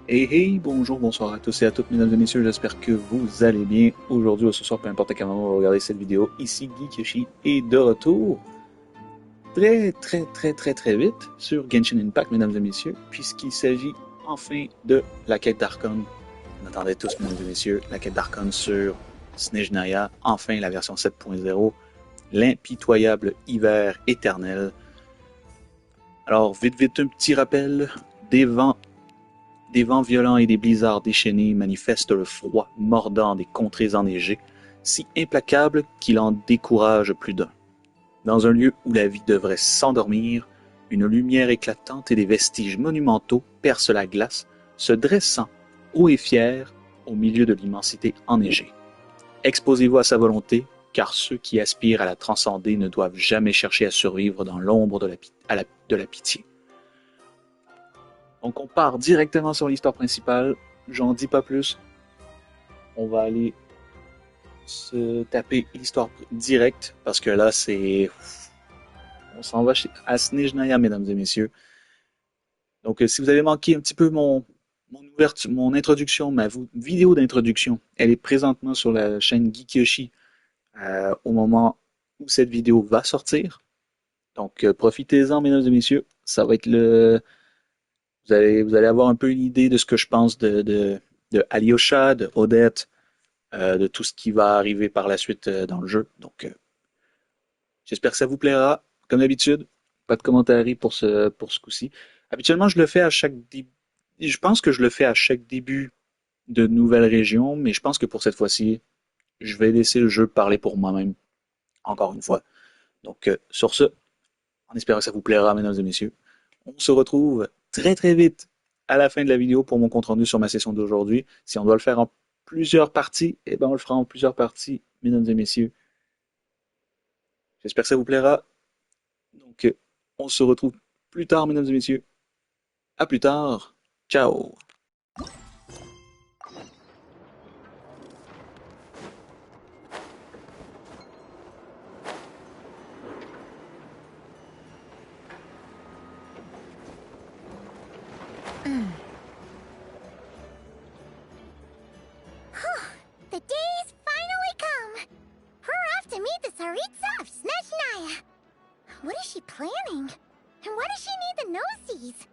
Hey, bonjour, bonsoir à tous et à toutes, mesdames et messieurs, j'espère que vous allez bien. Aujourd'hui ou ce soir, peu importe à quel moment vous regardez cette vidéo, ici GeekYoshii est de retour très vite sur Genshin Impact, mesdames et messieurs, puisqu'il s'agit enfin de la quête d'Archon. On attendait tous, mesdames et messieurs, la quête d'Archon sur Snezhnaya, enfin la version 7.0, l'impitoyable hiver éternel. Alors, vite, un petit rappel, des vents violents et des blizzards déchaînés manifestent le froid mordant des contrées enneigées, si implacable qu'il en décourage plus d'un. Dans un lieu où la vie devrait s'endormir, une lumière éclatante et des vestiges monumentaux percent la glace, se dressant, haut et fier, au milieu de l'immensité enneigée. Exposez-vous à sa volonté, car ceux qui aspirent à la transcender ne doivent jamais chercher à survivre dans l'ombre de la pitié. Donc on part directement sur l'histoire principale, j'en dis pas plus, on va aller se taper l'histoire directe, parce que là c'est... On s'en va à Snezhnaya, mesdames et messieurs. Donc si vous avez manqué un petit peu mon introduction, ma vidéo d'introduction, elle est présentement sur la chaîne GeekYoshii au moment où cette vidéo va sortir. Donc profitez-en, mesdames et messieurs, ça va être le... vous allez avoir un peu une idée de ce que je pense de Alyosha, de Odette, de tout ce qui va arriver par la suite dans le jeu. Donc, j'espère que ça vous plaira. Comme d'habitude, pas de commentaires pour ce coup-ci. Habituellement, je le fais à chaque début. Je pense que je le fais à chaque début de nouvelles régions, mais je pense que pour cette fois-ci, je vais laisser le jeu parler pour moi-même, encore une fois. Donc, sur ce, en espérant que ça vous plaira, mesdames et messieurs, on se retrouve très vite à la fin de la vidéo pour mon compte rendu sur ma session d'aujourd'hui. Si on doit le faire en plusieurs parties, eh ben on le fera en plusieurs parties, mesdames et messieurs. J'espère que ça vous plaira. Donc, on se retrouve plus tard, mesdames et messieurs. À plus tard. Ciao. The day's finally come! We're off to meet the Tsaritsa of Snezhnaya! What is she planning? And why does she need the gnosies?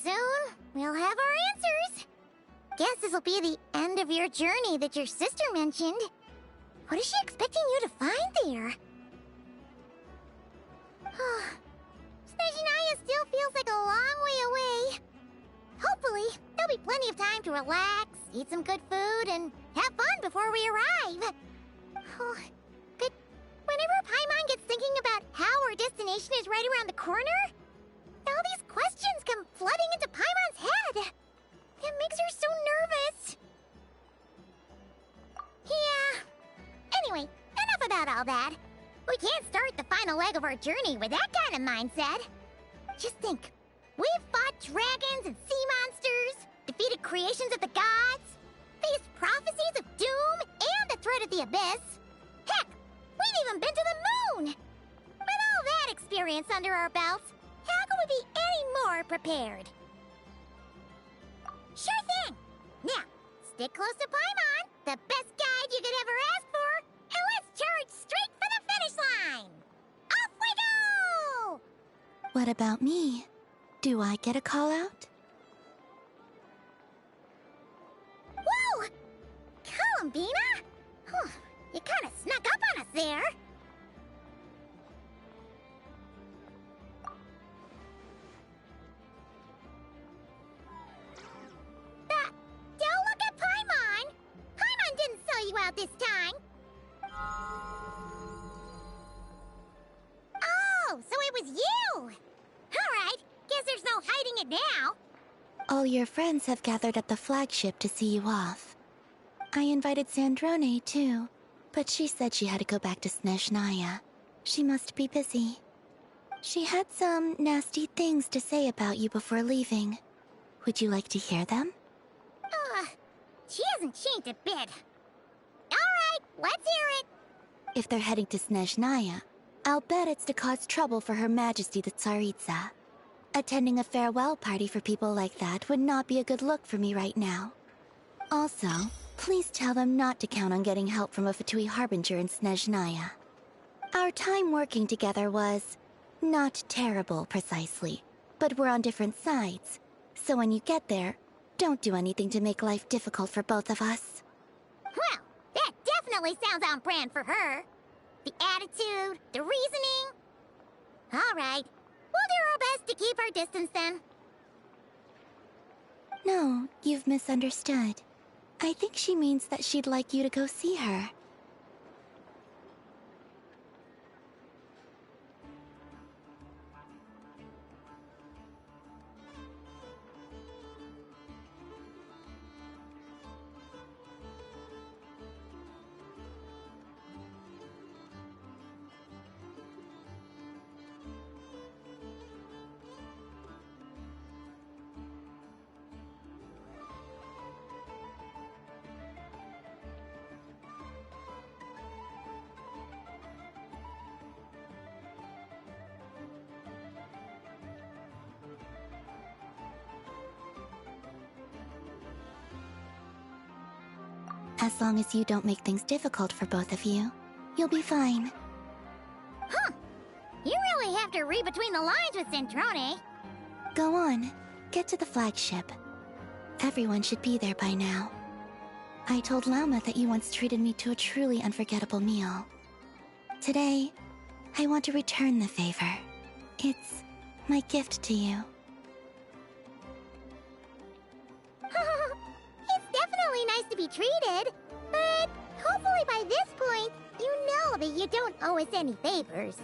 Soon, we'll have our answers! Guess this'll be the end of your journey that your sister mentioned. What is she expecting you to find there? Snezhnaya still feels like a long way away. Hopefully, there'll be plenty of time to relax, eat some good food, and have fun before we arrive. Oh, but whenever Paimon gets thinking about how our destination is right around the corner, all these questions come flooding into Paimon's head. It makes her so nervous. Yeah. Anyway, enough about all that. We can't start the final leg of our journey with that kind of mindset. Just think. We've fought dragons and sea monsters, defeated creations of the gods, faced prophecies of doom and the threat of the abyss. Heck, we've even been to the moon! With all that experience under our belts, how can we be any more prepared? Sure thing! Now, stick close to Paimon, the best guide you could ever ask for, and let's charge straight for the finish line! Off we go! What about me? Do I get a call out? Whoa! Columbina? You kinda snuck up on us there. Don't look at Paimon! Paimon didn't sell you out this time. Oh, so it was you! Alright, guess there's no hiding it now. All your friends have gathered at the flagship to see you off. I invited Sandrone too, but she said she had to go back to Snezhnaya. She must be busy. She had some nasty things to say about you before leaving. Would you like to hear them? She hasn't changed a bit. Alright, let's hear it. If they're heading to Snezhnaya, I'll bet it's to cause trouble for Her Majesty the Tsaritsa. Attending a farewell party for people like that would not be a good look for me right now. Also, please tell them not to count on getting help from a Fatui Harbinger in Snezhnaya. Our time working together was not terrible, precisely, but we're on different sides. So when you get there, don't do anything to make life difficult for both of us. Well, that definitely sounds on brand for her. The attitude, the reasoning. All right, we'll do our best to keep our distance then. No, you've misunderstood. I think she means that she'd like you to go see her. As long as you don't make things difficult for both of you, you'll be fine. Huh. You really have to read between the lines with Centrone. Go on, get to the flagship. Everyone should be there by now. I told Lama that you once treated me to a truly unforgettable meal. Today, I want to return the favor. It's my gift to you. It's definitely nice to be treated, but hopefully by this point, you know that you don't owe us any favors.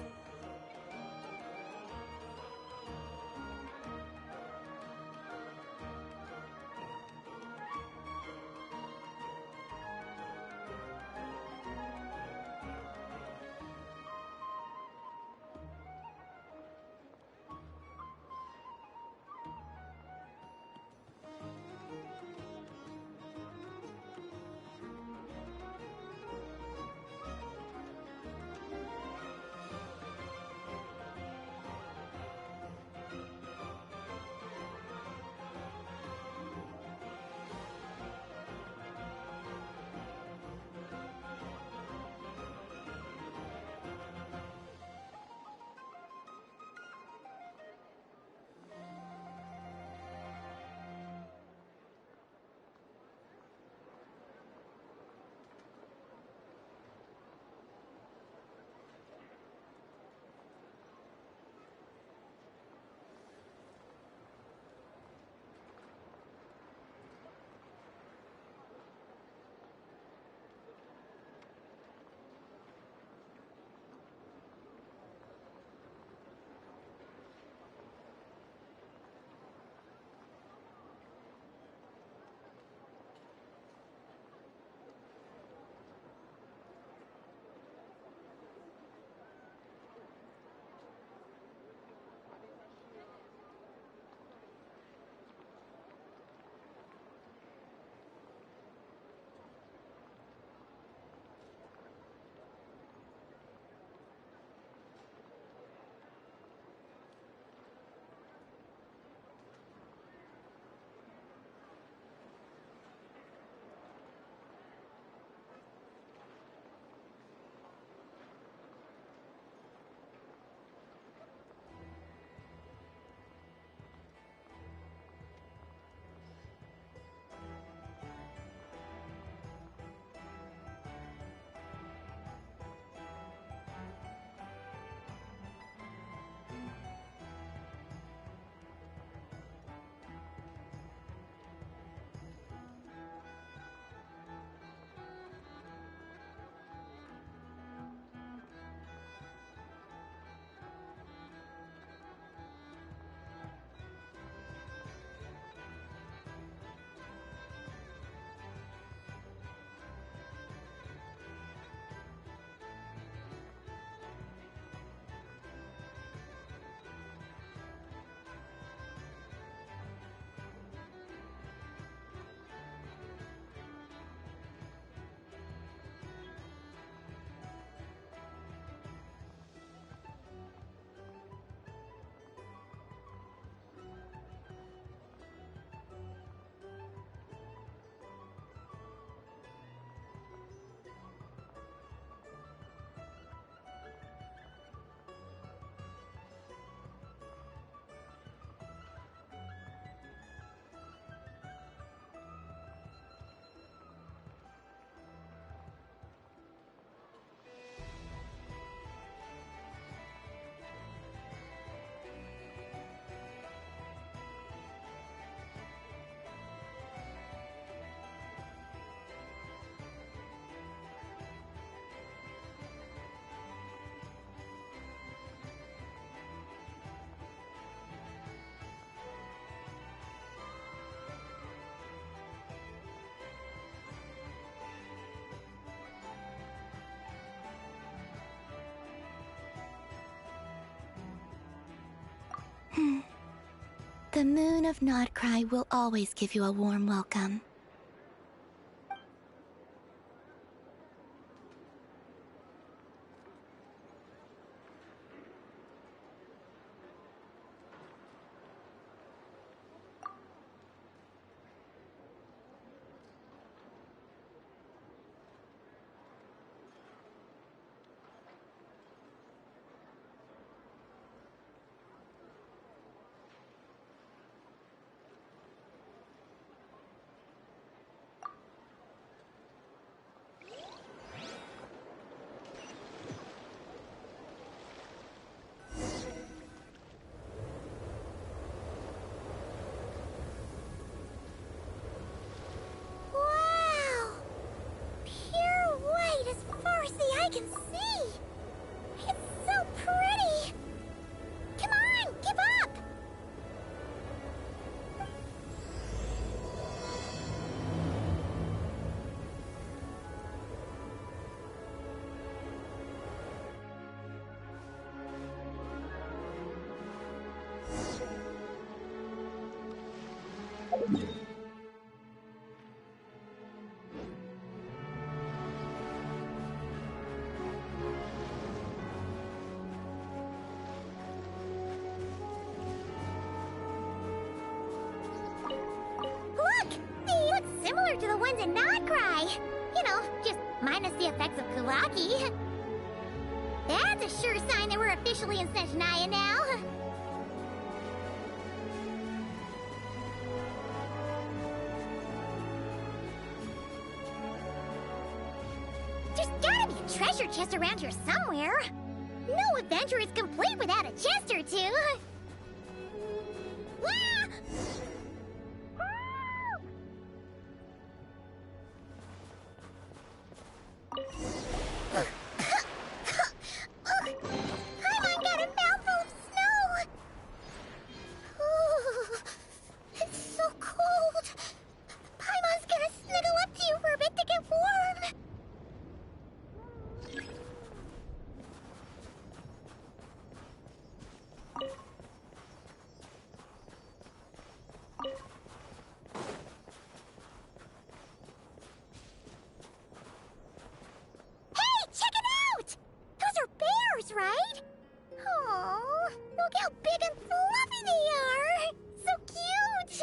The moon of Nodcry will always give you a warm welcome. Wow! Pure white as far as the eye can see! It's so pretty! Come on, give up! Look! They look similar to the ones in Nodcry! You know, just minus the effects of Kulaki. That's a sure sign that we're officially in Snezhnaya now. There's gotta be a treasure chest around here somewhere. No adventure is complete without a chest or two. Ah! Paimon got a mouthful of snow! Ooh, it's so cold. Paimon's gonna snuggle up to you for a bit to get warm. Hey, check it out! Those are bears, right? Aw, look how big and fluffy they are! So cute!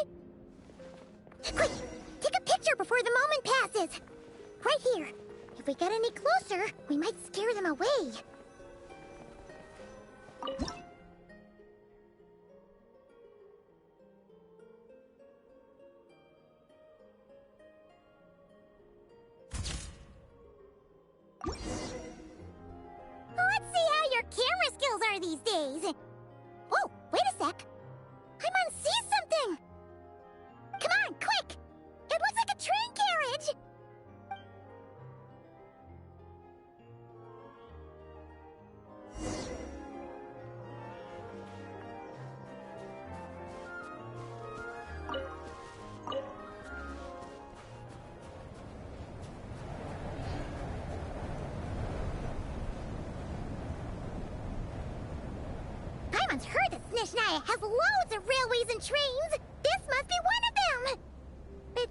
Quick, take a picture before the moment passes. Right here. If we get any closer, we might scare them away. Let's see how your camera skills are these days. Oh, wait a sec. Paimon sees something. Come on, quick! It looks like a train carriage! Paimon's heard that Snezhnaya has loads of railways and trains. This must be one of them. But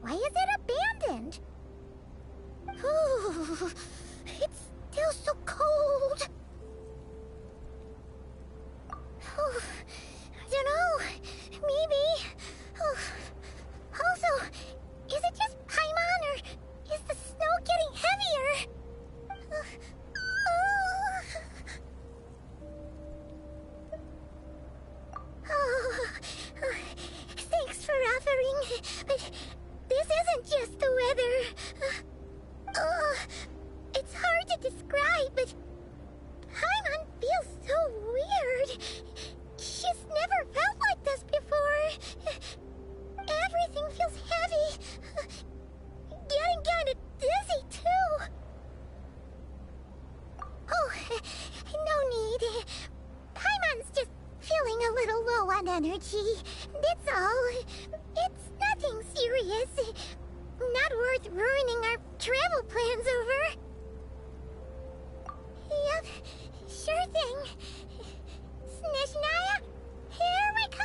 why is it abandoned? Ooh, it's still so cold. Ooh, I don't know. Maybe. Also, is it just Paimon or is the snow getting heavier? Thanks for offering, but this isn't just the weather. It's hard to describe, but Paimon feels so weird. She's never felt like this before. Everything feels heavy. Getting kinda dizzy, too. Oh, no need. Paimon's just feeling a little low on energy. That's all. It's nothing serious. Not worth ruining our travel plans over. Yep, sure thing. Snezhnaya, Here we come!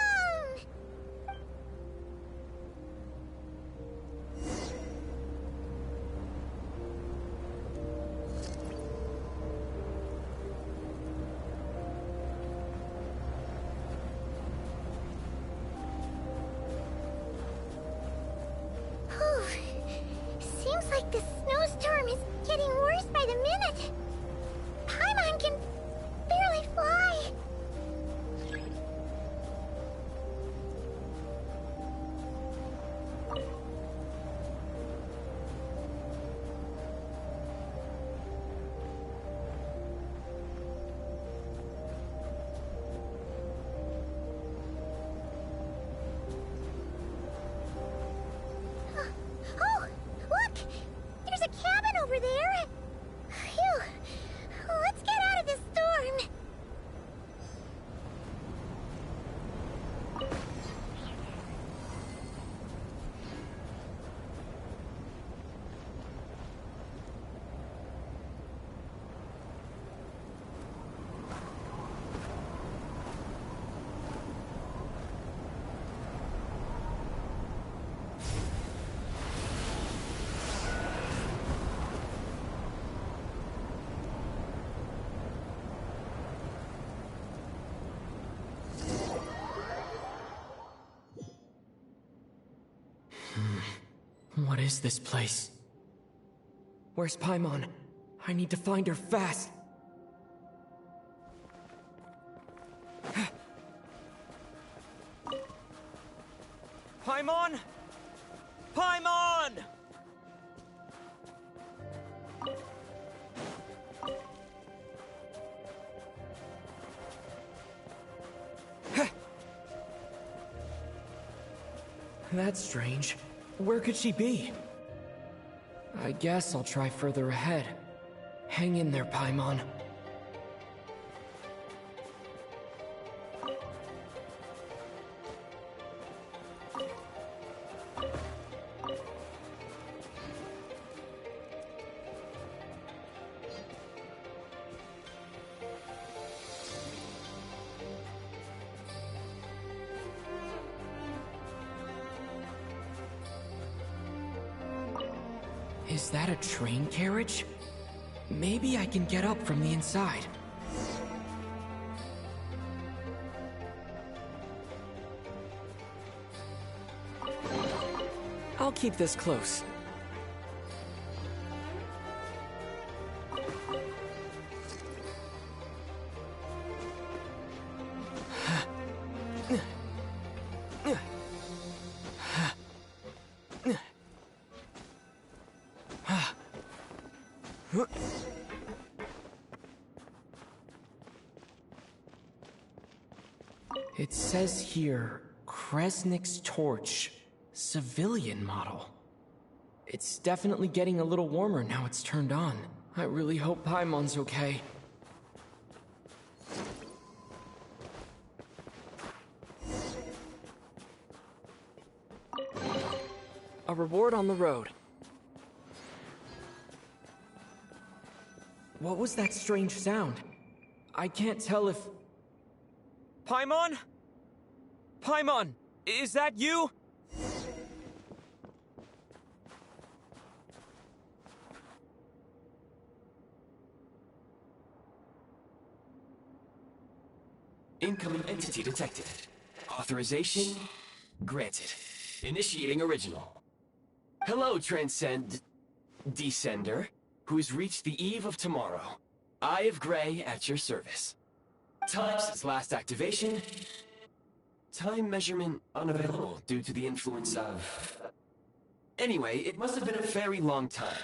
Seems like the snowstorm is getting worse by the minute. Paimon can barely fly. Oh, look! There's a cabin over there. Phew. Let's get out of this storm. What is this place? Where's Paimon? I need to find her fast. Paimon! Paimon! That's strange. Where could she be? I guess I'll try further ahead. Hang in there, Paimon. Is that a train carriage? Maybe I can get up from the inside. I'll keep this close. It says here, Kresnik's torch, civilian model. It's definitely getting a little warmer now it's turned on. I really hope Paimon's okay. A reward on the road. What was that strange sound? I can't tell if... Paimon? Paimon, is that you? Incoming entity detected. Authorization granted. Initiating original. Hello, Descender, who's reached the eve of tomorrow. Eye of Grey at your service. Time since last activation. Time measurement unavailable due to the influence of... Anyway, it must have been a very long time.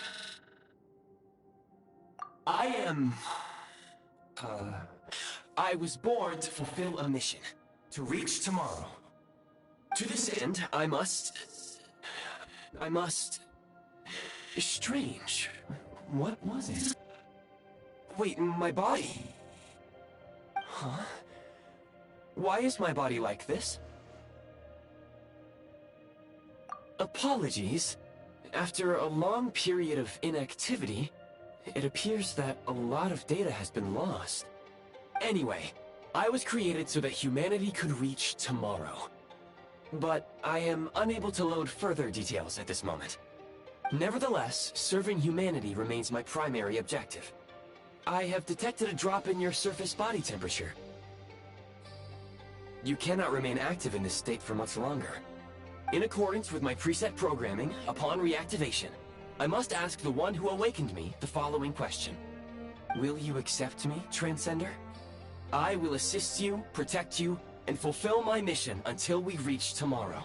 I was born to fulfill a mission. To reach tomorrow. To this end, I must... Strange. What was it? Wait, my body? Huh? Why is my body like this? Apologies. After a long period of inactivity, it appears that a lot of data has been lost. Anyway, I was created so that humanity could reach tomorrow. But I am unable to load further details at this moment. Nevertheless, serving humanity remains my primary objective. I have detected a drop in your surface body temperature. You cannot remain active in this state for much longer. In accordance with my preset programming, upon reactivation, I must ask the one who awakened me the following question. Will you accept me, Transcender? I will assist you, protect you, and fulfill my mission until we reach tomorrow.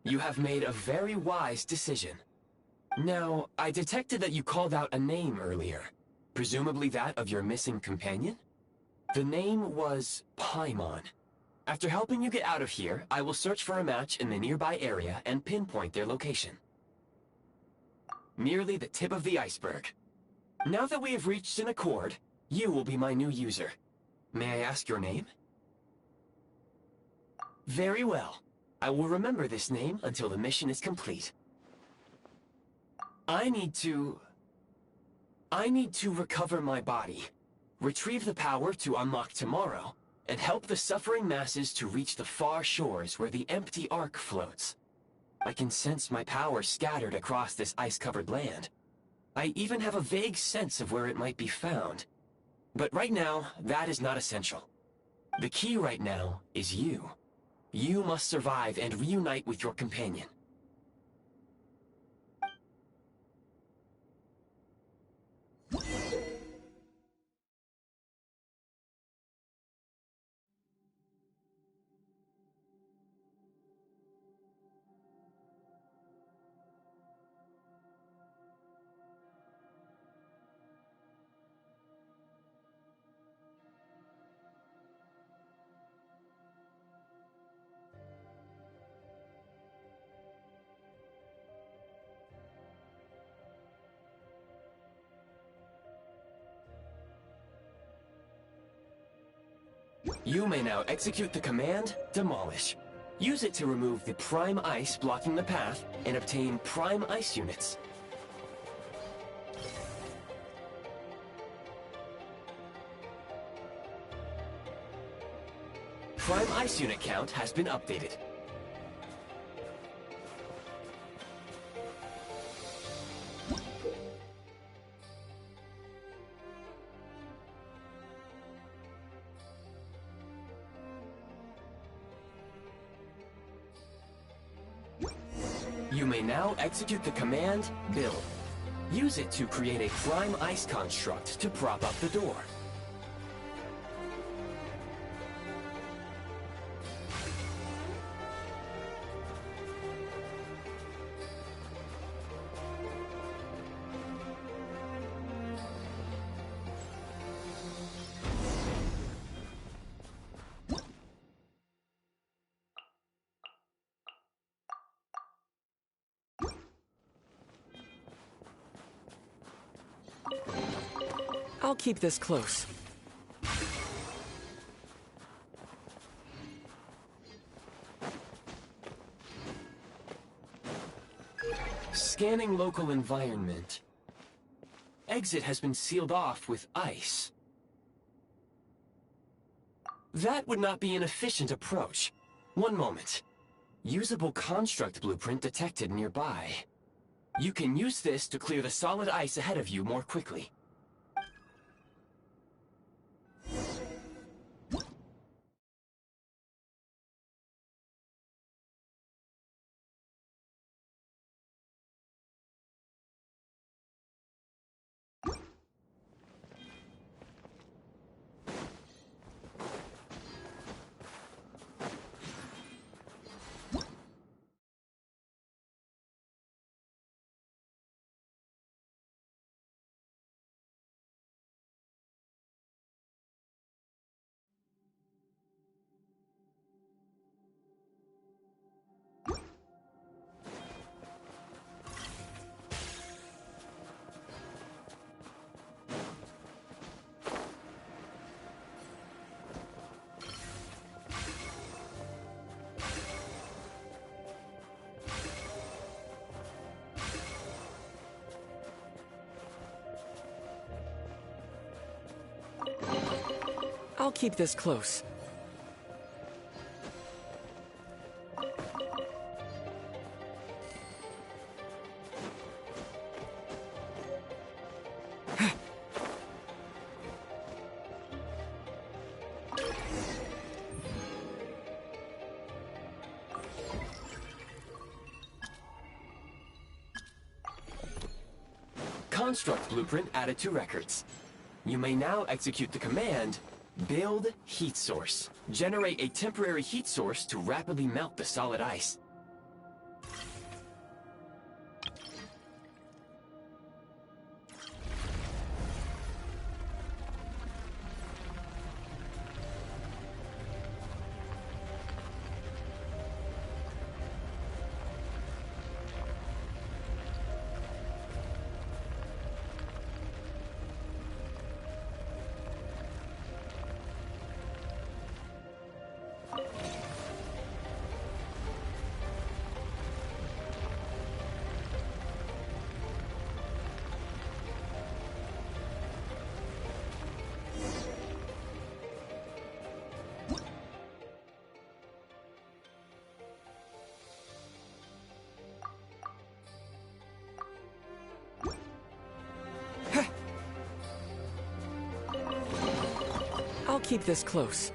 You have made a very wise decision. Now, I detected that you called out a name earlier. Presumably that of your missing companion? The name was Paimon. After helping you get out of here, I will search for a match in the nearby area and pinpoint their location. Merely the tip of the iceberg. Now that we have reached an accord, you will be my new user. May I ask your name? Very well. I will remember this name until the mission is complete. I need to recover my body, retrieve the power to unlock tomorrow, and help the suffering masses to reach the far shores where the empty Ark floats. I can sense my power scattered across this ice-covered land. I even have a vague sense of where it might be found. But right now, that is not essential. The key right now is you. You must survive and reunite with your companion. You may now execute the command, Demolish. Use it to remove the Prime Ice blocking the path and obtain Prime Ice units. Prime Ice unit count has been updated. You may now execute the command, Build. Use it to create a Prime Ice construct to prop up the door. I'll keep this close. Scanning local environment. Exit has been sealed off with ice. That would not be an efficient approach. One moment. Usable construct blueprint detected nearby. You can use this to clear the solid ice ahead of you more quickly. I'll keep this close. Construct blueprint added to records. You may now execute the command, build heat source. Generate a temporary heat source to rapidly melt the solid ice. I'll keep this close.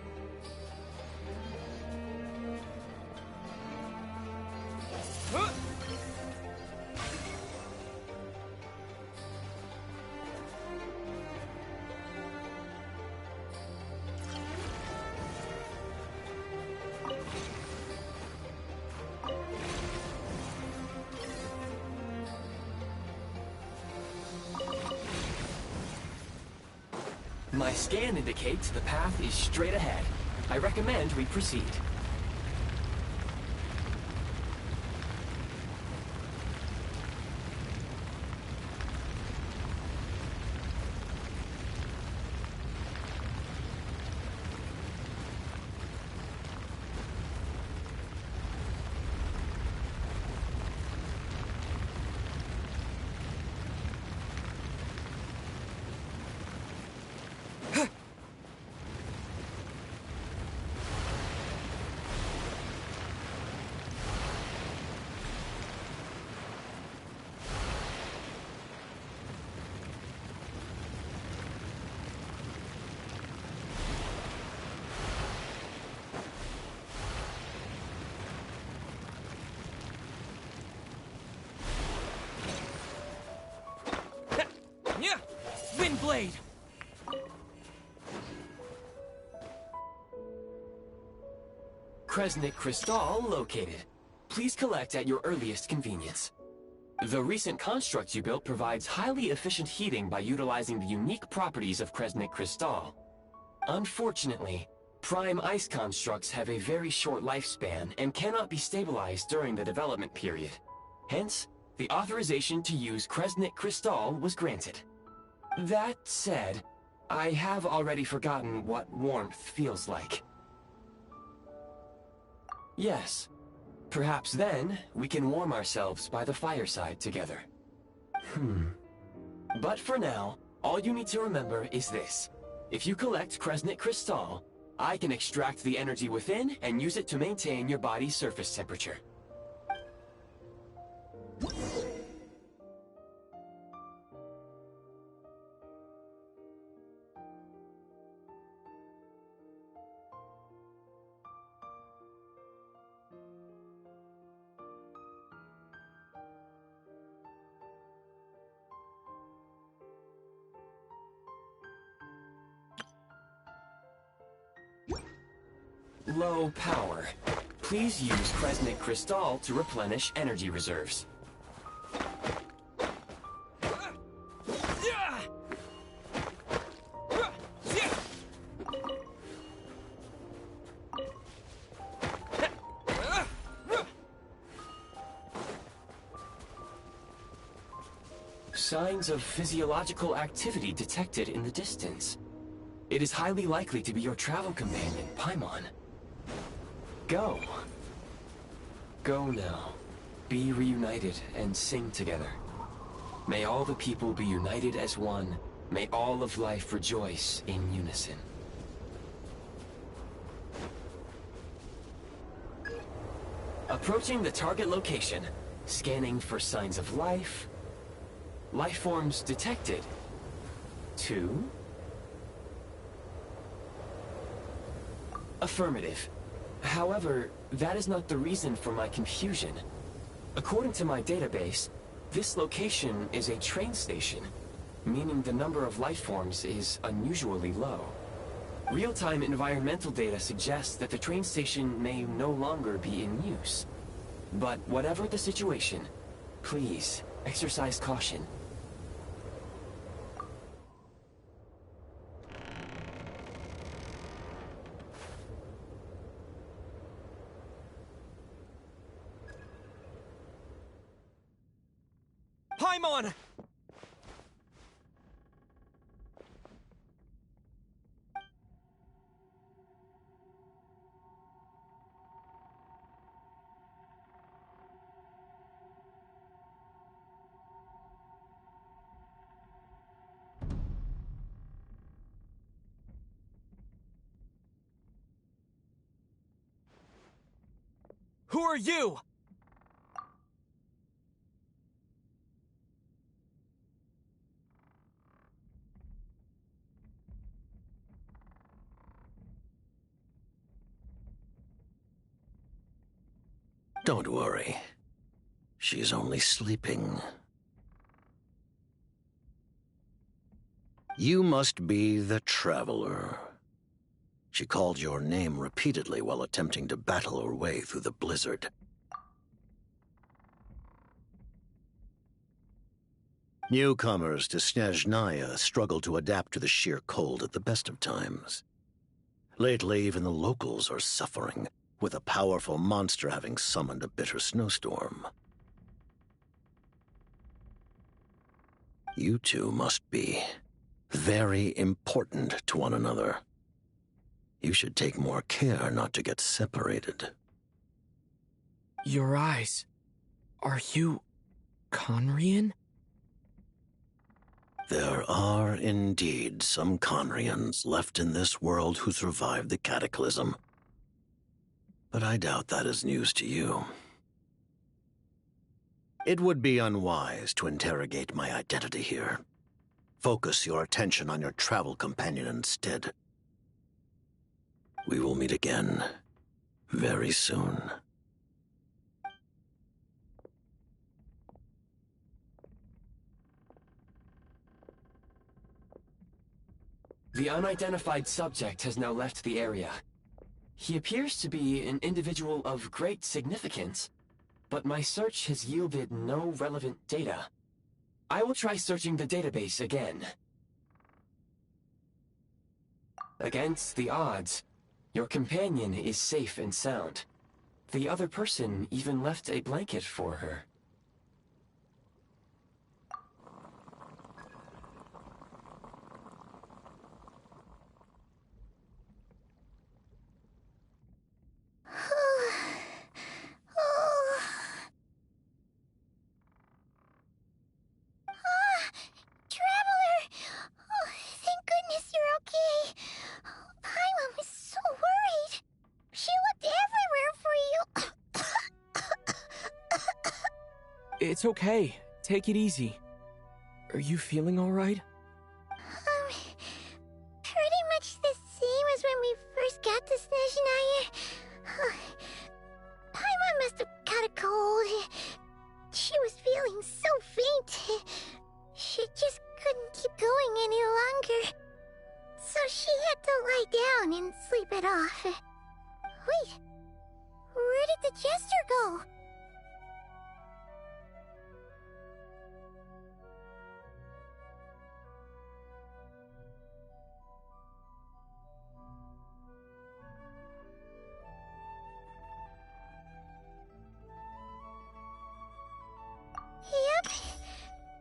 My scan indicates the path is straight ahead. I recommend we proceed. Wind blade! Kresnik Crystal located. Please collect at your earliest convenience. The recent construct you built provides highly efficient heating by utilizing the unique properties of Kresnik Crystal. Unfortunately, prime ice constructs have a very short lifespan and cannot be stabilized during the development period. Hence, the authorization to use Kresnik Crystal was granted. That said, I have already forgotten what warmth feels like. Yes. Perhaps then, we can warm ourselves by the fireside together. But for now, all you need to remember is this. If you collect Kresnik Crystal, I can extract the energy within and use it to maintain your body's surface temperature. Low power. Please use Kresnik Crystal to replenish energy reserves. Signs of physiological activity detected in the distance. It is highly likely to be your travel companion, Paimon. Go. Go now. Be reunited and sing together. May all the people be united as one. May all of life rejoice in unison. Approaching the target location. Scanning for signs of life. Life forms detected. 2. Affirmative. However, that is not the reason for my confusion. According to my database, this location is a train station, meaning the number of life forms is unusually low. Real-time environmental data suggests that the train station may no longer be in use. But whatever the situation, please exercise caution. Paimon! Who are you? Don't worry. She's only sleeping. You must be the Traveler. She called your name repeatedly while attempting to battle her way through the blizzard. Newcomers to Snezhnaya struggle to adapt to the sheer cold at the best of times. Lately, even the locals are suffering, with a powerful monster having summoned a bitter snowstorm. You two must be very important to one another. You should take more care not to get separated. Your eyes. Are you Conrian? There are indeed some Conrians left in this world who survived the cataclysm. But I doubt that is news to you. It would be unwise to interrogate my identity here. Focus your attention on your travel companion instead. We will meet again very soon. The unidentified subject has now left the area. He appears to be an individual of great significance, but my search has yielded no relevant data. I will try searching the database again. Against the odds, your companion is safe and sound. The other person even left a blanket for her. It's okay. Take it easy. Are you feeling alright? Pretty much the same as when we first got to Snezhnaya. Paimon must have got a cold. She was feeling so faint. She just couldn't keep going any longer. So she had to lie down and sleep it off. Wait, where did the jester go? Yep,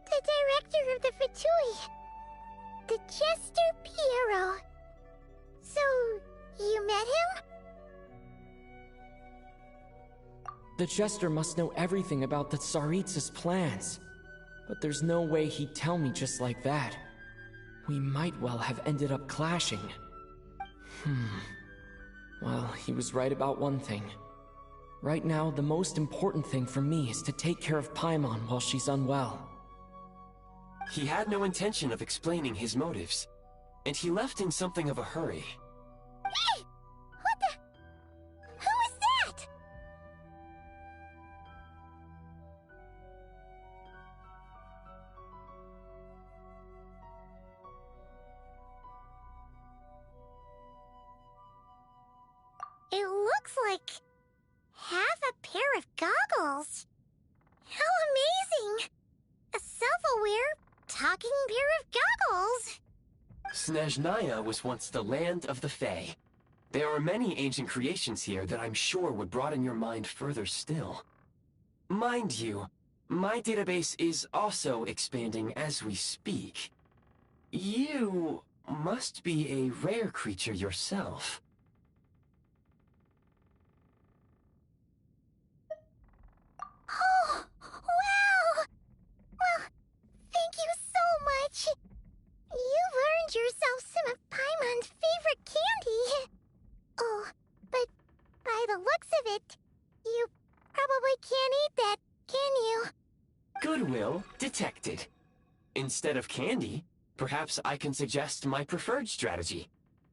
the director of the Fatui. The Jester Piero. So, you met him? The Jester must know everything about the Tsaritsa's plans. But there's no way he'd tell me just like that. We might well have ended up clashing. Well, he was right about one thing. Right now, the most important thing for me is to take care of Paimon while she's unwell. He had no intention of explaining his motives, and he left in something of a hurry. Hey! What the... Who is that? It looks like half a pair of goggles. How amazing! A self-aware, talking pair of goggles. Snezhnaya was once the land of the Fae. There are many ancient creations here that I'm sure would broaden your mind further still. Mind you, my database is also expanding as we speak. You must be a rare creature yourself. Oh, wow! Well, thank you so much. You've earned yourself some of Paimon's favorite candy. Oh, but by the looks of it, you probably can't eat that, can you? Goodwill detected. Instead of candy, perhaps I can suggest my preferred strategy.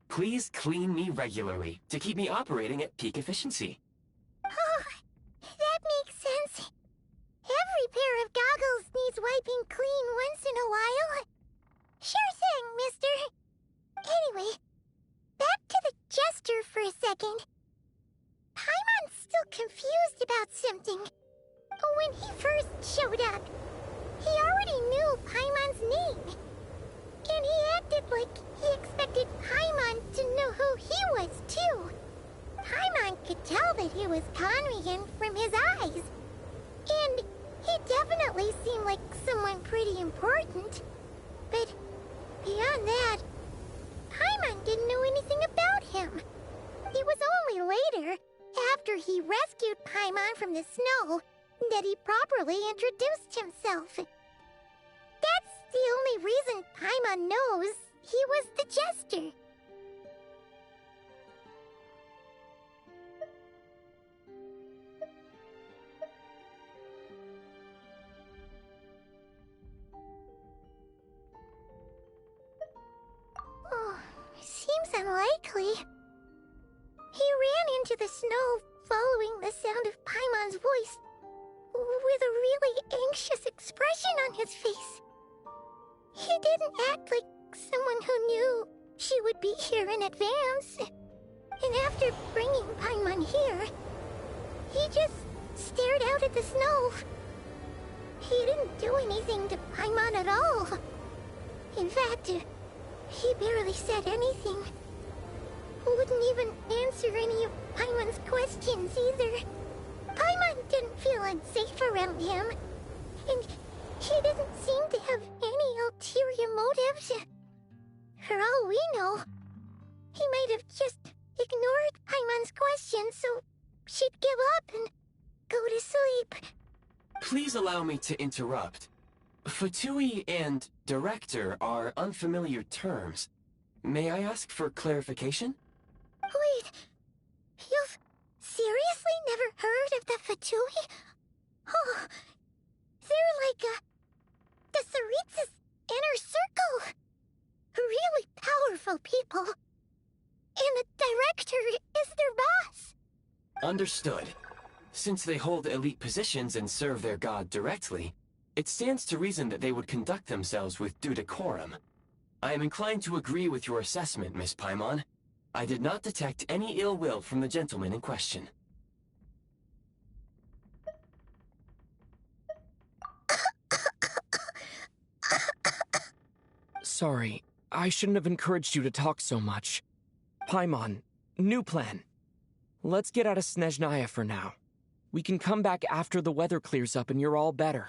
Please clean me regularly to keep me operating at peak efficiency. Oh, that makes sense. Every pair of goggles needs wiping clean once in a while. Sure thing, mister. Anyway, back to the jester for a second. Paimon's still confused about something. When he first showed up, he already knew Paimon's name. And he acted like he expected Paimon to know who he was, too. Paimon could tell that he was Conrian from his eyes. And he definitely seemed like someone pretty important. But beyond that, Paimon didn't know anything about him. It was only later, after he rescued Paimon from the snow, that he properly introduced himself. That's the only reason Paimon knows he was the jester. Oh, seems unlikely. He ran into the snow following the sound of Paimon's voice, with a really anxious expression on his face. He didn't act like someone who knew she would be here in advance. And after bringing Paimon here, he just stared out at the snow. He didn't do anything to Paimon at all. In fact, he barely said anything. Wouldn't even answer any of Paimon's questions either. Paimon didn't feel unsafe around him, and he didn't seem to have any ulterior motives. For all we know, he might have just ignored Paimon's questions so she'd give up and go to sleep. Please allow me to interrupt. Fatui and director are unfamiliar terms. May I ask for clarification? Wait, you've seriously never heard of the Fatui? Oh, they're like the Tsaritsa's inner circle. Really powerful people. And the director is their boss. Understood. Since they hold elite positions and serve their god directly, it stands to reason that they would conduct themselves with due decorum. I am inclined to agree with your assessment, Miss Paimon. I did not detect any ill will from the gentleman in question. Sorry, I shouldn't have encouraged you to talk so much. Paimon, new plan. Let's get out of Snezhnaya for now. We can come back after the weather clears up and you're all better.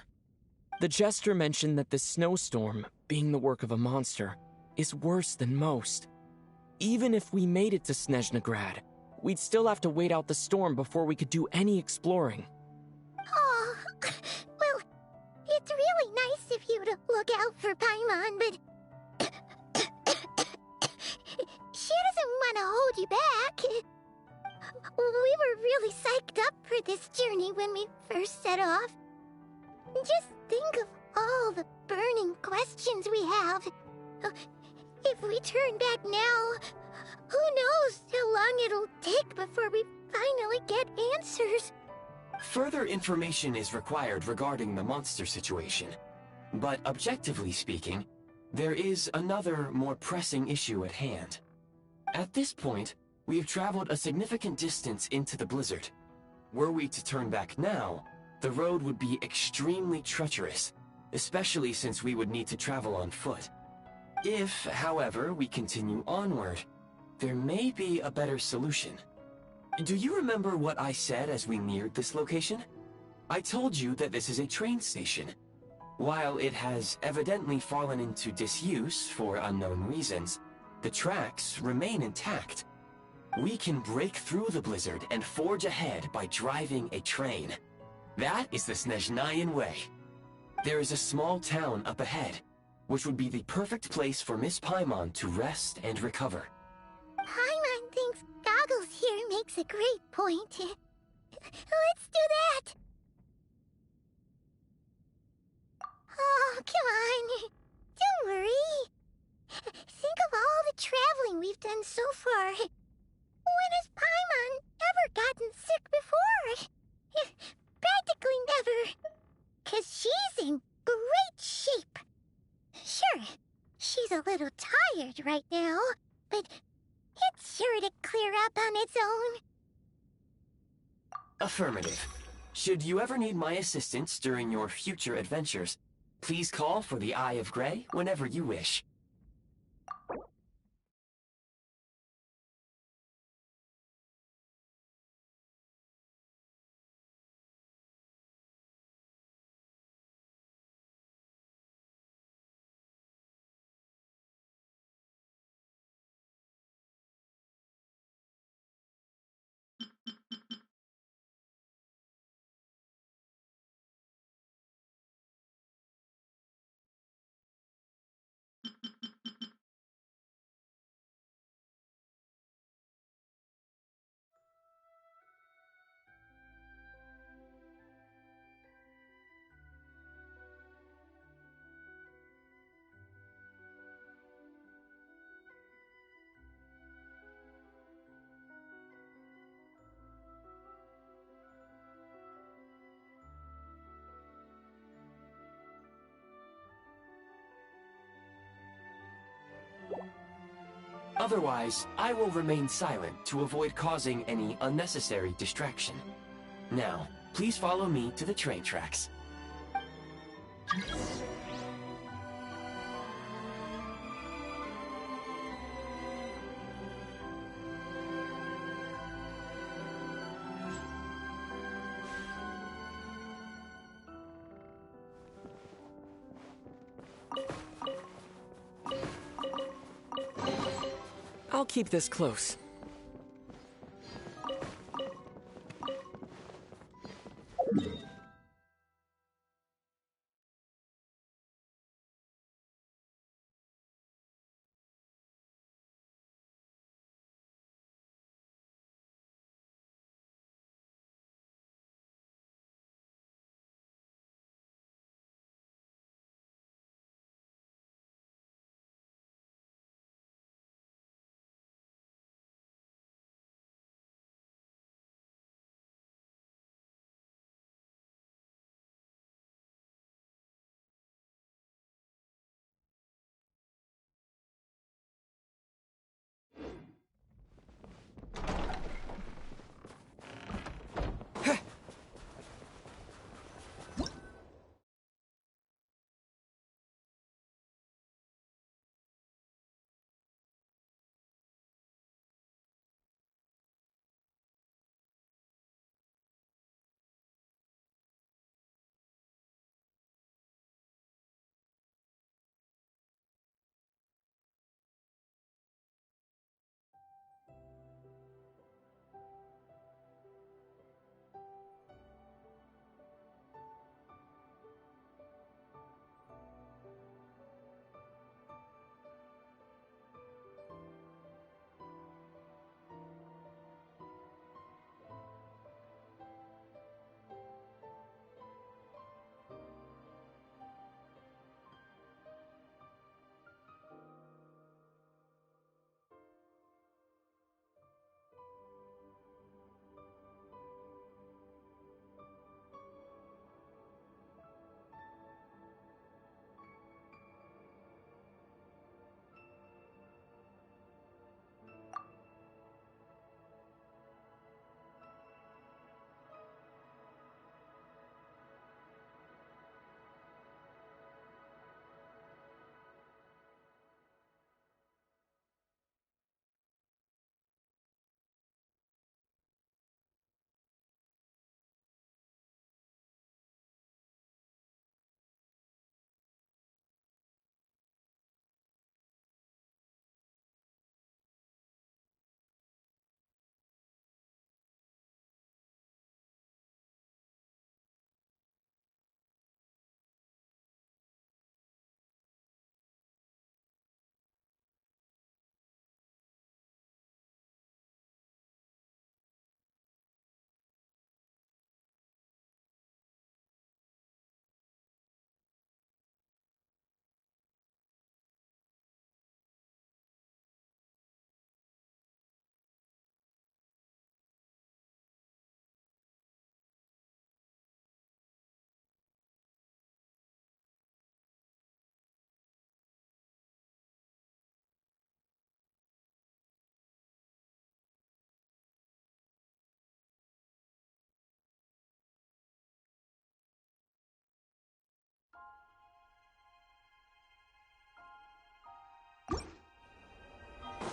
The jester mentioned that this snowstorm, being the work of a monster, is worse than most. Even if we made it to Snezhnegrad, we'd still have to wait out the storm before we could do any exploring. Oh, well, it's really nice of you to look out for Paimon, but she doesn't want to hold you back. We were really psyched up for this journey when we first set off. Just think of all the burning questions we have. If we turn back now, who knows how long it'll take before we finally get answers. Further information is required regarding the monster situation. But objectively speaking, there is another, more pressing issue at hand. At this point, we have traveled a significant distance into the blizzard. Were we to turn back now, the road would be extremely treacherous, especially since we would need to travel on foot. If, however, we continue onward, there may be a better solution. Do you remember what I said as we neared this location? I told you that this is a train station. While it has evidently fallen into disuse for unknown reasons, the tracks remain intact. We can break through the blizzard and forge ahead by driving a train. That is the Snezhnayan way. There is a small town up ahead, which would be the perfect place for Miss Paimon to rest and recover. Paimon thinks Goggles here makes a great point. Let's do that! Oh, come on. Don't worry. Think of all the traveling we've done so far. When has Paimon ever gotten sick before? Practically never. 'Cause she's in great shape. Sure, she's a little tired right now, but it's sure to clear up on its own. Affirmative. Should you ever need my assistance during your future adventures, please call for the Eye of Grey whenever you wish. Otherwise, I will remain silent to avoid causing any unnecessary distraction. Now, please follow me to the train tracks. I'll keep this close.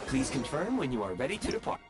Please confirm when you are ready to depart.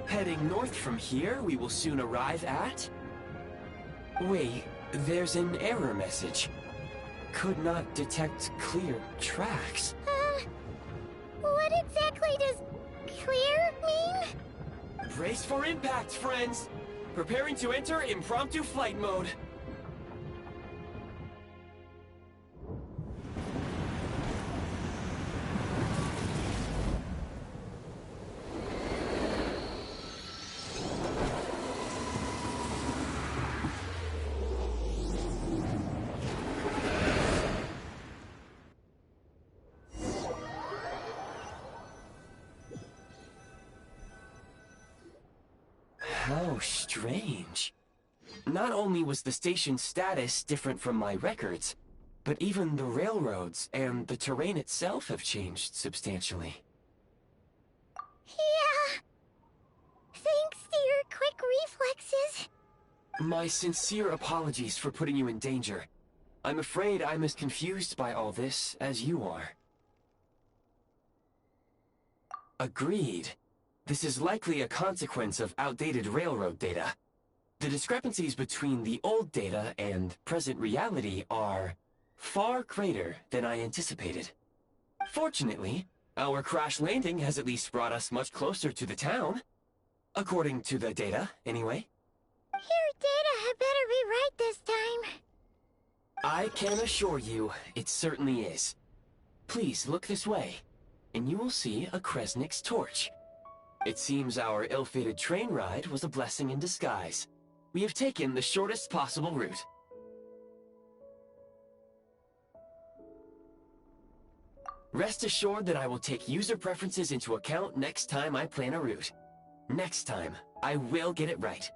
Heading north from here, we will soon arrive at... Wait, there's an error message. Could not detect clear tracks. What exactly does clear mean? Brace for impact, friends! Preparing to enter impromptu flight mode. How strange. Not only was the station's status different from my records, but even the railroads and the terrain itself have changed substantially. Yeah. Thanks to your quick reflexes. My sincere apologies for putting you in danger. I'm afraid I'm as confused by all this as you are. Agreed. This is likely a consequence of outdated railroad data. The discrepancies between the old data and present reality are far greater than I anticipated. Fortunately, our crash landing has at least brought us much closer to the town. According to the data, anyway. Your data had better be right this time. I can assure you, it certainly is. Please look this way, and you will see a Kresnik's torch. It seems our ill-fated train ride was a blessing in disguise. We have taken the shortest possible route. Rest assured that I will take user preferences into account next time I plan a route. Next time, I will get it right.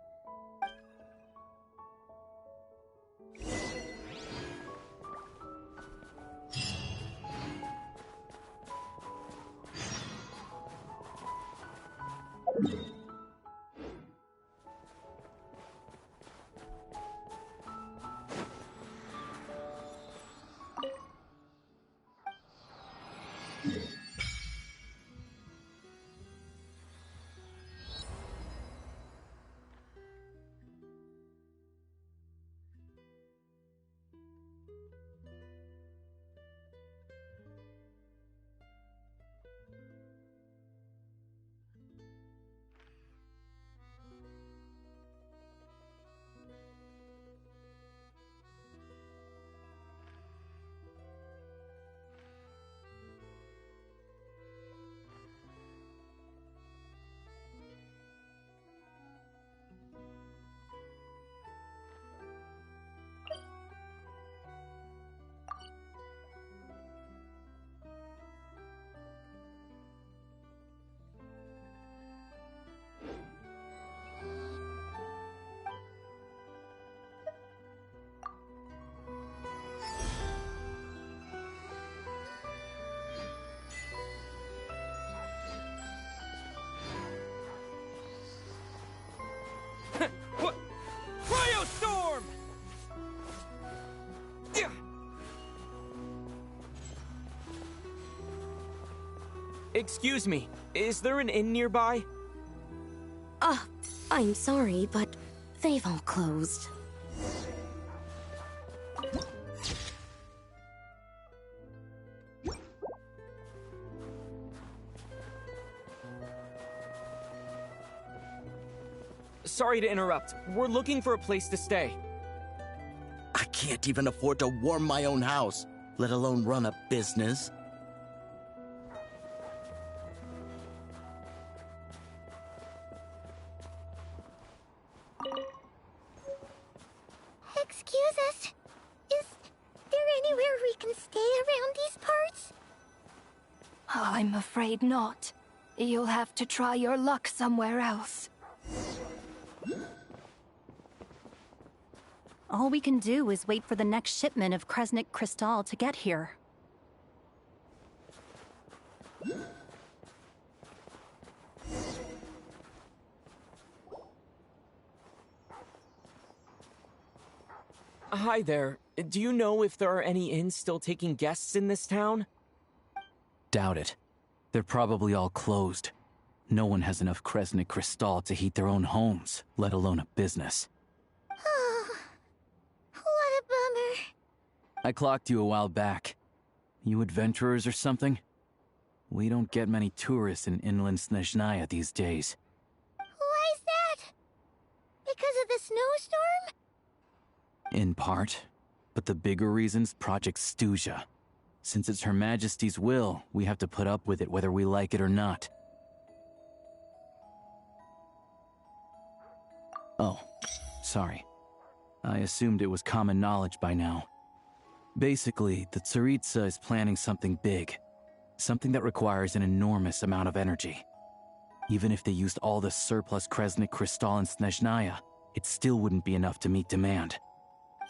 What? Cryostorm! Excuse me, is there an inn nearby? I'm sorry, but they've all closed. sorry to interrupt. We're looking for a place to stay. I can't even afford to warm my own house, let alone run a business. Excuse us. Is there anywhere we can stay around these parts? I'm afraid not. You'll have to try your luck somewhere else. All we can do is wait for the next shipment of Kresnik Crystal to get here. Hi there. Do you know if there are any inns still taking guests in this town? Doubt it. They're probably all closed. No one has enough Kresnik Crystal to heat their own homes, let alone a business. Oh, what a bummer. I clocked you a while back. You adventurers or something? We don't get many tourists in inland Snezhnaya these days. Why is that? Because of the snowstorm? In part. But the bigger reason's Project Stuja. Since it's Her Majesty's will, we have to put up with it whether we like it or not. Oh, sorry. I assumed it was common knowledge by now. Basically, the Tsaritsa is planning something big. Something that requires an enormous amount of energy. Even if they used all the surplus Kresnik Crystal in Snezhnaya, it still wouldn't be enough to meet demand.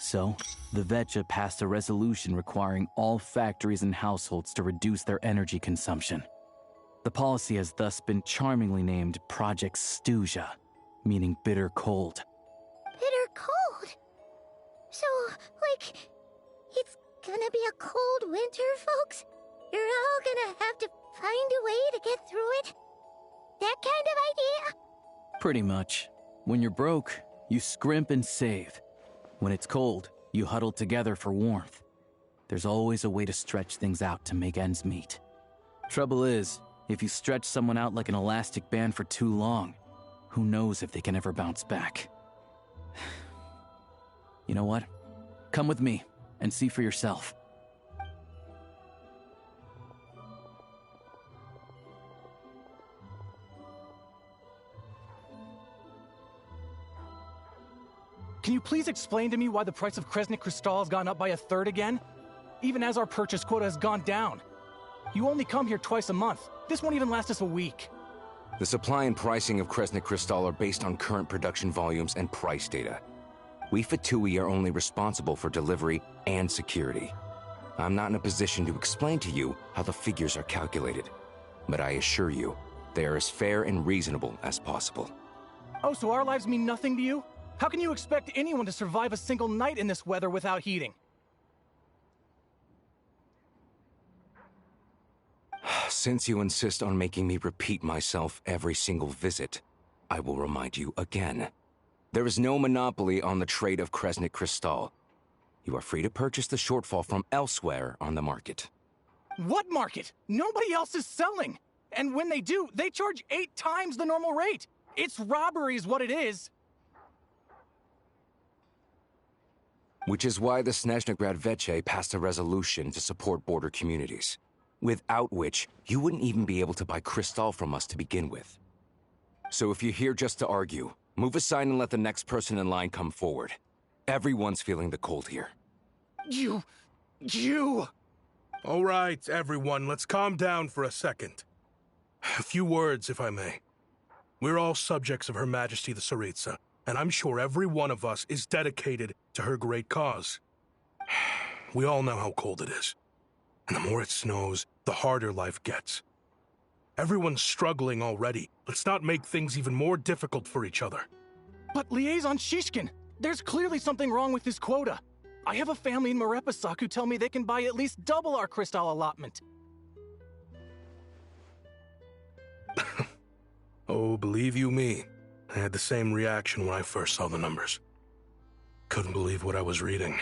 So, the Vetcha passed a resolution requiring all factories and households to reduce their energy consumption. The policy has thus been charmingly named Project Stuja, meaning bitter cold. Bitter cold? So, like, it's gonna be a cold winter, folks? You're all gonna have to find a way to get through it? That kind of idea? Pretty much. When you're broke, you scrimp and save. When it's cold, you huddle together for warmth. There's always a way to stretch things out to make ends meet. Trouble is, if you stretch someone out like an elastic band for too long, who knows if they can ever bounce back. You know what? Come with me and see for yourself. Can you please explain to me why the price of Kresnik Crystal has gone up by 1/3 again? Even as our purchase quota has gone down. You only come here twice a month. This won't even last us a week. The supply and pricing of Kresnik Crystal are based on current production volumes and price data. We Fatui are only responsible for delivery and security. I'm not in a position to explain to you how the figures are calculated, but I assure you, they are as fair and reasonable as possible. Oh, so our lives mean nothing to you? How can you expect anyone to survive a single night in this weather without heating? Since you insist on making me repeat myself every single visit, I will remind you again. There is no monopoly on the trade of Kresnik Crystal. You are free to purchase the shortfall from elsewhere on the market. What market? Nobody else is selling. And when they do, they charge 8 times the normal rate. It's robbery is what it is. Which is why the Snezhnegrad Vetche passed a resolution to support border communities, without which you wouldn't even be able to buy crystal from us to begin with. So if you're here just to argue, move aside and let the next person in line come forward. Everyone's feeling the cold here. You... All right, everyone, let's calm down for a second. A few words, if I may. We're all subjects of Her Majesty the Tsaritsa, and I'm sure every one of us is dedicated to her great cause. We all know how cold it is. And the more it snows, the harder life gets. Everyone's struggling already. Let's not make things even more difficult for each other. But Liaison Shishkin, there's clearly something wrong with this quota. I have a family in Marepasak who tell me they can buy at least double our crystal allotment. Oh, believe you me, I had the same reaction when I first saw the numbers. Couldn't believe what I was reading.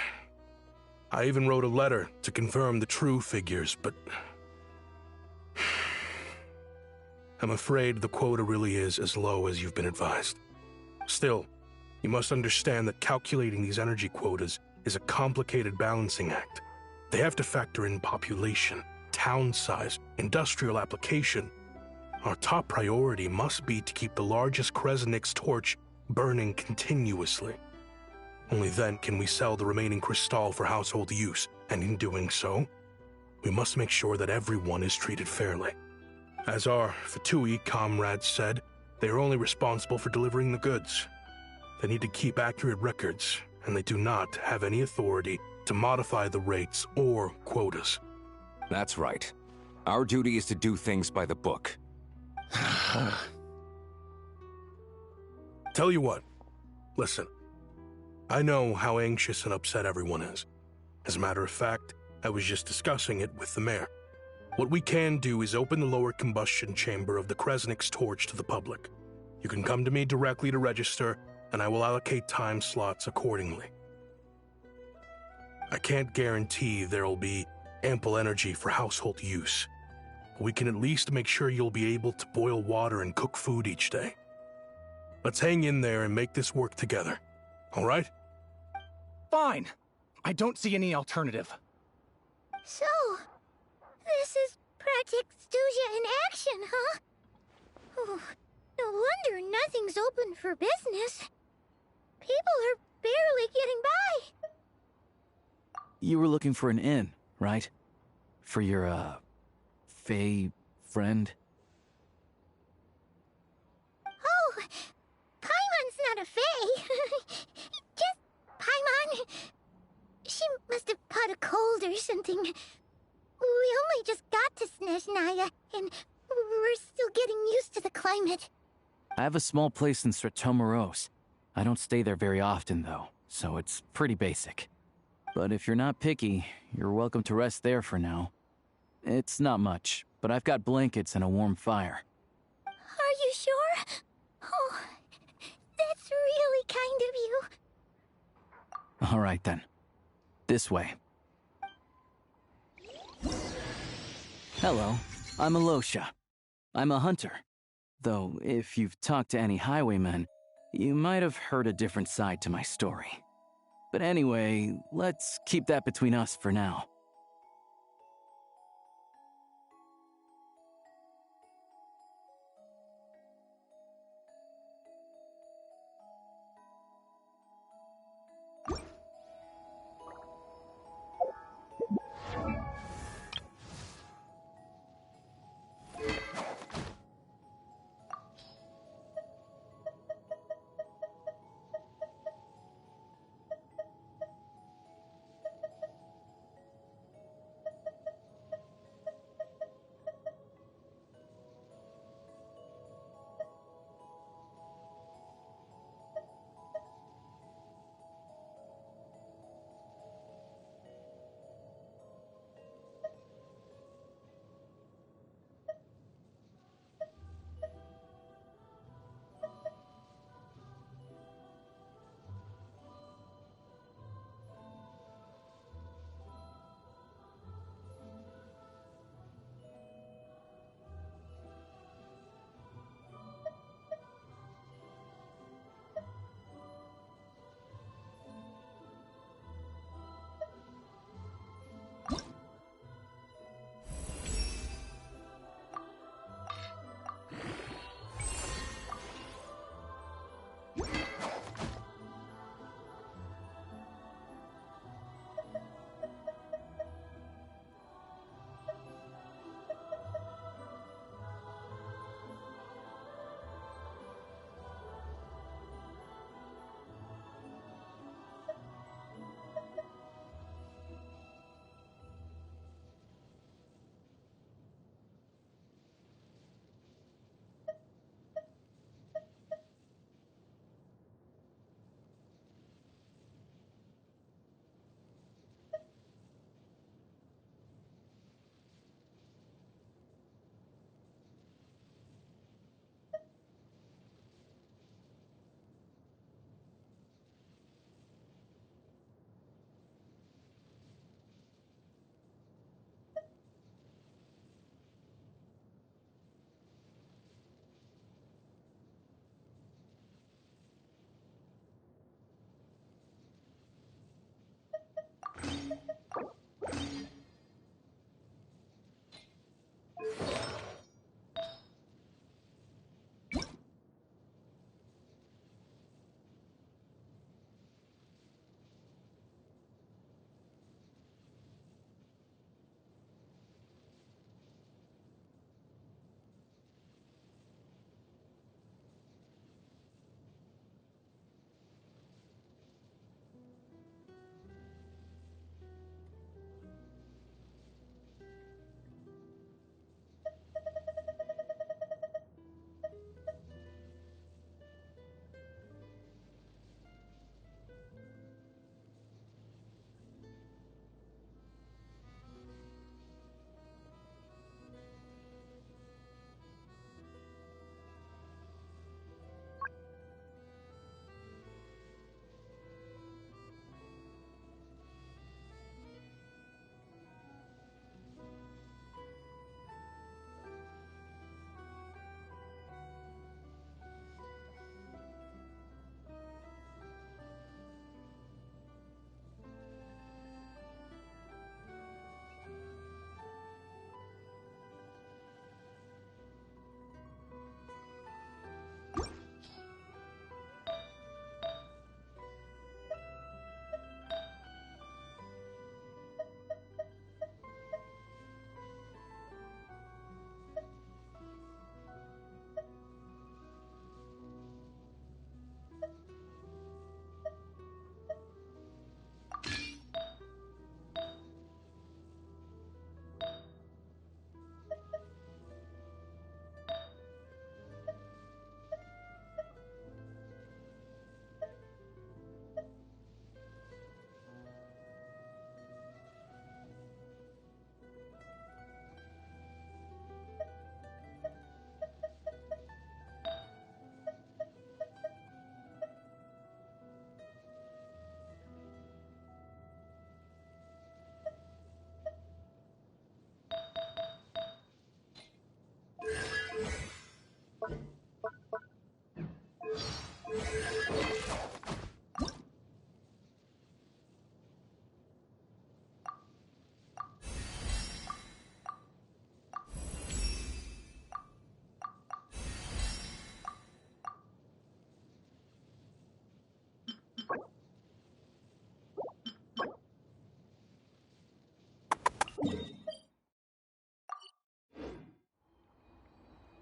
I even wrote a letter to confirm the true figures, but... I'm afraid the quota really is as low as you've been advised. Still, you must understand that calculating these energy quotas is a complicated balancing act. They have to factor in population, town size, industrial application. Our top priority must be to keep the largest Kresnik's torch burning continuously. Only then can we sell the remaining crystal for household use, and in doing so, we must make sure that everyone is treated fairly. As our Fatui comrades said, they are only responsible for delivering the goods. They need to keep accurate records, and they do not have any authority to modify the rates or quotas. That's right. Our duty is to do things by the book. Tell you what, listen. I know how anxious and upset everyone is. As a matter of fact, I was just discussing it with the mayor. What we can do is open the lower combustion chamber of the Kresnik's torch to the public. You can come to me directly to register, and I will allocate time slots accordingly. I can't guarantee there will be ample energy for household use, but we can at least make sure you'll be able to boil water and cook food each day. Let's hang in there and make this work together, all right? Fine. I don't see any alternative. So, this is Project Stuja in action, huh? Oh, no wonder nothing's open for business. People are barely getting by. You were looking for an inn, right? For your, Fae friend? Oh, Paimon's not a Fae. Just Paimon. She must have caught a cold or something. We only just got to Snezhnaya, and we're still getting used to the climate. I have a small place in Stratomaros. I don't stay there very often, though, so it's pretty basic. But if you're not picky, you're welcome to rest there for now. It's not much, but I've got blankets and a warm fire. Are you sure? Oh, that's really kind of you. All right, then. This way. Hello, I'm Alosha. I'm a hunter. Though, if you've talked to any highwaymen, you might have heard a different side to my story. But anyway, let's keep that between us for now.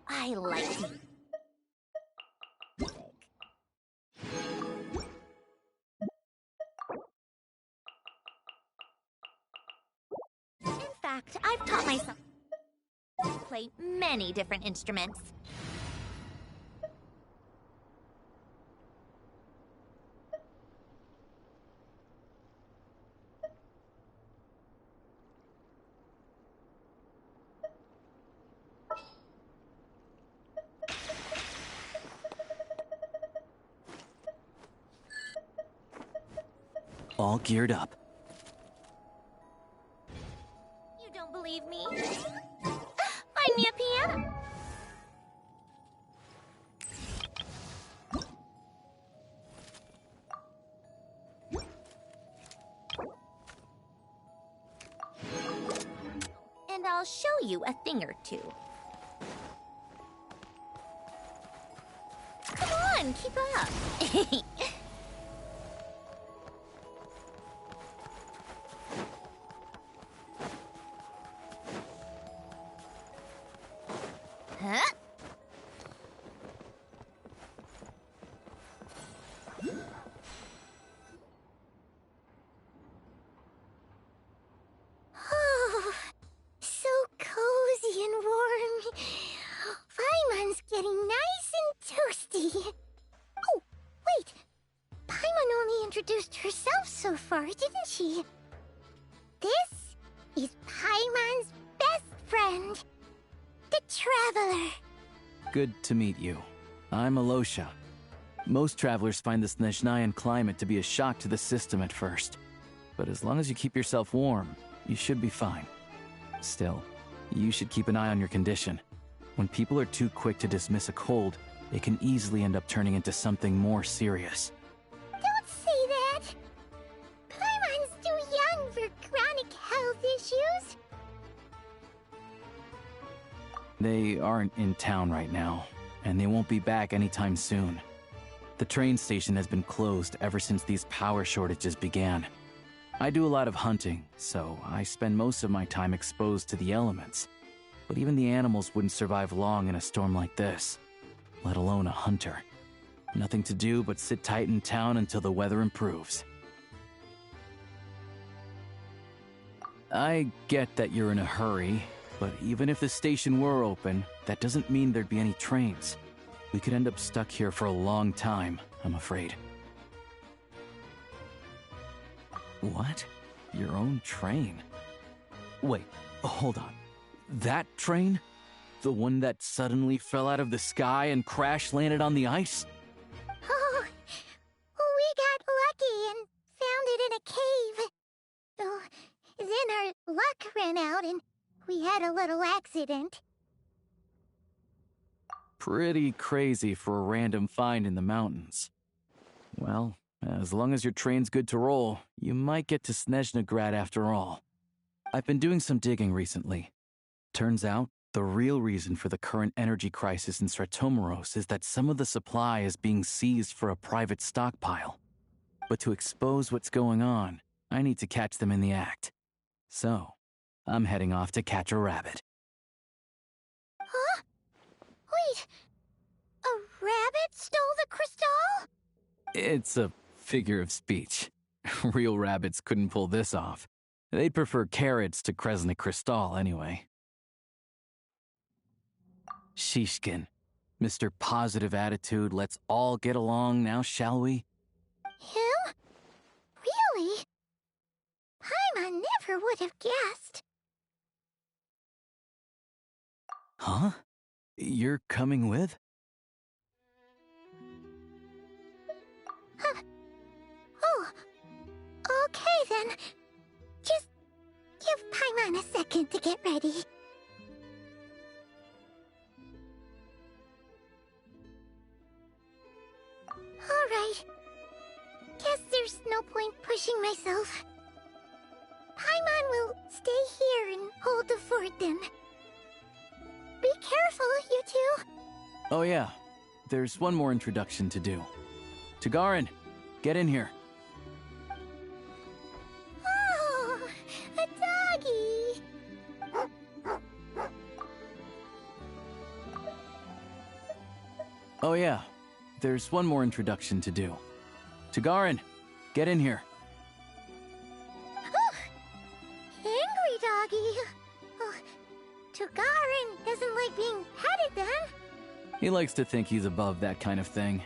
I like it. In fact, I've taught myself to play many different instruments. All geared up. You don't believe me? Find me a piano. And I'll show you a thing or two. Come on, keep up. Huh? Oh, so cozy and warm. Paimon's getting nice and toasty. Oh, wait. Paimon only introduced herself so far, didn't she? This is Paimon's best friend, the Traveler. Good to meet you. I'm Alosha. Most travelers find the Snezhnayan climate to be a shock to the system at first. But as long as you keep yourself warm, you should be fine. Still, you should keep an eye on your condition. When people are too quick to dismiss a cold, it can easily end up turning into something more serious. Don't say that! Paimon's too young for They aren't in town right now, and they won't be back anytime soon. The train station has been closed ever since these power shortages began. I do a lot of hunting, so I spend most of my time exposed to the elements. But even the animals wouldn't survive long in a storm like this, let alone a hunter. Nothing to do but sit tight in town until the weather improves. I get that you're in a hurry, but even if the station were open, that doesn't mean there'd be any trains. We could end up stuck here for a long time, I'm afraid. What? Your own train? Wait, hold on. That train? The one that suddenly fell out of the sky and crash-landed on the ice? Oh, we got lucky and found it in a cave. Oh, then our luck ran out and we had a little accident. Pretty crazy for a random find in the mountains. Well, as long as your train's good to roll, you might get to Snezhnegrad after all. I've been doing some digging recently. Turns out, the real reason for the current energy crisis in Stratomaros is that some of the supply is being seized for a private stockpile. But to expose what's going on, I need to catch them in the act. So, I'm heading off to catch a rabbit. Huh? Wait, a rabbit stole the crystal? It's a figure of speech. Real rabbits couldn't pull this off. They'd prefer carrots to Kresnik Crystal anyway. Shishkin, Mr. Positive Attitude, let's all get along now, shall we? Him? Really? Paimon never would have guessed. Huh? You're coming with? Huh. Oh, okay then. Just give Paimon a second to get ready. Alright. Guess there's no point pushing myself. Paimon will stay here and hold the fort then. Be careful, you two. Oh yeah, there's one more introduction to do. Tagarin, get in here. Oh, a doggy. Oh yeah, there's one more introduction to do. Tagarin, get in here. Angry doggy. Oh, Tagarin doesn't like being petted then. He likes to think he's above that kind of thing.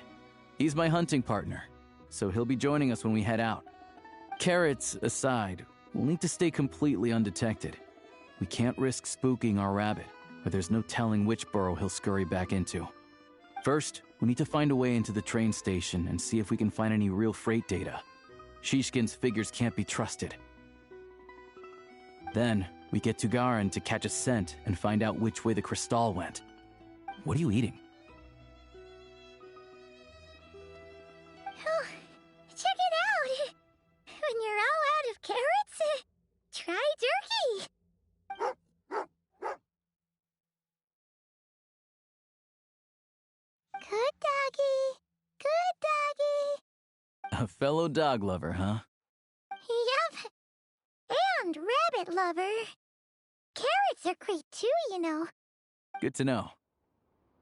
He's my hunting partner, so he'll be joining us when we head out. Carrots aside, we'll need to stay completely undetected. We can't risk spooking our rabbit, or there's no telling which burrow he'll scurry back into. First, we need to find a way into the train station and see if we can find any real freight data. Shishkin's figures can't be trusted. Then, we get Tagarin to catch a scent and find out which way the crystal went. What are you eating? Oh, check it out! When you're all out of carrots, try turkey! Good doggy! Good doggy! A fellow dog lover, huh? Yep! And rabbit lover! Carrots are great too, you know. Good to know.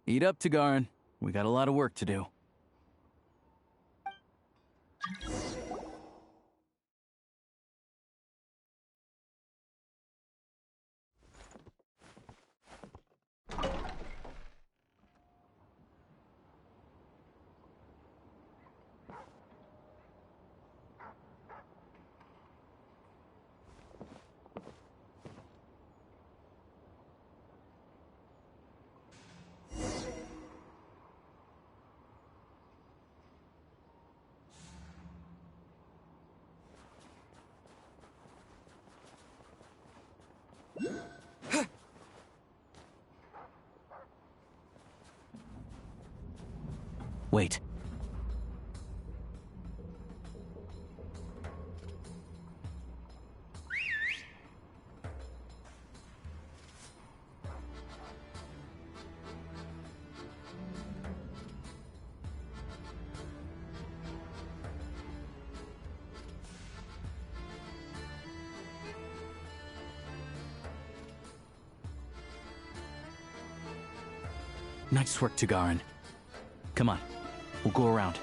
Eat up, Tagarin. We got a lot of work to do. Wait. Nice work, Tugarin. Come on, we'll go around.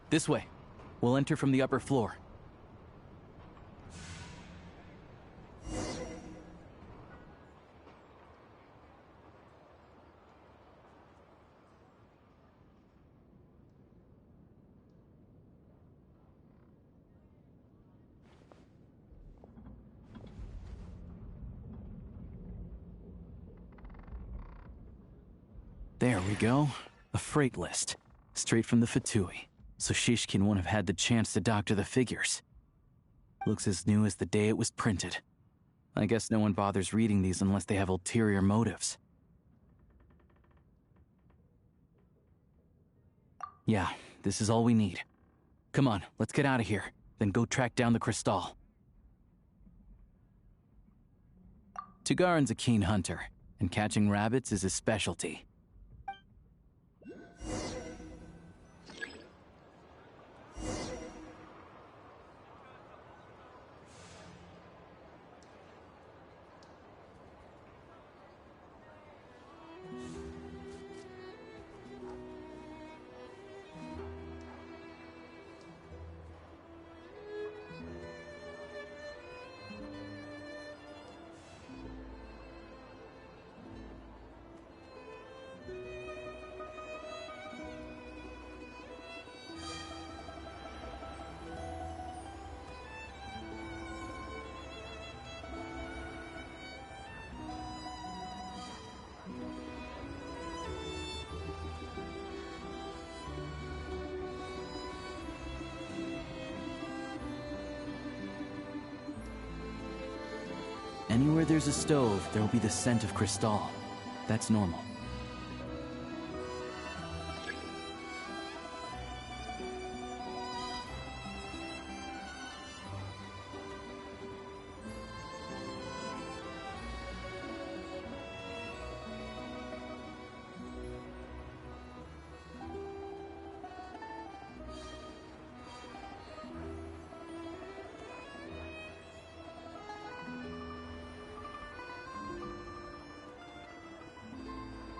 This way. We'll enter from the upper floor. There we go. A freight list. Straight from the Fatui. So Shishkin won't have had the chance to doctor the figures. Looks as new as the day it was printed. I guess no one bothers reading these unless they have ulterior motives. Yeah, this is all we need. Come on, let's get out of here. Then go track down the Crystal. Tugarin's a keen hunter, and catching rabbits is his specialty. Anywhere there's a stove, there'll be the scent of Crystal. That's normal.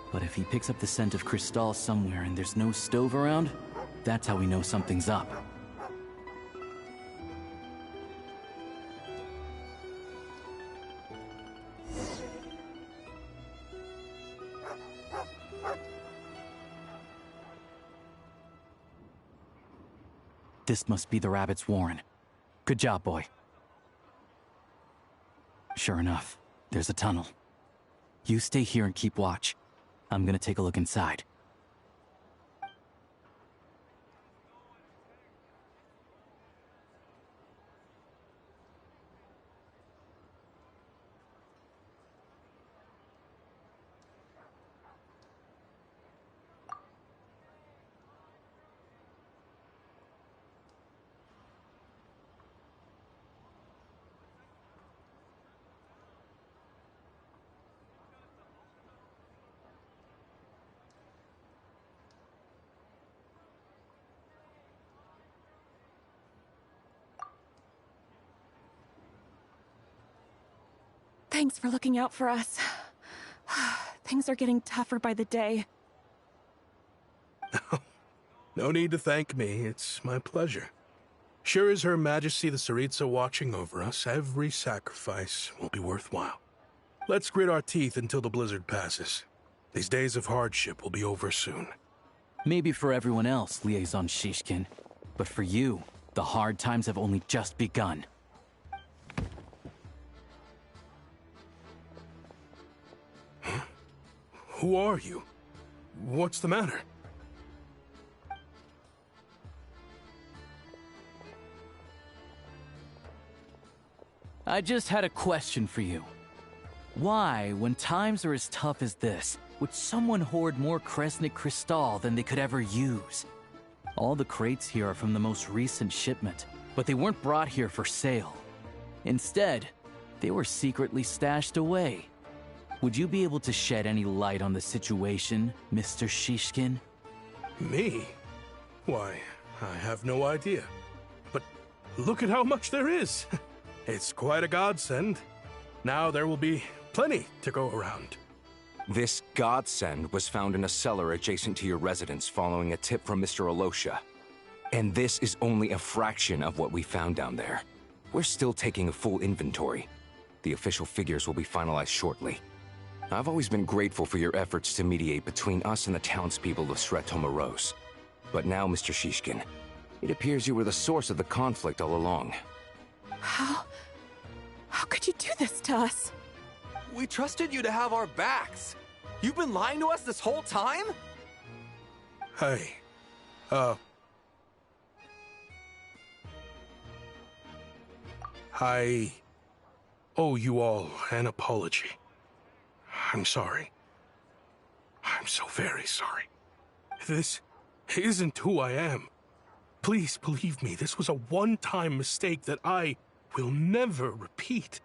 But if he picks up the scent of Crystal somewhere and there's no stove around, that's how we know something's up. This must be the rabbit's warren. Good job, boy. Sure enough, there's a tunnel. You stay here and keep watch. I'm gonna take a look inside. Thanks for looking out for us. Things are getting tougher by the day. No need to thank me, it's my pleasure. Sure as Her Majesty the Tsaritsa watching over us, every sacrifice will be worthwhile. Let's grit our teeth until the blizzard passes. These days of hardship will be over soon. Maybe for everyone else, Liaison Shishkin. But for you, the hard times have only just begun. Huh? Who are you? What's the matter? I just had a question for you. Why, when times are as tough as this, would someone hoard more Kresnik Crystal than they could ever use? All the crates here are from the most recent shipment, but they weren't brought here for sale. Instead, they were secretly stashed away. Would you be able to shed any light on the situation, Mr. Shishkin? Me? Why, I have no idea. But look at how much there is! It's quite a godsend. Now there will be plenty to go around. This godsend was found in a cellar adjacent to your residence following a tip from Mr. Alosha. And this is only a fraction of what we found down there. We're still taking a full inventory. The official figures will be finalized shortly. I've always been grateful for your efforts to mediate between us and the townspeople of Sretomaros. But now, Mr. Shishkin, it appears you were the source of the conflict all along. How could you do this to us? We trusted you to have our backs. You've been lying to us this whole time? Hey, I owe you all an apology. I'm sorry. I'm so very sorry. This isn't who I am. Please believe me, this was a one-time mistake that I will never repeat.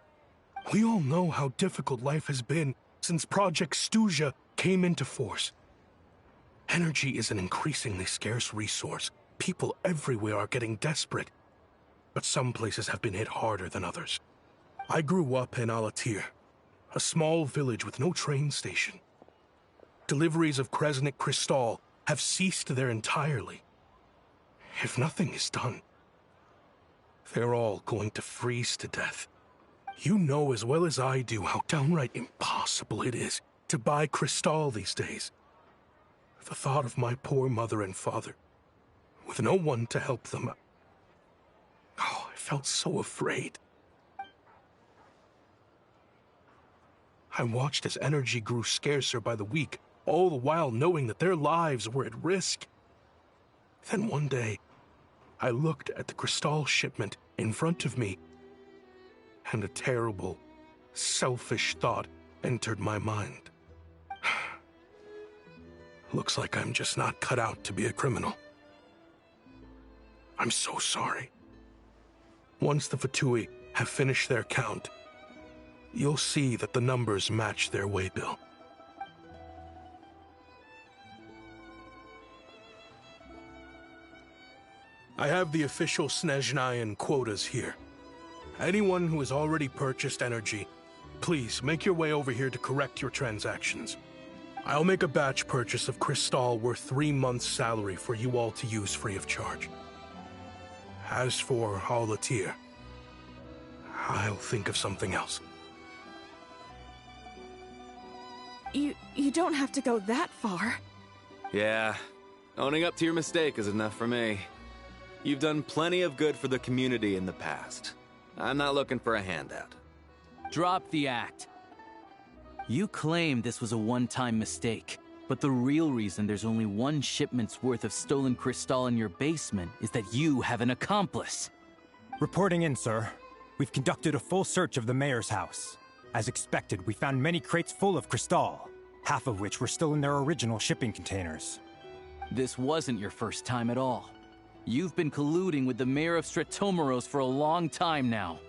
We all know how difficult life has been since Project Stuja came into force. Energy is an increasingly scarce resource. People everywhere are getting desperate. But some places have been hit harder than others. I grew up in Alatir, a small village with no train station. Deliveries of Kresnik Crystal have ceased there entirely. If nothing is done, they're all going to freeze to death. You know as well as I do how downright impossible it is to buy Crystal these days. The thought of my poor mother and father, with no one to help them, I felt so afraid. I watched as energy grew scarcer by the week, all the while knowing that their lives were at risk. Then one day, I looked at the Crystal shipment in front of me, and a terrible, selfish thought entered my mind. Looks like I'm just not cut out to be a criminal. I'm so sorry. Once the Fatui have finished their count, you'll see that the numbers match their waybill. I have the official Snezhnayan quotas here. Anyone who has already purchased energy, please make your way over here to correct your transactions. I'll make a batch purchase of Crystal worth 3 months' salary for you all to use free of charge. As for Alatir, I'll think of something else. You don't have to go that far. Yeah, owning up to your mistake is enough for me. You've done plenty of good for the community in the past. I'm not looking for a handout. Drop the act. You claim this was a one-time mistake, but the real reason there's only 1 shipment's worth of stolen Crystal in your basement is that you have an accomplice. Reporting in, sir. We've conducted a full search of the mayor's house. As expected, we found many crates full of Crystal, half of which were still in their original shipping containers. This wasn't your first time at all. You've been colluding with the mayor of Sretomaros for a long time now.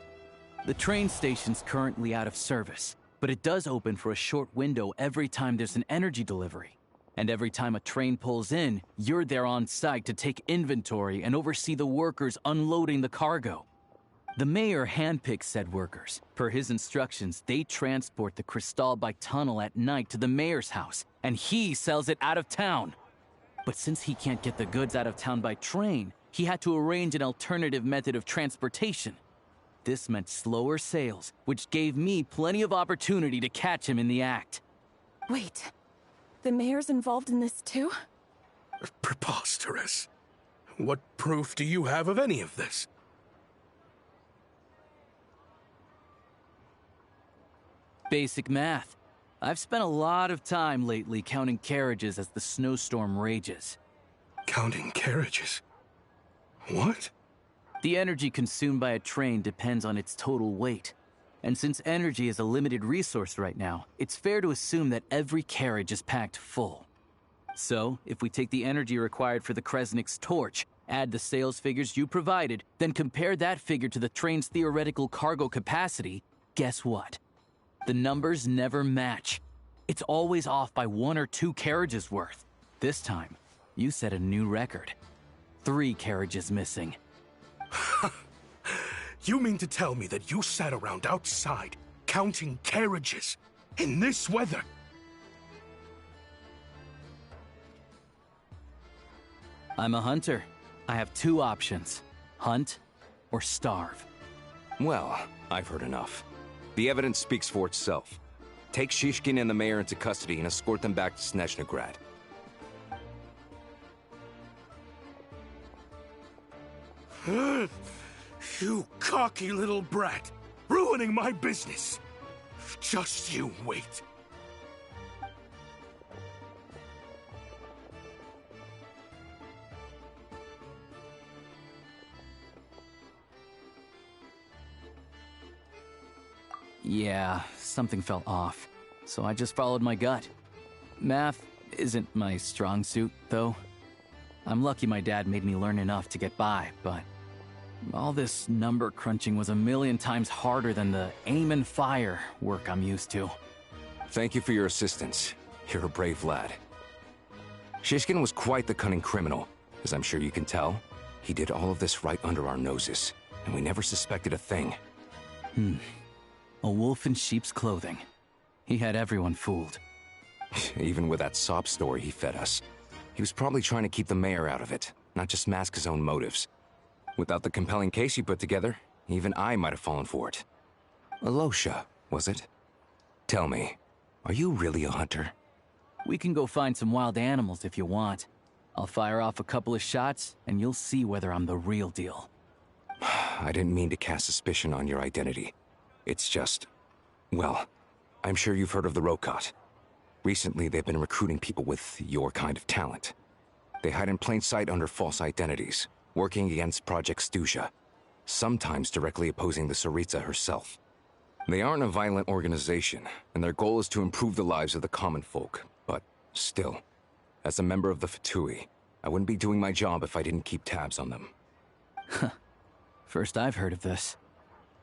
The train station's currently out of service, but it does open for a short window every time there's an energy delivery. And every time a train pulls in, you're there on site to take inventory and oversee the workers unloading the cargo. The mayor handpicks said workers. Per his instructions, they transport the Crystal by tunnel at night to the mayor's house, and he sells it out of town. But since he can't get the goods out of town by train, he had to arrange an alternative method of transportation. This meant slower sales, which gave me plenty of opportunity to catch him in the act. Wait, the mayor's involved in this too? Preposterous. What proof do you have of any of this? Basic math. I've spent a lot of time lately counting carriages as the snowstorm rages. Counting carriages? What? The energy consumed by a train depends on its total weight. And since energy is a limited resource right now, it's fair to assume that every carriage is packed full. So, if we take the energy required for the Kresnik's torch, add the sales figures you provided, then compare that figure to the train's theoretical cargo capacity, guess what? The numbers never match. It's always off by 1 or 2 carriages worth. This time, you set a new record. 3 carriages missing. You mean to tell me that you sat around outside, counting carriages, in this weather? I'm a hunter. I have 2 options. Hunt or starve. Well, I've heard enough. The evidence speaks for itself. Take Shishkin and the mayor into custody and escort them back to Snezhnograd. You cocky little brat! Ruining my business! Just you wait. Yeah, something felt off, so I just followed my gut. Math isn't my strong suit, though. I'm lucky my dad made me learn enough to get by, but all this number crunching was a million times harder than the aim and fire work I'm used to. Thank you for your assistance. You're a brave lad. Shishkin was quite the cunning criminal, as I'm sure you can tell. He did all of this right under our noses, and we never suspected a thing. A wolf in sheep's clothing. He had everyone fooled. Even with that sob story he fed us. He was probably trying to keep the mayor out of it, not just mask his own motives. Without the compelling case he put together, even I might have fallen for it. Alosha, was it? Tell me, are you really a hunter? We can go find some wild animals if you want. I'll fire off a couple of shots, and you'll see whether I'm the real deal. I didn't mean to cast suspicion on your identity. It's just... well, I'm sure you've heard of the Rokot. Recently, they've been recruiting people with your kind of talent. They hide in plain sight under false identities, working against Project Stusha, sometimes directly opposing the Tsaritsa herself. They aren't a violent organization, and their goal is to improve the lives of the common folk, but still, as a member of the Fatui, I wouldn't be doing my job if I didn't keep tabs on them. First I've heard of this.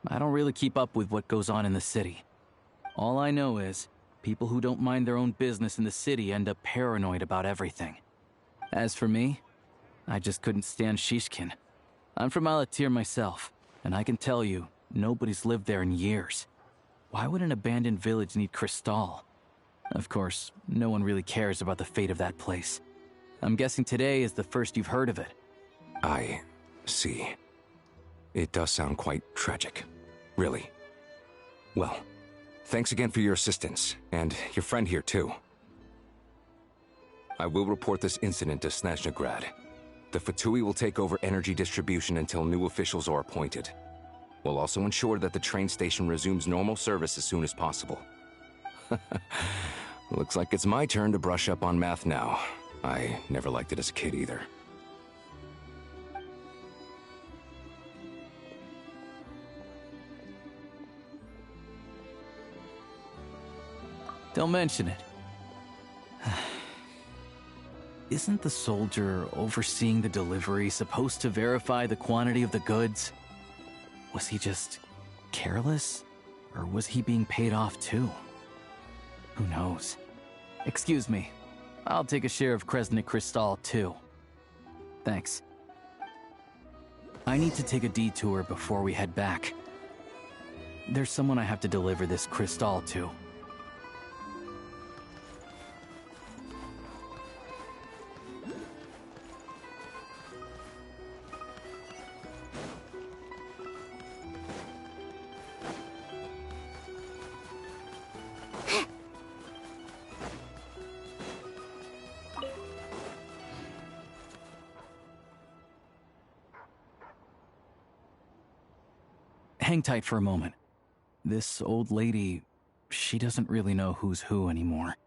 I don't really keep up with what goes on in the city. All I know is, people who don't mind their own business in the city end up paranoid about everything. As for me, I just couldn't stand Shishkin. I'm from Alatir myself, and I can tell you, nobody's lived there in years. Why would an abandoned village need Crystal? Of course, no one really cares about the fate of that place. I'm guessing today is the first you've heard of it. I see. It does sound quite tragic. Really. Well, thanks again for your assistance, and your friend here too. I will report this incident to Snezhnograd. The Fatui will take over energy distribution until new officials are appointed. We'll also ensure that the train station resumes normal service as soon as possible. Looks like it's my turn to brush up on math now. I never liked it as a kid either. Don't mention it. Isn't the soldier overseeing the delivery supposed to verify the quantity of the goods? Was he just careless? Or was he being paid off too? Who knows? Excuse me. I'll take a share of Kresnik Crystal too. Thanks. I need to take a detour before we head back. There's someone I have to deliver this crystal to. hang tight for a moment. This old lady, she doesn't really know who's who anymore.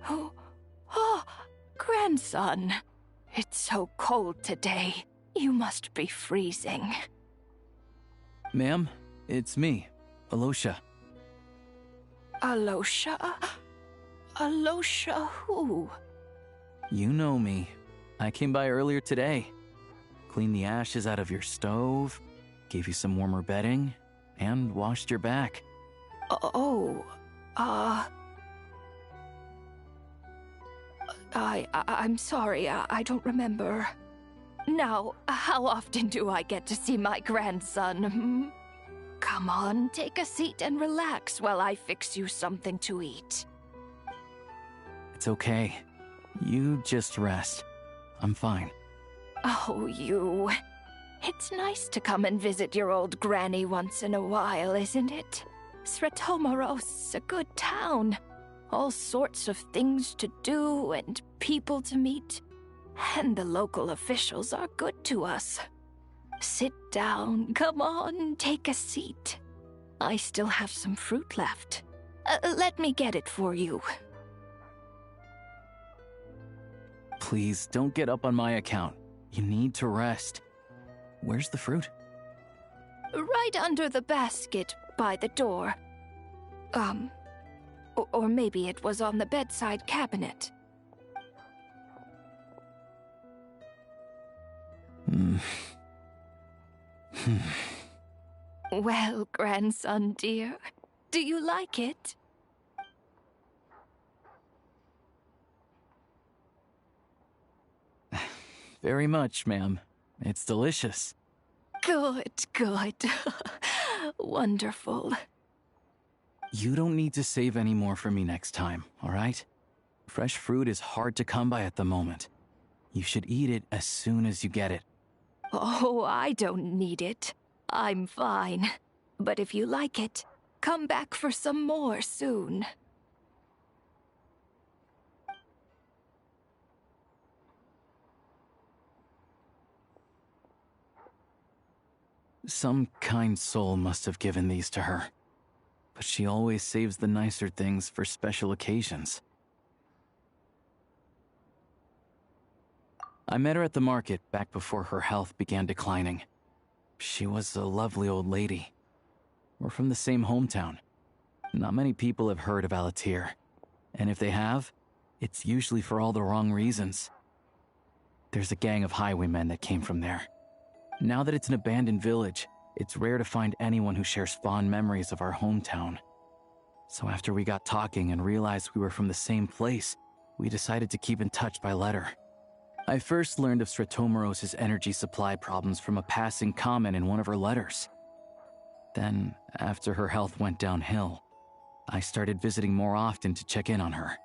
Oh, grandson. It's so cold today. You must be freezing. Ma'am, it's me, Alosha. Alosha? Alosha who? You know me. I came by earlier today. Cleaned the ashes out of your stove, gave you some warmer bedding, and washed your back. I'm sorry, I don't remember. Now, how often do I get to see my grandson, hmm? Come on, take a seat and relax while I fix you something to eat. It's okay. You just rest. I'm fine. Oh, you. It's nice to come and visit your old granny once in a while, isn't it? Sretomoros, a good town. All sorts of things to do and people to meet. And the local officials are good to us. Sit down, come on, take a seat. I still have some fruit left. Let me get it for you. Please, don't get up on my account. You need to rest. Where's the fruit? Right under the basket by the door. Or maybe it was on the bedside cabinet. Well, grandson dear, do you like it? Very much, ma'am. It's delicious. Good, good. Wonderful. You don't need to save any more for me next time, all right? Fresh fruit is hard to come by at the moment. You should eat it as soon as you get it. Oh, I don't need it. I'm fine. But if you like it, come back for some more soon. Some kind soul must have given these to her. But she always saves the nicer things for special occasions. I met her at the market back before her health began declining. She was a lovely old lady. We're from the same hometown. Not many people have heard of Alatir. And if they have, it's usually for all the wrong reasons. There's a gang of highwaymen that came from there. Now that it's an abandoned village, it's rare to find anyone who shares fond memories of our hometown. So after we got talking and realized we were from the same place, we decided to keep in touch by letter. I first learned of Sretomoros' energy supply problems from a passing comment in one of her letters. Then, after her health went downhill, I started visiting more often to check in on her.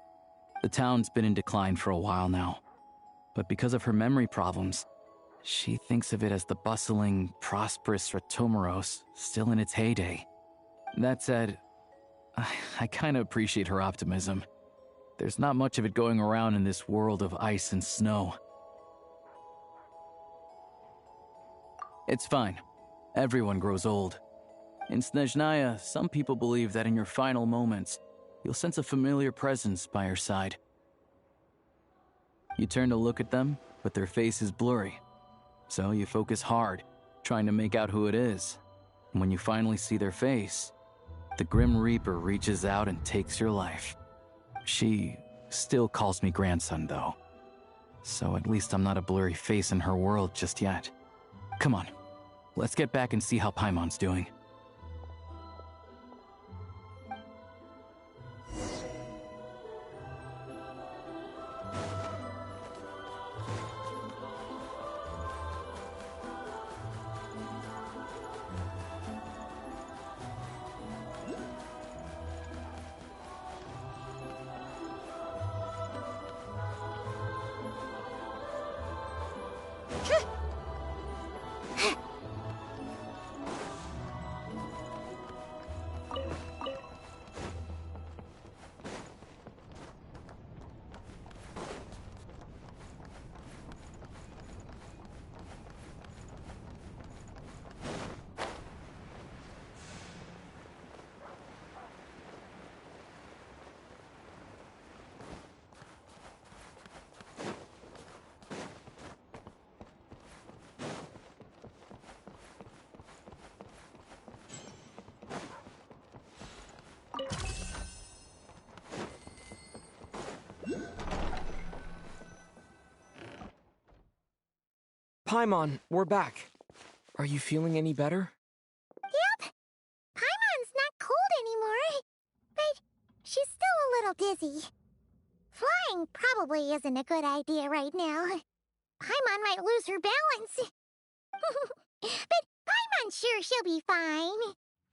The town's been in decline for a while now, but because of her memory problems, she thinks of it as the bustling, prosperous Sretomoros still in its heyday. That said, I kinda appreciate her optimism. There's not much of it going around in this world of ice and snow. It's fine. Everyone grows old. In Snezhnaya, some people believe that in your final moments, you'll sense a familiar presence by your side. You turn to look at them, but their face is blurry. So you focus hard, trying to make out who it is. And when you finally see their face, the Grim Reaper reaches out and takes your life. She still calls me grandson, though. So at least I'm not a blurry face in her world just yet. Come on, let's get back and see how Paimon's doing. Paimon, we're back. Are you feeling any better? Yep. Paimon's not cold anymore. But she's still a little dizzy. Flying probably isn't a good idea right now. Paimon might lose her balance. But Paimon's sure she'll be fine.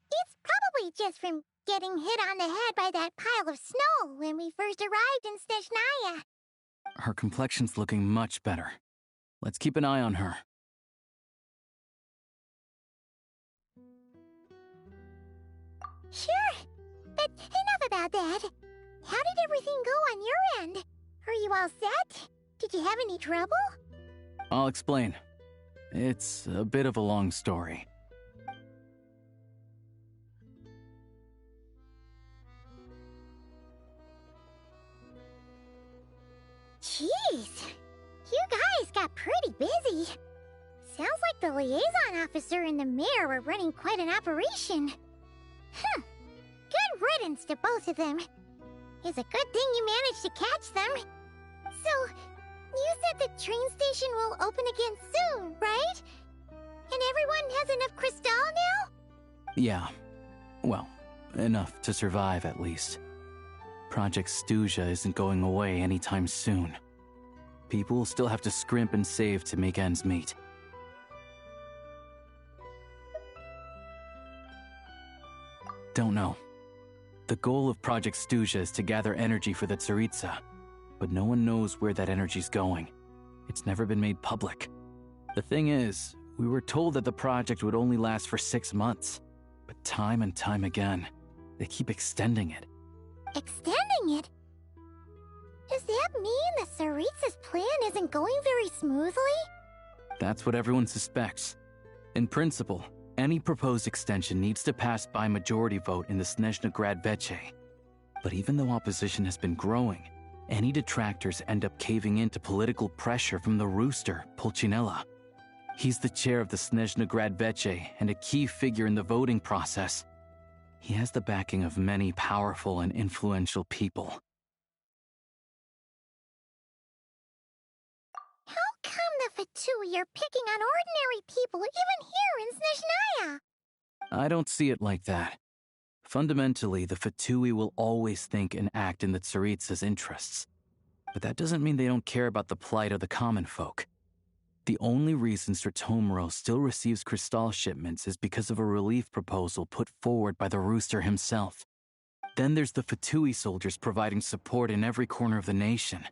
It's probably just from getting hit on the head by that pile of snow when we first arrived in Snezhnaya. Her complexion's looking much better. Let's keep an eye on her. Sure, but enough about that. How did everything go on your end? Are you all set? Did you have any trouble? I'll explain. It's a bit of a long story. Jeez, you guys got pretty busy. Sounds like the liaison officer and the mayor were running quite an operation. Huh. Good riddance to both of them. It's a good thing you managed to catch them. So, you said the train station will open again soon, right? And everyone has enough crystal now? Yeah. Well, enough to survive at least. Project Stuja isn't going away anytime soon. People will still have to scrimp and save to make ends meet. Don't know. The goal of Project Stuja is to gather energy for the Tsaritsa, but no one knows where that energy's going. It's never been made public. The thing is, we were told that the project would only last for 6 months, but time and time again, they keep extending it. Extending it? Does that mean the Tsaritsa's plan isn't going very smoothly? That's what everyone suspects. In principle, any proposed extension needs to pass by majority vote in the Snezhnegrad Veche. But even though opposition has been growing, any detractors end up caving in to political pressure from the rooster, Pulcinella. He's the chair of the Snezhnegrad Veche and a key figure in the voting process. He has the backing of many powerful and influential people. How come the Fatui are picking on ordinary people even here in Snezhnaya? I don't see it like that. Fundamentally, the Fatui will always think and act in the Tsaritsa's interests. But that doesn't mean they don't care about the plight of the common folk. The only reason Sratomiro still receives crystal shipments is because of a relief proposal put forward by the rooster himself. Then there's the Fatui soldiers providing support in every corner of the nation.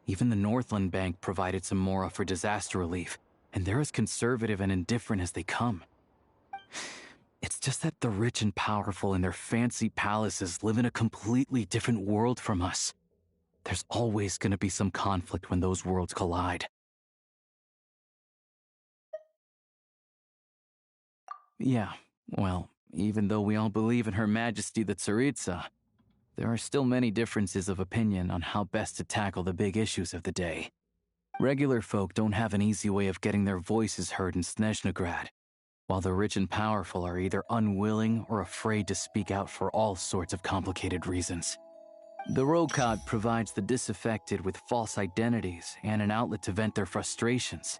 Even the Northland Bank provided some mora for disaster relief, and they're as conservative and indifferent as they come. It's just that the rich and powerful in their fancy palaces live in a completely different world from us. There's always going to be some conflict when those worlds collide. Yeah, well, even though we all believe in Her Majesty the Tsaritsa, there are still many differences of opinion on how best to tackle the big issues of the day. Regular folk don't have an easy way of getting their voices heard in Snezhnegrad, while the rich and powerful are either unwilling or afraid to speak out for all sorts of complicated reasons. The Rokad provides the disaffected with false identities and an outlet to vent their frustrations.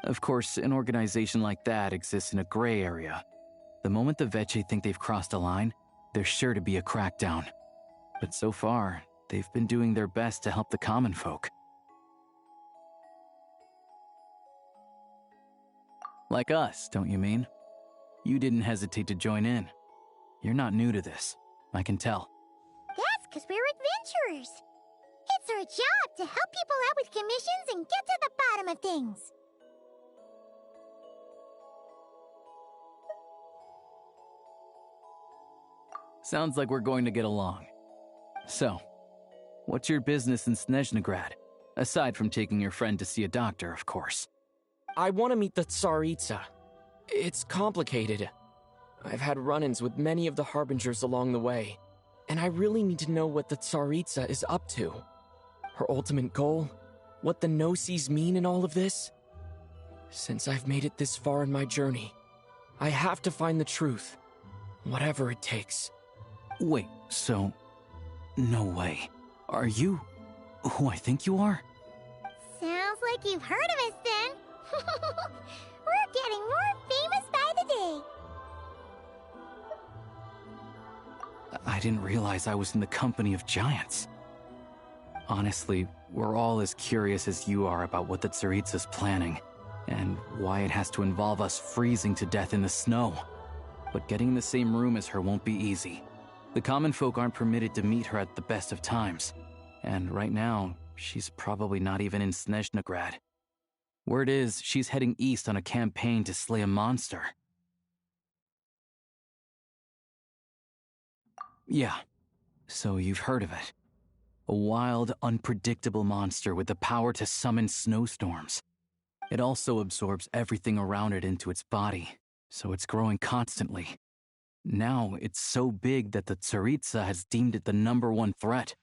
Of course, an organization like that exists in a gray area. The moment the Veche think they've crossed a line, there's sure to be a crackdown. But so far, they've been doing their best to help the common folk. Like us, don't you mean? You didn't hesitate to join in. You're not new to this, I can tell. That's because we're adventurers. It's our job to help people out with commissions and get to the bottom of things. Sounds like we're going to get along. So, what's your business in Snezhnegrad? Aside from taking your friend to see a doctor, of course. I want to meet the Tsaritsa. It's complicated. I've had run-ins with many of the Harbingers along the way, and I really need to know what the Tsaritsa is up to. Her ultimate goal? What the Gnosis mean in all of this? Since I've made it this far in my journey, I have to find the truth, whatever it takes. Wait, so... No way. Are you who I think you are? Sounds like you've heard of us then. I didn't realize I was in the company of giants. Honestly, we're all as curious as you are about what the Tsaritsa's planning, and why it has to involve us freezing to death in the snow. But getting in the same room as her won't be easy. The common folk aren't permitted to meet her at the best of times, and right now, she's probably not even in Snezhnegrad. Word is, she's heading east on a campaign to slay a monster. Yeah, so you've heard of it. A wild, unpredictable monster with the power to summon snowstorms. It also absorbs everything around it into its body, so it's growing constantly. Now, it's so big that the Tsaritsa has deemed it the #1 threat.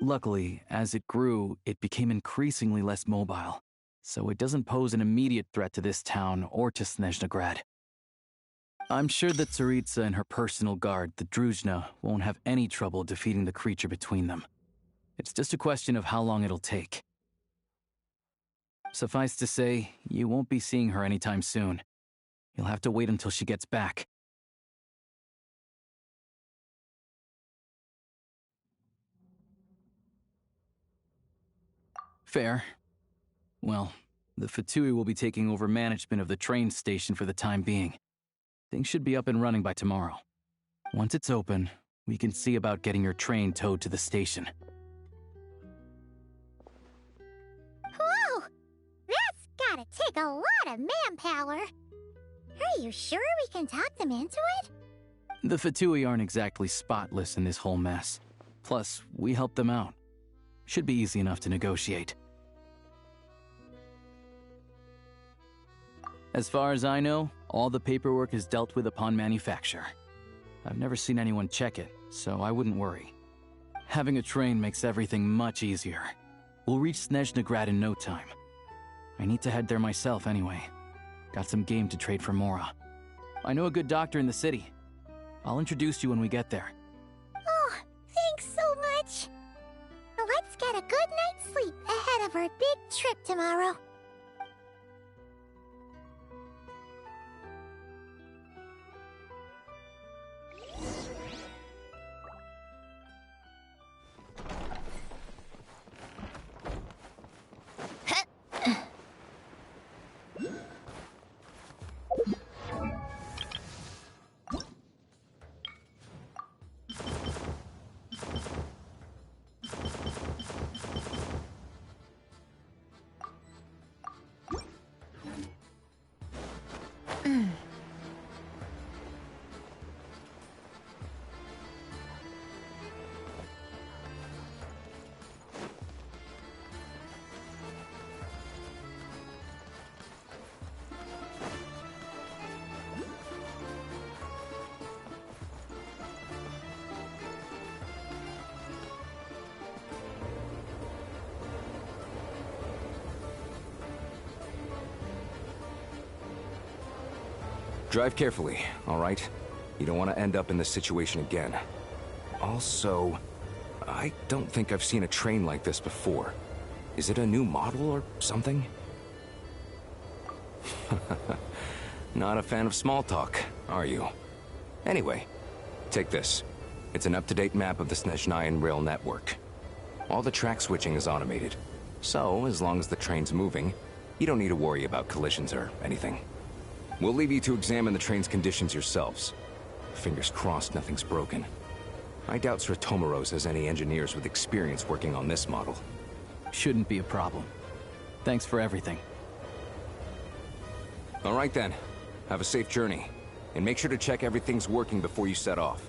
Luckily, as it grew, it became increasingly less mobile, so it doesn't pose an immediate threat to this town or to Snezhnegrad. I'm sure that Tsaritsa and her personal guard, the Druzhna, won't have any trouble defeating the creature between them. It's just a question of how long it'll take. Suffice to say, you won't be seeing her anytime soon. You'll have to wait until she gets back. Fair. Well, the Fatui will be taking over management of the train station for the time being. Things should be up and running by tomorrow. Once it's open, we can see about getting your train towed to the station. Whoa! That's gotta take a lot of manpower. Are you sure we can talk them into it? The Fatui aren't exactly spotless in this whole mess. Plus, we helped them out. Should be easy enough to negotiate. As far as I know, all the paperwork is dealt with upon manufacture. I've never seen anyone check it, so I wouldn't worry. Having a train makes everything much easier. We'll reach Snezhnegrad in no time. I need to head there myself anyway. Got some game to trade for Mora. I know a good doctor in the city. I'll introduce you when we get there. Oh, thanks so much. Let's get a good night's sleep ahead of our big trip tomorrow. Drive carefully, all right? You don't want to end up in this situation again. Also, I don't think I've seen a train like this before. Is it a new model or something? Not a fan of small talk, are you? Anyway, take this. It's an up-to-date map of the Snezhnayan rail network. All the track switching is automated, so as long as the train's moving, you don't need to worry about collisions or anything. We'll leave you to examine the train's conditions yourselves. Fingers crossed nothing's broken. I doubt Sratomaros has any engineers with experience working on this model. Shouldn't be a problem. Thanks for everything. All right then. Have a safe journey. And make sure to check everything's working before you set off.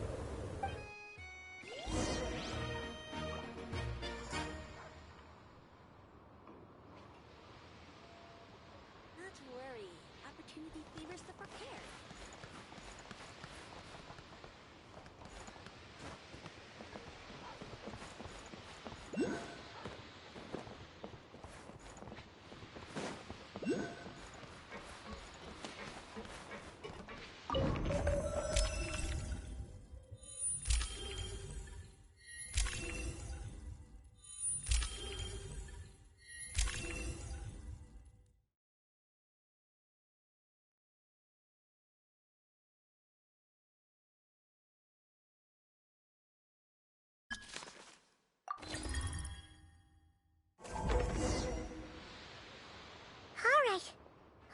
Alright.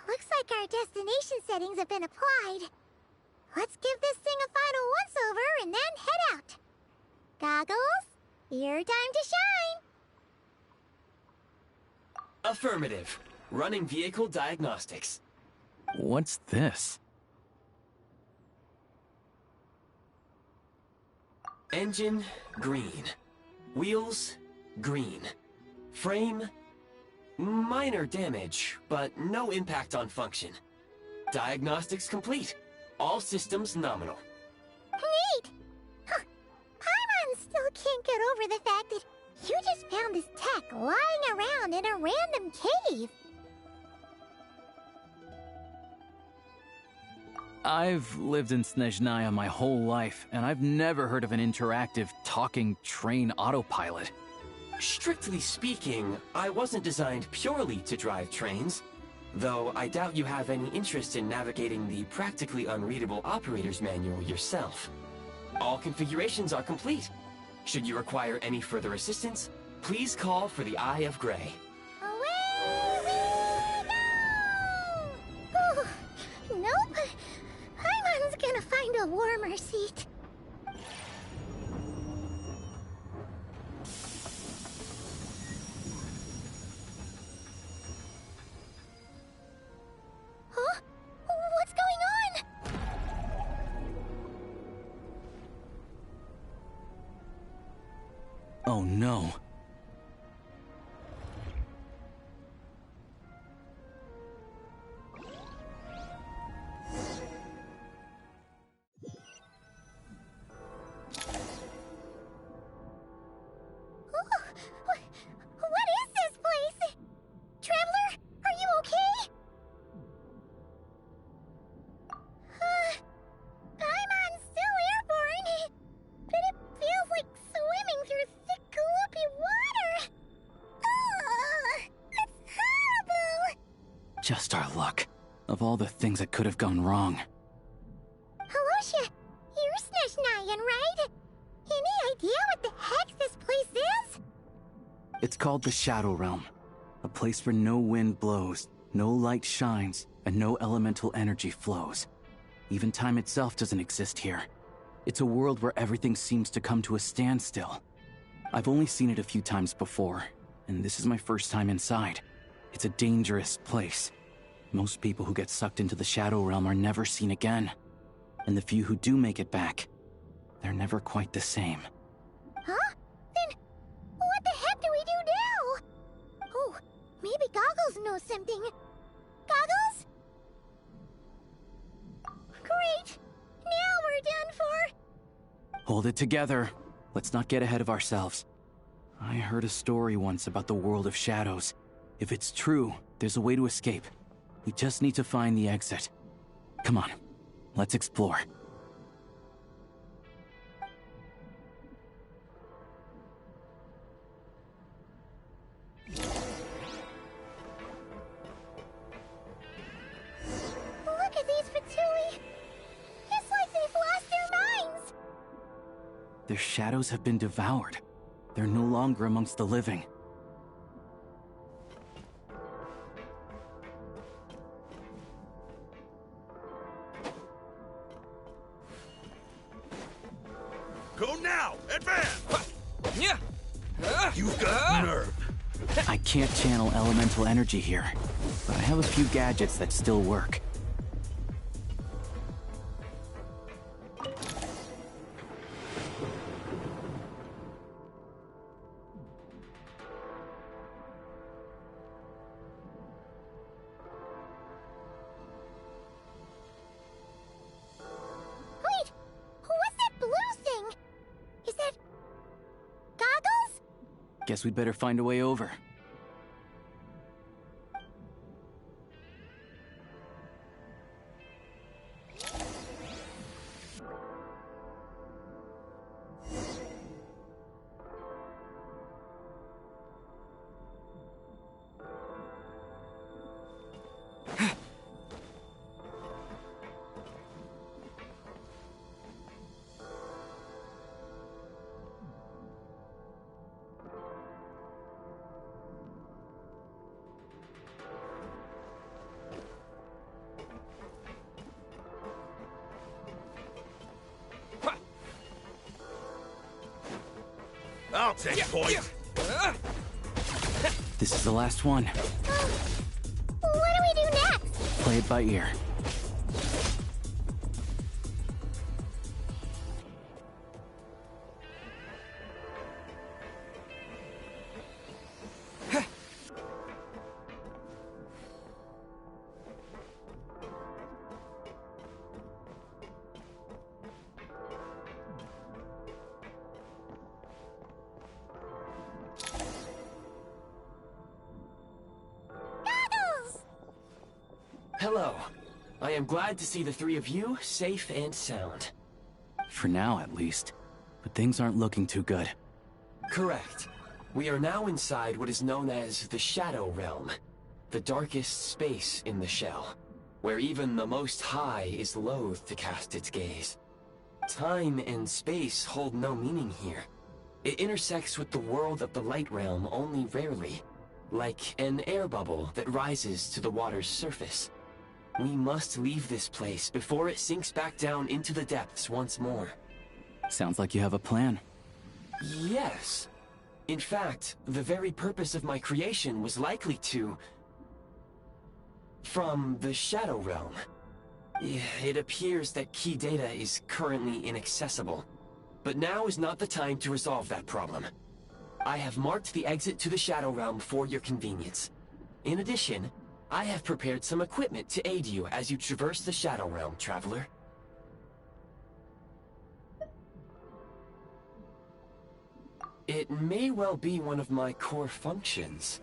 Looks like our destination settings have been applied. Let's give this thing a final once-over and then head out. Goggles, your time to shine! Affirmative. Running vehicle diagnostics. What's this? Engine, green. Wheels, green. Frame, minor damage, but no impact on function. Diagnostics complete. All systems nominal. Neat! Huh. Paimon still can't get over the fact that you just found this tech lying around in a random cave. I've lived in Snezhnaya my whole life, and I've never heard of an interactive, talking train autopilot. Strictly speaking, I wasn't designed purely to drive trains, though I doubt you have any interest in navigating the practically unreadable operator's manual yourself. All configurations are complete. Should you require any further assistance, please call for the Eye of Grey. Away we go! Ooh, nope. Paimon's gonna find a warmer seat. Huh? What's going on? Oh no. What is this place? Traveler, are you okay? Paimon's still airborne, but it feels like swimming through thick, gloopy water. Ugh, it's horrible. Just our luck. Of all the things that could have gone wrong. Halosha, you're Snezhnayan, right? Any idea what the heck this place is? It's called the Shadow Realm. A place where no wind blows, no light shines, and no elemental energy flows. Even time itself doesn't exist here. It's a world where everything seems to come to a standstill. I've only seen it a few times before, and this is my first time inside. It's a dangerous place. Most people who get sucked into the Shadow Realm are never seen again. And the few who do make it back, they're never quite the same. Huh? Then, what the heck do we do now? Oh, maybe Goggles knows something. Goggles? Great! Now we're done for! Hold it together. Let's not get ahead of ourselves. I heard a story once about the world of shadows. If it's true, there's a way to escape. We just need to find the exit. Come on, let's explore. Look at these Fatui! It's like they've lost their minds! Their shadows have been devoured. They're no longer amongst the living. Go now! Advance! You've got nerve. I can't channel elemental energy here, but I have a few gadgets that still work. Wait! What's that blue thing? Is that... Goggles? Guess we'd better find a way over. I'll take point. This is the last one. What do we do next? Play it by ear. Hello. I am glad to see the three of you safe and sound. For now, at least. But things aren't looking too good. Correct. We are now inside what is known as the Shadow Realm, the darkest space in the shell, where even the Most High is loath to cast its gaze. Time and space hold no meaning here. It intersects with the world of the Light Realm only rarely, like an air bubble that rises to the water's surface. We must leave this place before it sinks back down into the depths once more. Sounds like you have a plan. Yes. In fact, the very purpose of my creation was likely to... from the Shadow Realm. It appears that key data is currently inaccessible, but now is not the time to resolve that problem. I have marked the exit to the Shadow Realm for your convenience. In addition, I have prepared some equipment to aid you as you traverse the Shadow Realm, traveler. It may well be one of my core functions.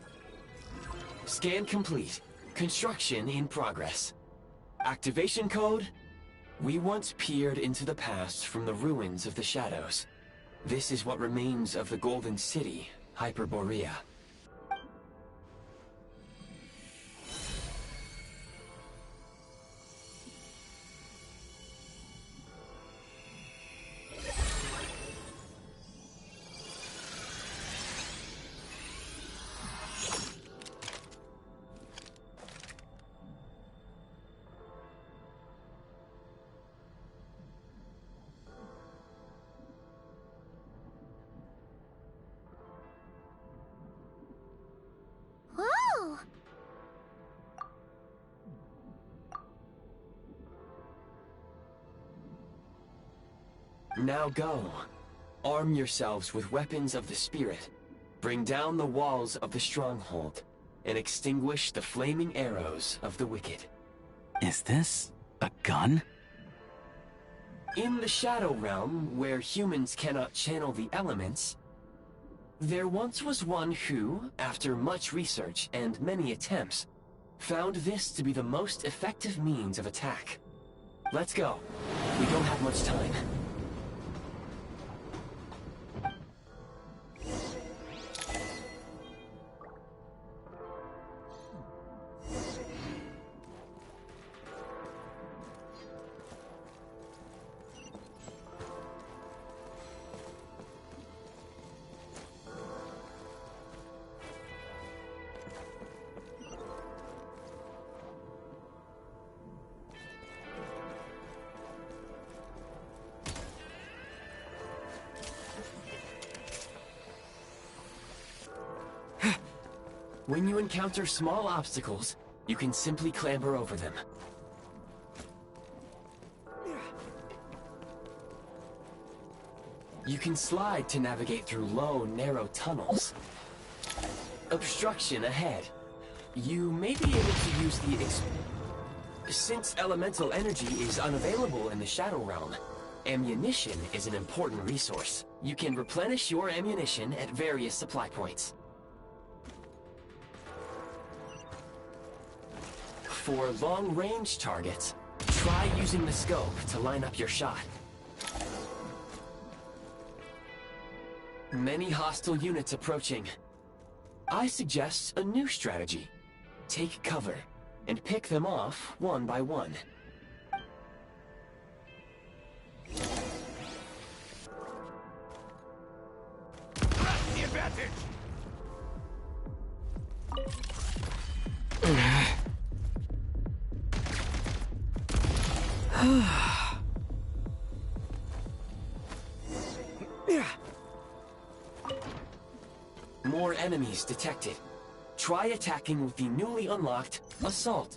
Scan complete. Construction in progress. Activation code? We once peered into the past from the ruins of the shadows. This is what remains of the Golden City, Hyperborea. Whoa! Now go. Arm yourselves with weapons of the spirit. Bring down the walls of the stronghold, and extinguish the flaming arrows of the wicked. Is this a gun? In the Shadow Realm, where humans cannot channel the elements, there once was one who, after much research and many attempts, found this to be the most effective means of attack. Let's go. We don't have much time. When you encounter small obstacles, you can simply clamber over them. You can slide to navigate through low, narrow tunnels. Obstruction ahead. You may be able to use the Since elemental energy is unavailable in the Shadow Realm, ammunition is an important resource. You can replenish your ammunition at various supply points. For long-range targets, try using the scope to line up your shot. Many hostile units approaching. I suggest a new strategy. Take cover, and pick them off one by one. Grab the advantage! enemies detected. Try attacking with the newly unlocked Assault.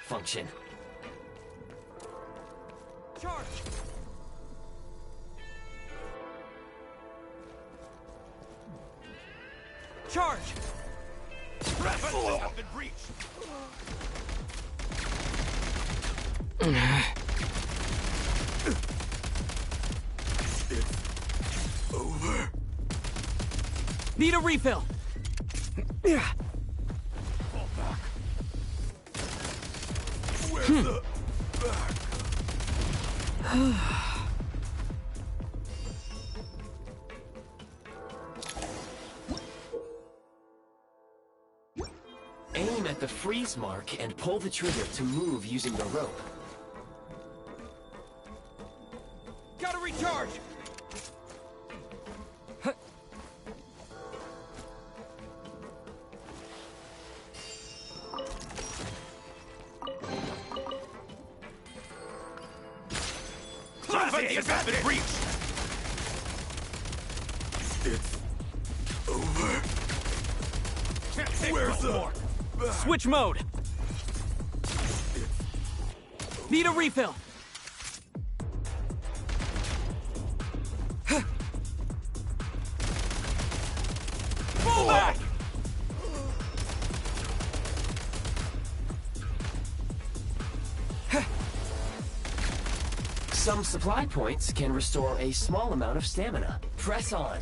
Function. Charge! Charge! Defenses have been breached! It's over. Need a refill! Fall back. Where's the back? Aim at the freeze mark and pull the trigger to move using the rope. Gotta recharge! Defenses have been breached! It's over. Where's the back? Switch mode! Need a refill! Fall back! Some supply points can restore a small amount of stamina. Press on.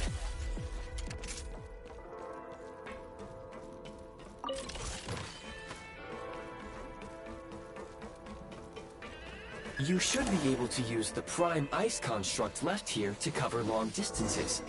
You should be able to use the Prime Ice construct left here to cover long distances.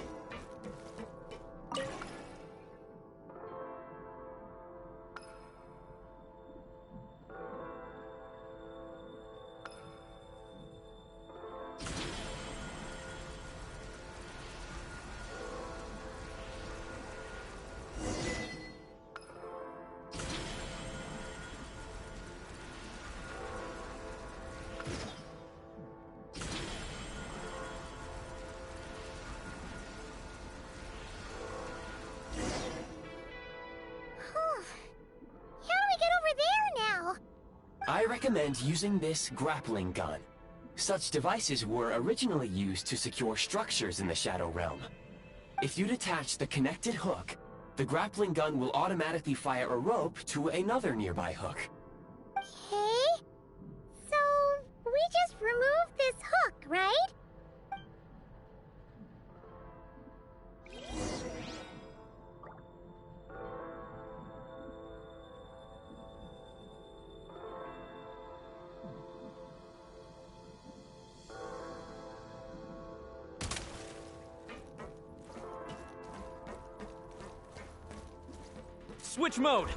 I recommend using this grappling gun. Such devices were originally used to secure structures in the Shadow Realm. If you detach the connected hook, the grappling gun will automatically fire a rope to another nearby hook. Okay. So, we just removed this hook, right? Switch mode!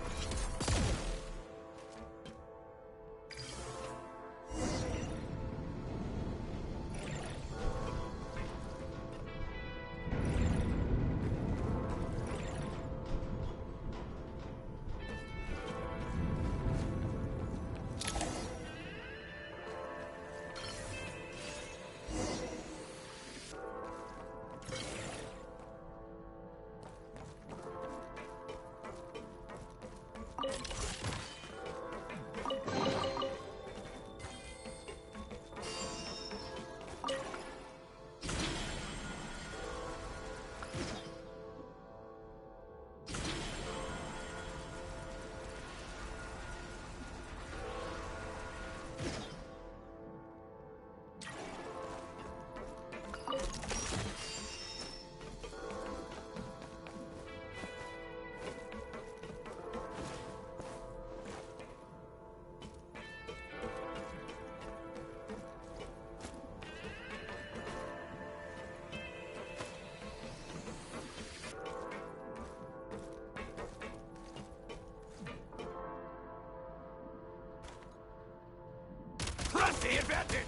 Press the advantage!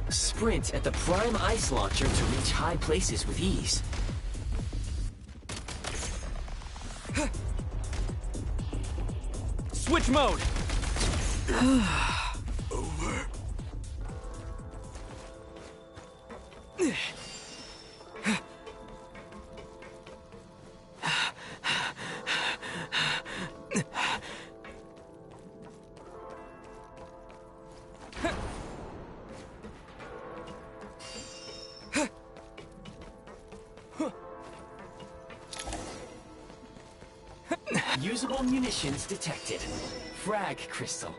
Sprint at the prime ice launcher to reach high places with ease. Switch mode! Over. Usable munitions detected. Frag crystal.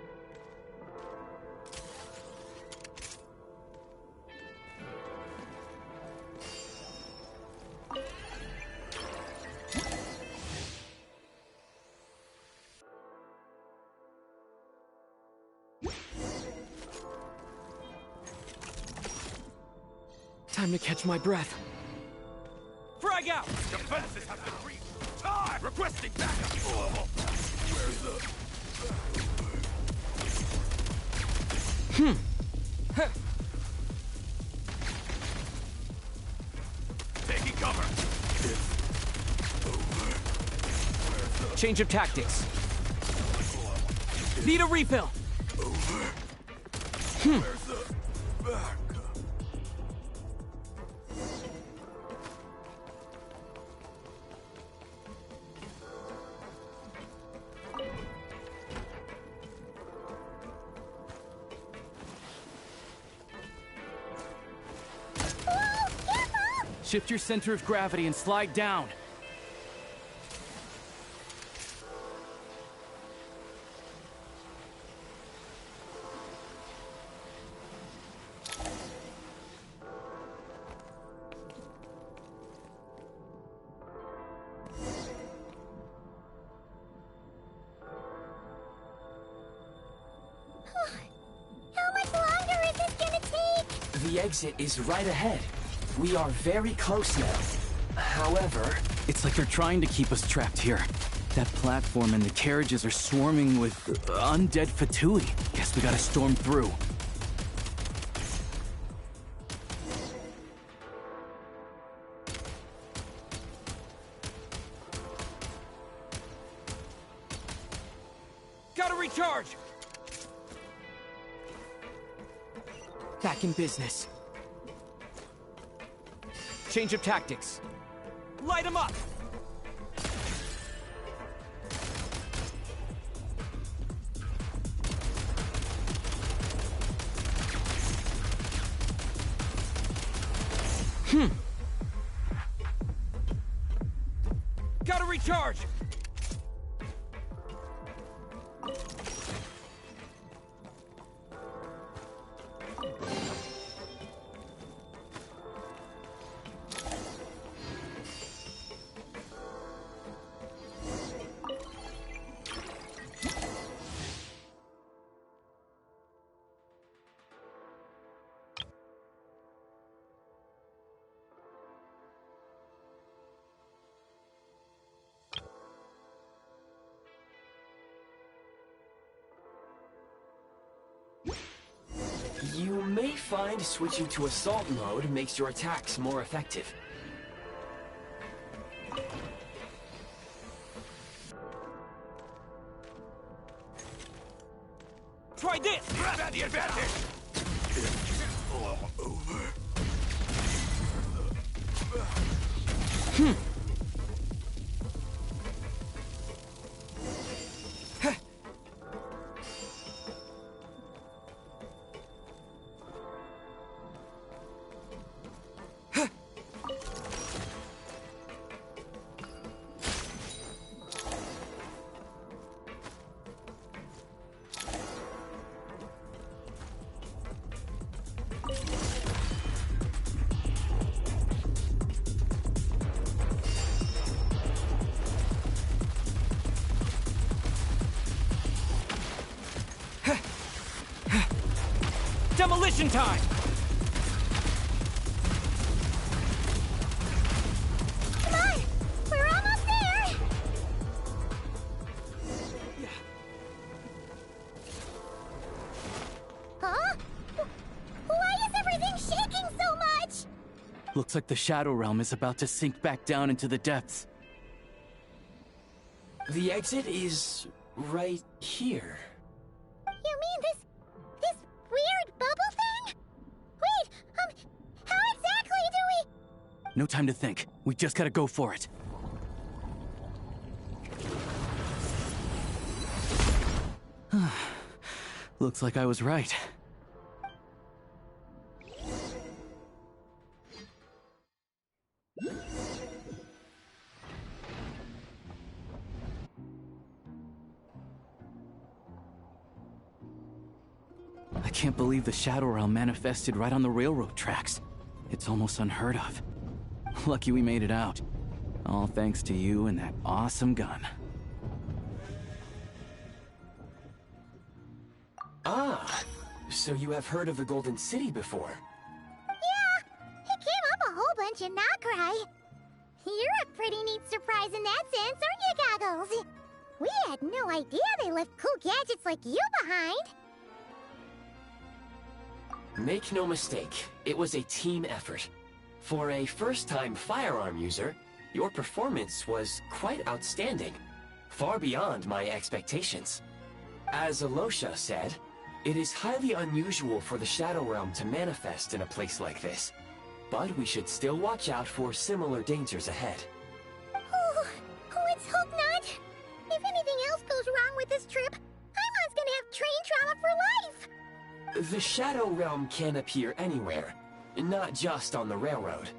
Time to catch my breath. Frag out! Defenses have been reached. Time! Requesting backup! Where's the... Taking cover! It's over. Where's the... Change of tactics. Need a refill! Over. Where's the... backup? Shift your center of gravity and slide down. How much longer is this gonna take? The exit is right ahead. We are very close now. However... It's like they're trying to keep us trapped here. That platform and the carriages are swarming with undead Fatui. Guess we gotta storm through. Gotta recharge! Back in business. Change of tactics. Light him up! Gotta recharge! You may find switching to assault mode makes your attacks more effective. Try this! Grab at the advantage! It's all over. Demolition time! Come on! We're almost there! Huh? Looks like the Shadow Realm is about to sink back down into the depths. The exit is right here. You mean this weird bubble thing? Wait, how exactly do we... No time to think. We just gotta go for it. Looks like I was right. I can't believe the Shadow Realm manifested right on the railroad tracks. It's almost unheard of. Lucky we made it out. All thanks to you and that awesome gun. Ah, so you have heard of the Golden City before? Yeah, it came up a whole bunch in Nokrai. You're a pretty neat surprise in that sense, aren't you, Goggles? We had no idea they left cool gadgets like you behind. Make no mistake, it was a team effort. For a first-time firearm user, your performance was quite outstanding, far beyond my expectations. As Alosha said, it is highly unusual for the Shadow Realm to manifest in a place like this, but we should still watch out for similar dangers ahead. Oh, let's hope not. If anything else goes wrong with this trip, Paimon's gonna have train trauma for life. The Shadow Realm can appear anywhere, not just on the railroad.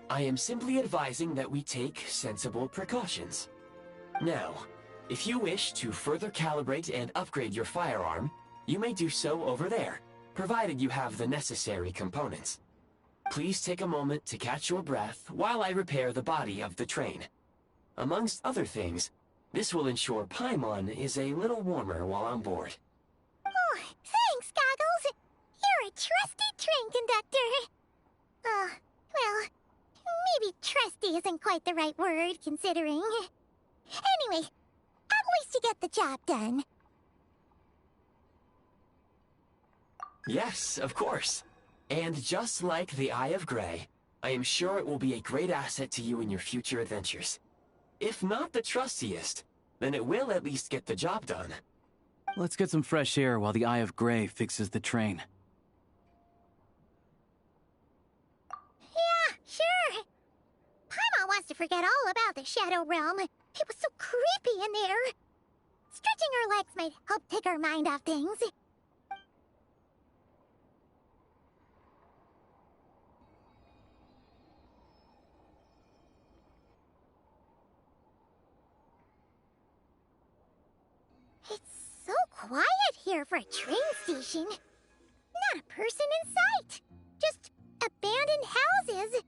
I am simply advising that we take sensible precautions. Now, if you wish to further calibrate and upgrade your firearm, you may do so over there, provided you have the necessary components. Please take a moment to catch your breath while I repair the body of the train. Amongst other things, this will ensure Paimon is a little warmer while on board. Oh, thanks, Goggles. You're a trusty train conductor. Well, maybe trusty isn't quite the right word, considering. Anyway, at least you get the job done. Yes, of course. And just like the Eye of Grey, I am sure it will be a great asset to you in your future adventures. If not the trustiest, then it will at least get the job done. Let's get some fresh air while the Eye of Grey fixes the train. Yeah, sure. Paimon wants to forget all about the Shadow Realm. It was so creepy in there. Stretching our legs might help take our mind off things. It's so quiet here for a train station. Not a person in sight. Just abandoned houses.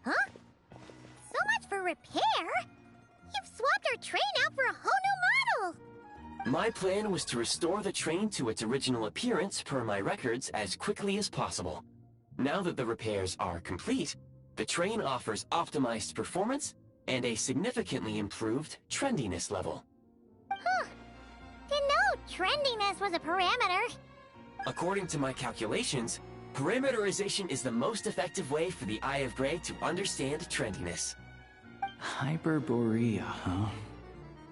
Huh? So much for repair? You've swapped our train out for a whole new model! My plan was to restore the train to its original appearance per my records as quickly as possible. Now that the repairs are complete, the train offers optimized performance and a significantly improved trendiness level. Huh. Didn't know trendiness was a parameter. According to my calculations, parameterization is the most effective way for the Eye of Grey to understand trendiness. Hyperborea, huh?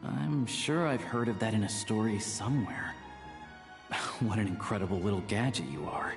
I'm sure I've heard of that in a story somewhere. What an incredible little gadget you are.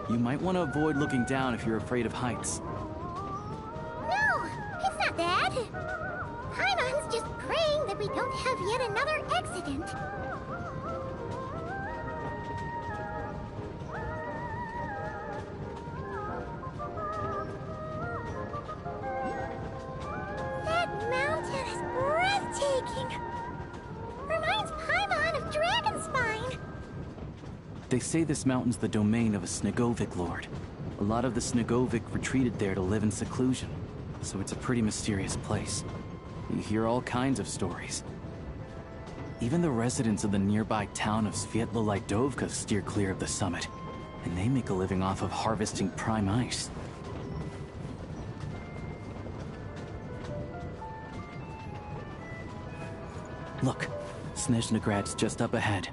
You might want to avoid looking down if you're afraid of heights. No, it's not that. Paimon's just praying that we don't have yet another accident. That mountain is breathtaking. Reminds Paimon of Dragonspine. They say this mountain's the domain of a Snegovic lord. A lot of the Snegovic retreated there to live in seclusion, so it's a pretty mysterious place. You hear all kinds of stories. Even the residents of the nearby town of Svietlo-Lidovka steer clear of the summit, and they make a living off of harvesting prime ice. Look, Snezhnograd's just up ahead.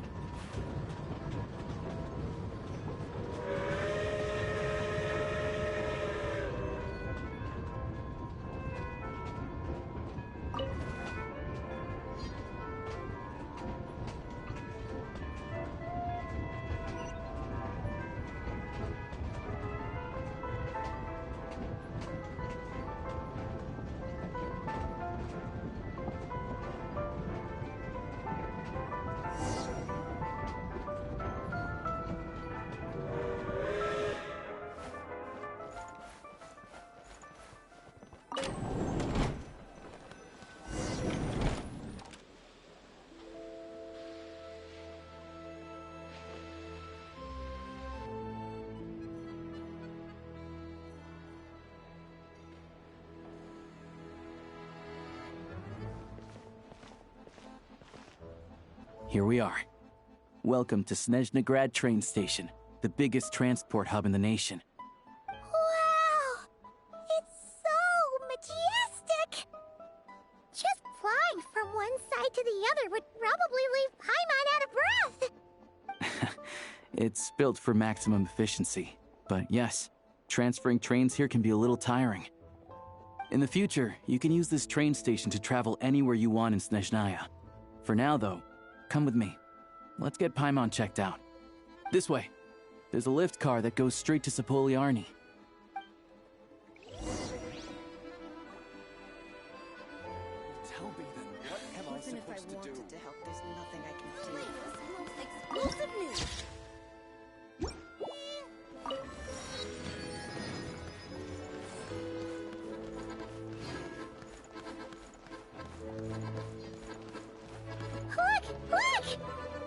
Here we are. Welcome to Snezhnograd train station, the biggest transport hub in the nation. Wow! It's so majestic! Just flying from one side to the other would probably leave Paimon out of breath! It's built for maximum efficiency, but yes, transferring trains here can be a little tiring. In the future, you can use this train station to travel anywhere you want in Snezhnaya. For now, though, come with me. Let's get Paimon checked out. This way. There's a lift car that goes straight to Sapoliarny. Tell me then, what am I supposed to do? To help, there's nothing I can do. Explosive news! Look!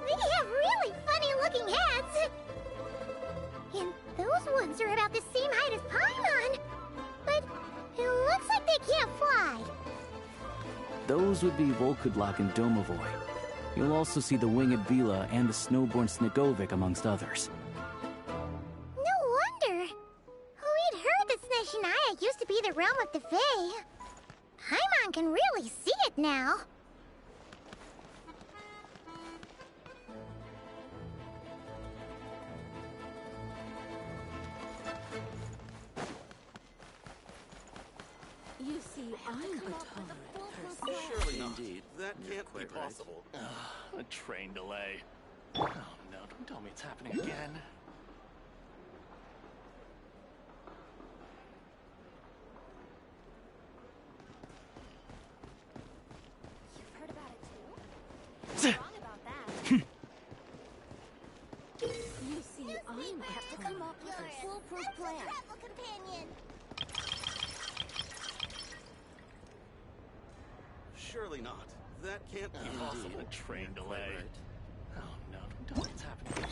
They have really funny-looking hats! And those ones are about the same height as Paimon! But it looks like they can't fly! Those would be Volkudlak and Domovoy. You'll also see the winged Vila and the snowborn Snegovic amongst others. No wonder! We'd heard that Snezhnaya used to be the realm of the Fae. Paimon can really see it now. You see, I'm a tolerant person. Surely not. Indeed. That can't be possible. A train delay. Oh no, don't tell me it's happening again. You've heard about it too? Wrong about that. You see, I'm I have to come up with a foolproof plan. Travel companion. Surely not. That can't be possible. A train delay. Oh no, don't tell me it's happening.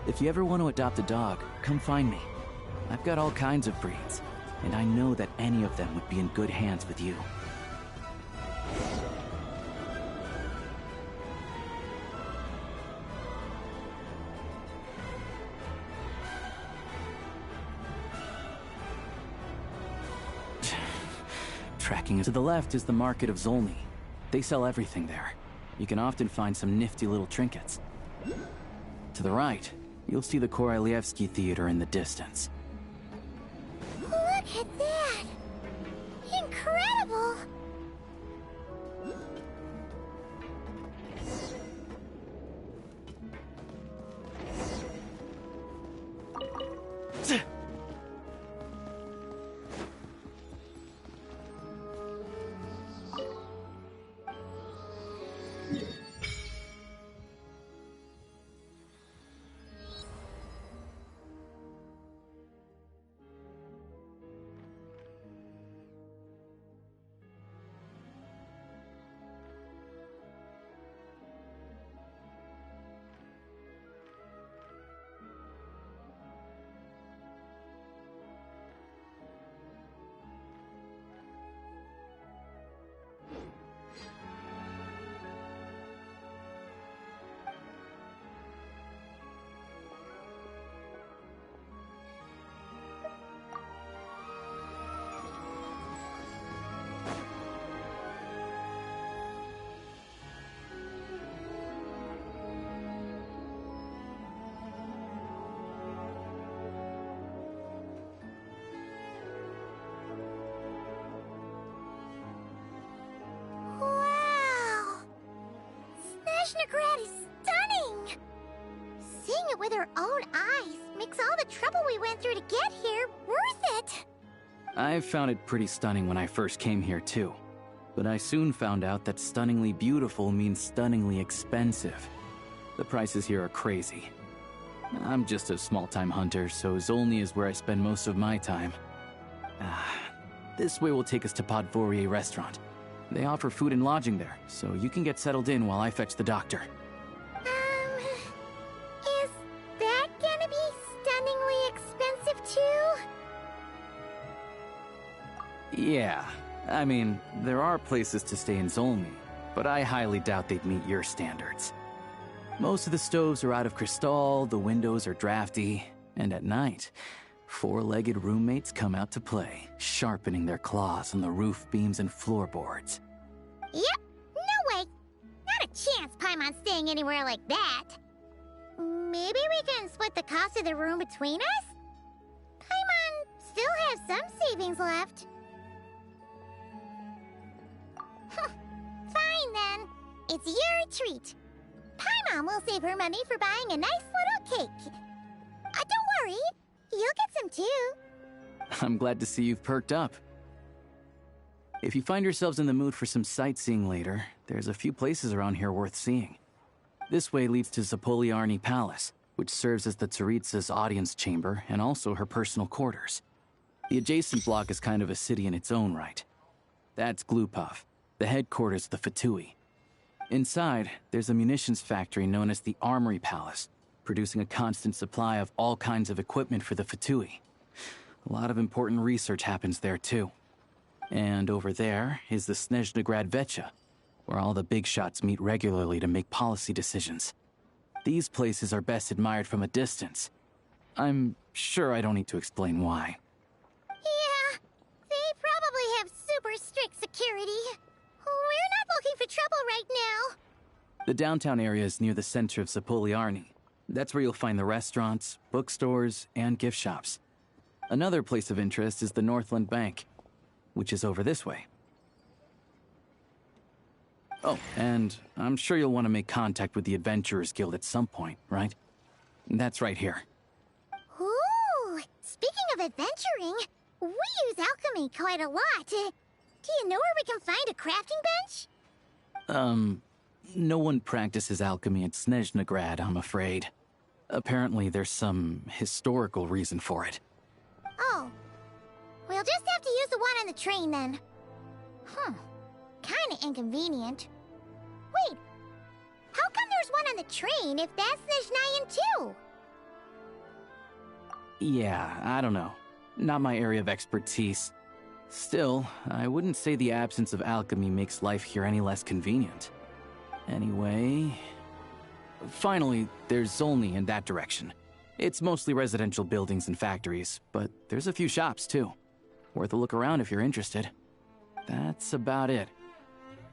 If you ever want to adopt a dog, come find me. I've got all kinds of breeds, and I know that any of them would be in good hands with you. Tracking to the left is the market of Zolny. They sell everything there. You can often find some nifty little trinkets. To the right, you'll see the Korolyevsky Theater in the distance. Look at that! Incredible! Snezhnegrad is stunning! Seeing it with our own eyes makes all the trouble we went through to get here worth it! I found it pretty stunning when I first came here too. But I soon found out that stunningly beautiful means stunningly expensive. The prices here are crazy. I'm just a small-time hunter, so Zolny is where I spend most of my time. This way will take us to Podvorye Restaurant. They offer food and lodging there, so you can get settled in while I fetch the doctor. Is that gonna be stunningly expensive too? Yeah, I mean, there are places to stay in Zolny, but I highly doubt they'd meet your standards. Most of the stoves are out of crystal, the windows are drafty, and at night, four-legged roommates come out to play, sharpening their claws on the roof beams and floorboards. Yep, no way! Not a chance Paimon's staying anywhere like that. Maybe we can split the cost of the room between us? Paimon still has some savings left. Fine then. It's your treat. Paimon will save her money for buying a nice little cake. Don't worry, you'll get some too. I'm glad to see you've perked up. If you find yourselves in the mood for some sightseeing later, there's a few places around here worth seeing. This way leads to Zapolyarny Palace, which serves as the Tsaritsa's audience chamber and also her personal quarters. The adjacent block is kind of a city in its own right. That's Glupov, the headquarters of the Fatui. Inside, there's a munitions factory known as the Armory Palace, producing a constant supply of all kinds of equipment for the Fatui. A lot of important research happens there too. And over there is the Snezhnegrad Vecha, where all the big shots meet regularly to make policy decisions. These places are best admired from a distance. I'm sure I don't need to explain why. Yeah, they probably have super strict security The downtown area is near the center of Zapoliarny. That's where you'll find the restaurants, bookstores, and gift shops. Another place of interest is the Northland Bank, which is over this way. Oh, and I'm sure you'll want to make contact with the Adventurers Guild at some point, right? That's right here. Ooh, speaking of adventuring, we use alchemy quite a lot. Do you know where we can find a crafting bench? No one practices alchemy at Snezhnegrad, I'm afraid. Apparently there's some historical reason for it. Oh. We'll just have to use the one on the train then. Kinda inconvenient. Wait, how come there's one on the train if that's Snezhnayan too? Yeah, I don't know. Not my area of expertise. Still, I wouldn't say the absence of alchemy makes life here any less convenient. Anyway... Finally, there's Zolny in that direction. It's mostly residential buildings and factories, but there's a few shops too. Worth a look around if you're interested. That's about it.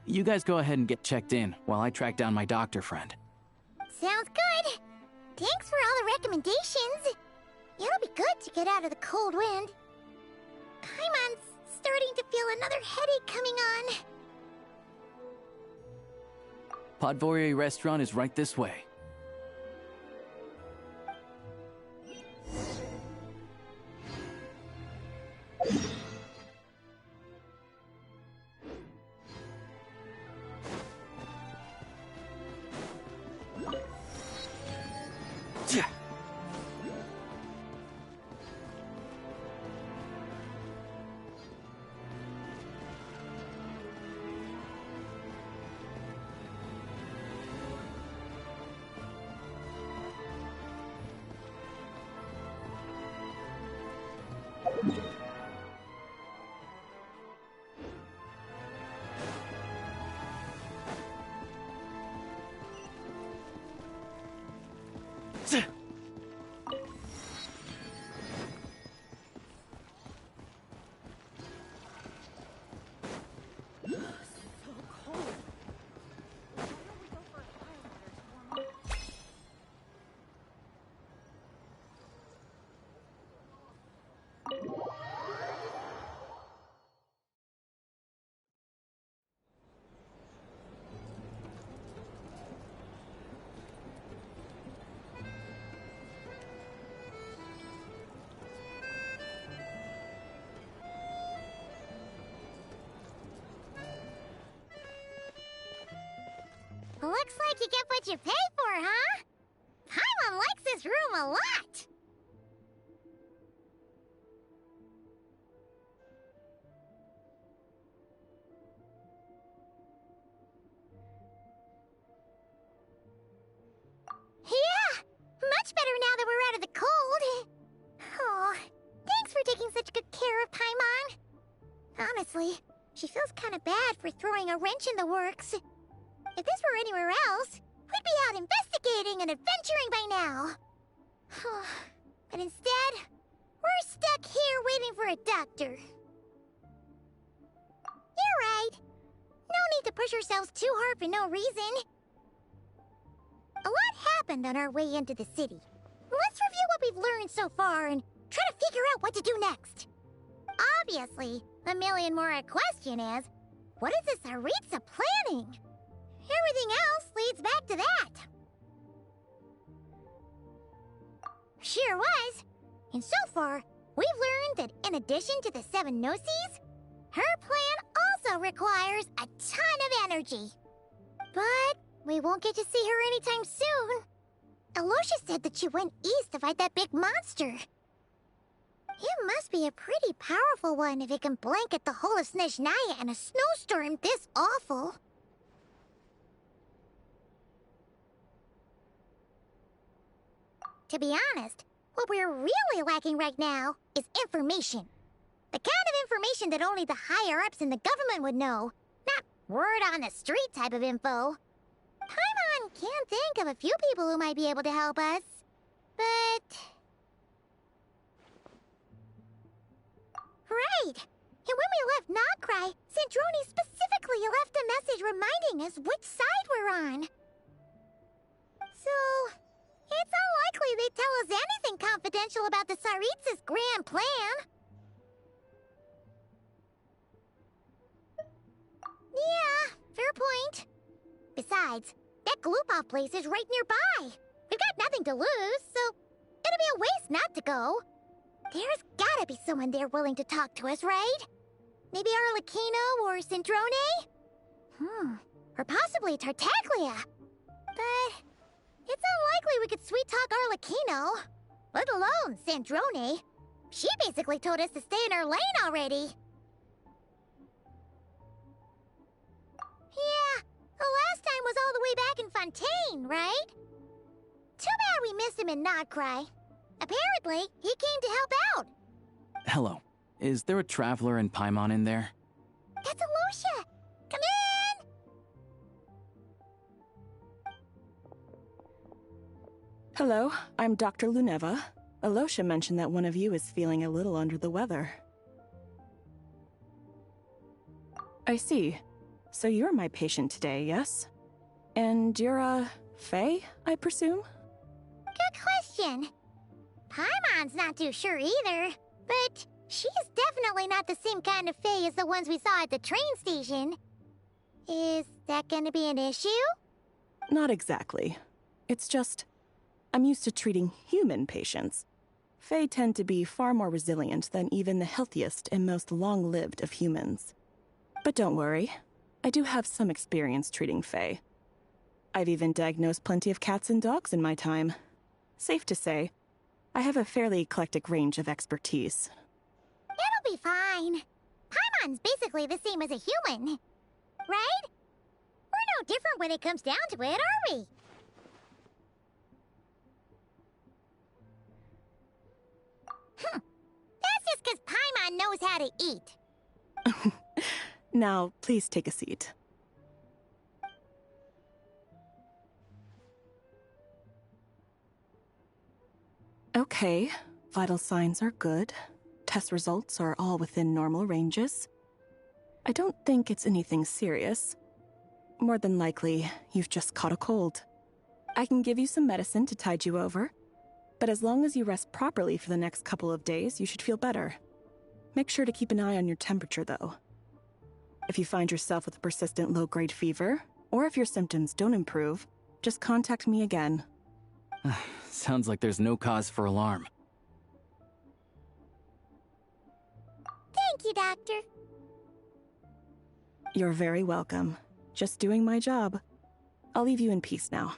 You guys go ahead and get checked in while I track down my doctor friend. Sounds good. Thanks for all the recommendations. It'll be good to get out of the cold wind. Paimon's starting to feel another headache coming on. Podvorye restaurant is right this way. Looks like you get what you pay for, huh? Paimon likes this room a lot! Yeah! Much better now that we're out of the cold! Oh, thanks for taking such good care of Paimon. Honestly, she feels kinda bad for throwing a wrench in the works. If this were anywhere else, we'd be out investigating and adventuring by now. But instead, we're stuck here waiting for a doctor. You're right. No need to push ourselves too hard for no reason. A lot happened on our way into the city. Let's review what we've learned so far and try to figure out what to do next. Obviously, the million more question is, what is this Tsaritsa planning? Everything else leads back to that. Sure was. And so far, we've learned that in addition to the 7 Gnosis, her plan also requires a ton of energy. But we won't get to see her anytime soon. Aloysia said that she went east to fight that big monster. It must be a pretty powerful one if it can blanket the whole of Snezhnaya in a snowstorm this awful. To be honest, what we're really lacking right now is information. The kind of information that only the higher-ups in the government would know, not word-on-the-street type of info. Paimon can think of a few people who might be able to help us, but... Right! And when we left Nogcry, Sandrone specifically left a message reminding us which side we're on. really tell us anything confidential about the Tsaritsa's grand plan. Yeah, fair point. Besides, that Gloop-Off place is right nearby. We've got nothing to lose, so it'd be a waste not to go. There's gotta be someone there willing to talk to us, right? Maybe Arlecchino or Cendrone? Or possibly Tartaglia. But it's unlikely we could sweet-talk Arlecchino, let alone Cendrone. She basically told us to stay in her lane already. Yeah, the last time was all the way back in Fontaine, right? Too bad we missed him in Notcry. Apparently, he came to help out. Hello. Is there a traveler in Paimon in there? That's Alosha! Come in! Hello, I'm Dr. Luneva. Alosha mentioned that one of you is feeling a little under the weather. I see. So you're my patient today, yes? And you're, Faye, I presume? Good question. Paimon's not too sure either, but she's definitely not the same kind of Fae as the ones we saw at the train station. Is that gonna be an issue? Not exactly. It's just, I'm used to treating human patients. Fae tend to be far more resilient than even the healthiest and most long-lived of humans. But don't worry, I do have some experience treating Fae. I've even diagnosed plenty of cats and dogs in my time. Safe to say, I have a fairly eclectic range of expertise. It'll be fine. Paimon's basically the same as a human, right? We're no different when it comes down to it, are we? That's just because Paimon knows how to eat. Now, please take a seat. Okay, vital signs are good. Test results are all within normal ranges. I don't think it's anything serious. More than likely, you've just caught a cold. I can give you some medicine to tide you over, but as long as you rest properly for the next couple of days, you should feel better. Make sure to keep an eye on your temperature, though. If you find yourself with a persistent low-grade fever, or if your symptoms don't improve, just contact me again. Sounds like there's no cause for alarm. Thank you, Doctor. You're very welcome. Just doing my job. I'll leave you in peace now.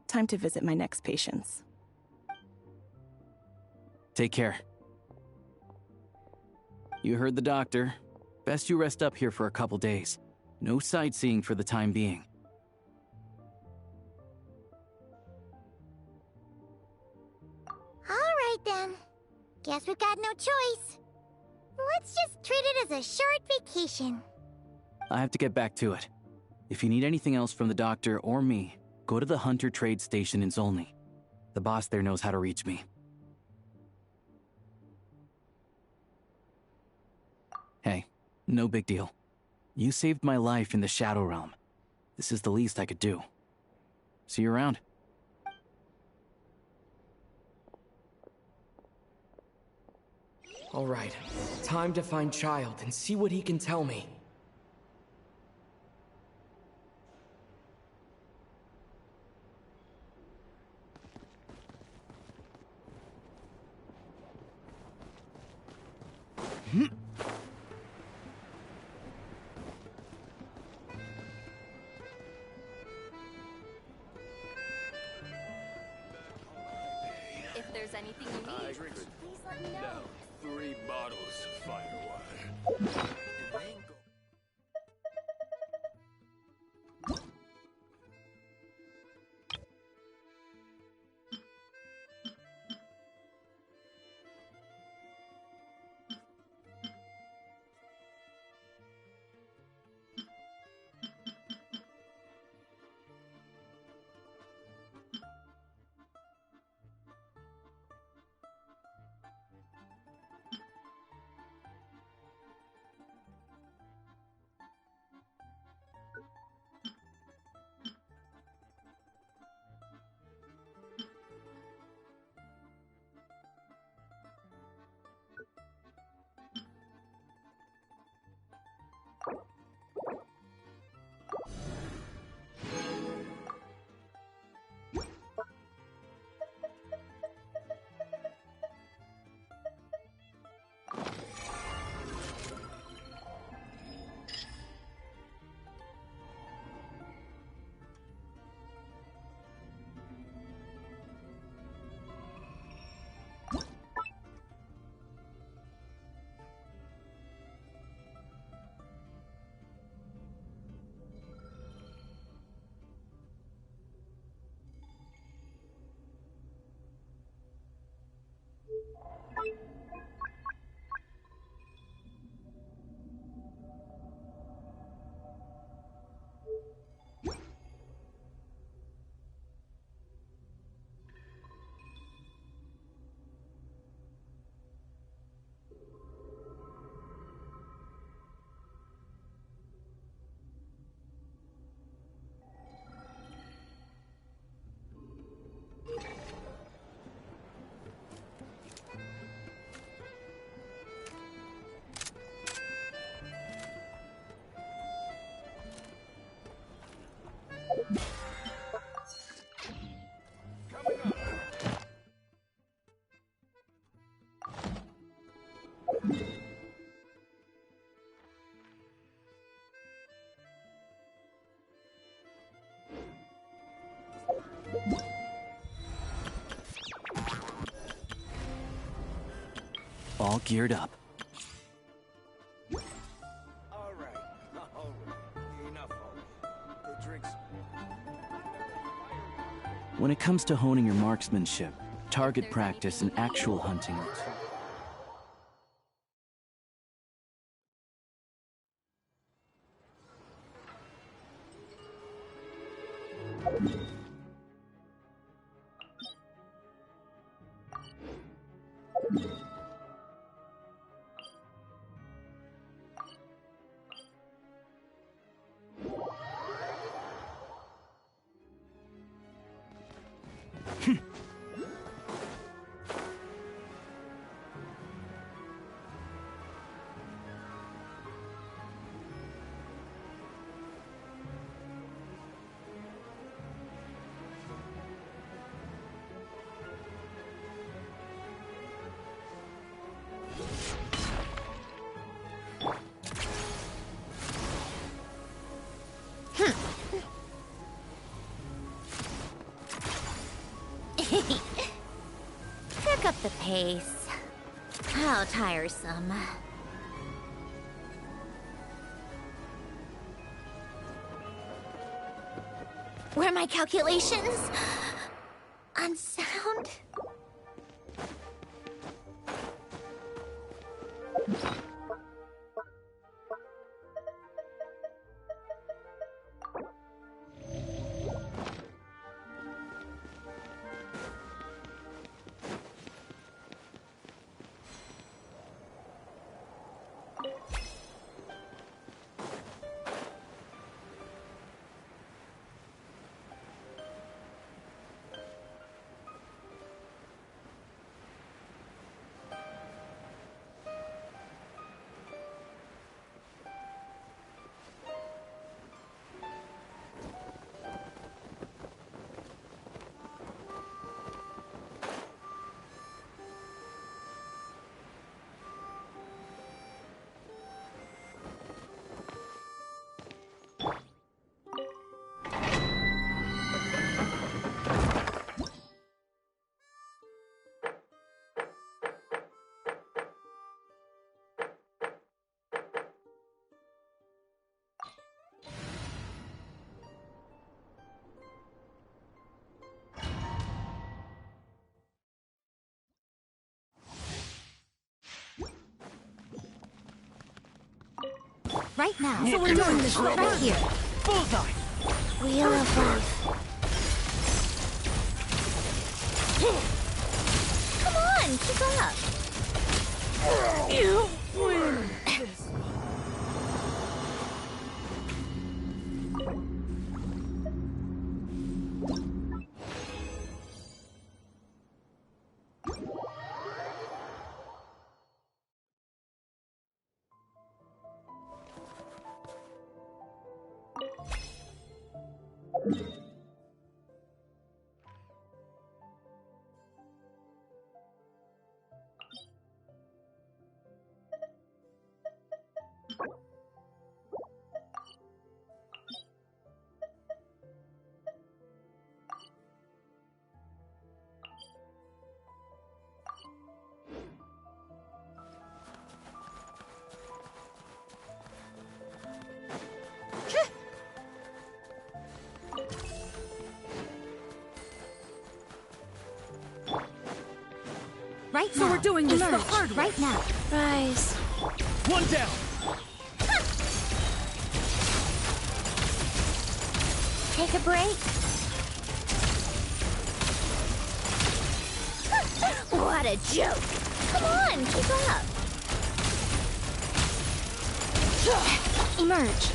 Time to visit my next patients. Take care. You heard the doctor. Best you rest up here for a couple days. No sightseeing for the time being. All right, then. Guess we've got no choice. Let's just treat it as a short vacation. I have to get back to it. If you need anything else from the doctor or me, go to the Hunter Trade Station in Zolny. The boss there knows how to reach me. Hey, no big deal. You saved my life in the Shadow Realm. This is the least I could do. See you around. All right, time to find Child and see what he can tell me. If there's anything you need, please let me know. Now, 3 bottles of firewater. All geared up. When it comes to honing your marksmanship, target practice, and actual hunting, Pick up the pace. How tiresome. Were my calculations unsound? Right now. So we're doing this right here. Bullseye! Wheel of life. Come on, keep up. You win. Right So now. we're doing this the Emerge. hard way. Right now. Rise. One down. Take a break. What a joke. Come on, keep up. Emerge.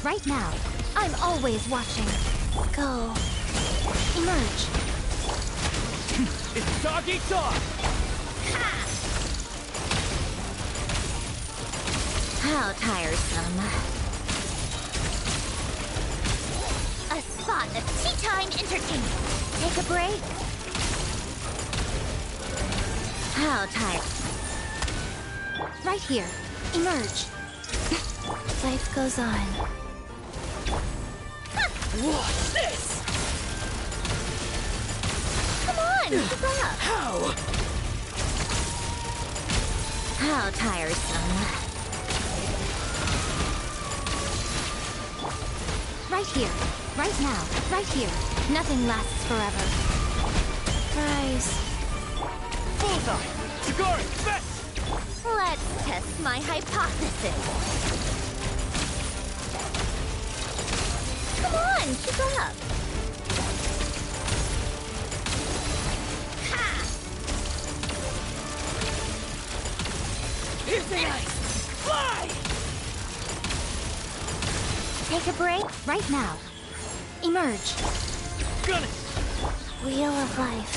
Right now. I'm always watching. Go. Emerge. It's dog eat dog. How tiresome. A spot of tea time entertainment. Take a break. How tired. Right here. Emerge. Life goes on. What's this? Come on, keep up. How tiresome. Right here. Right now. Right here. Nothing lasts forever. Rise. Bullseye. Shigari, best. Let's test my hypothesis. Come on, keep up. Here's the ice. Fly! Take a break. Right now. Emerge. Gun it. Wheel of life.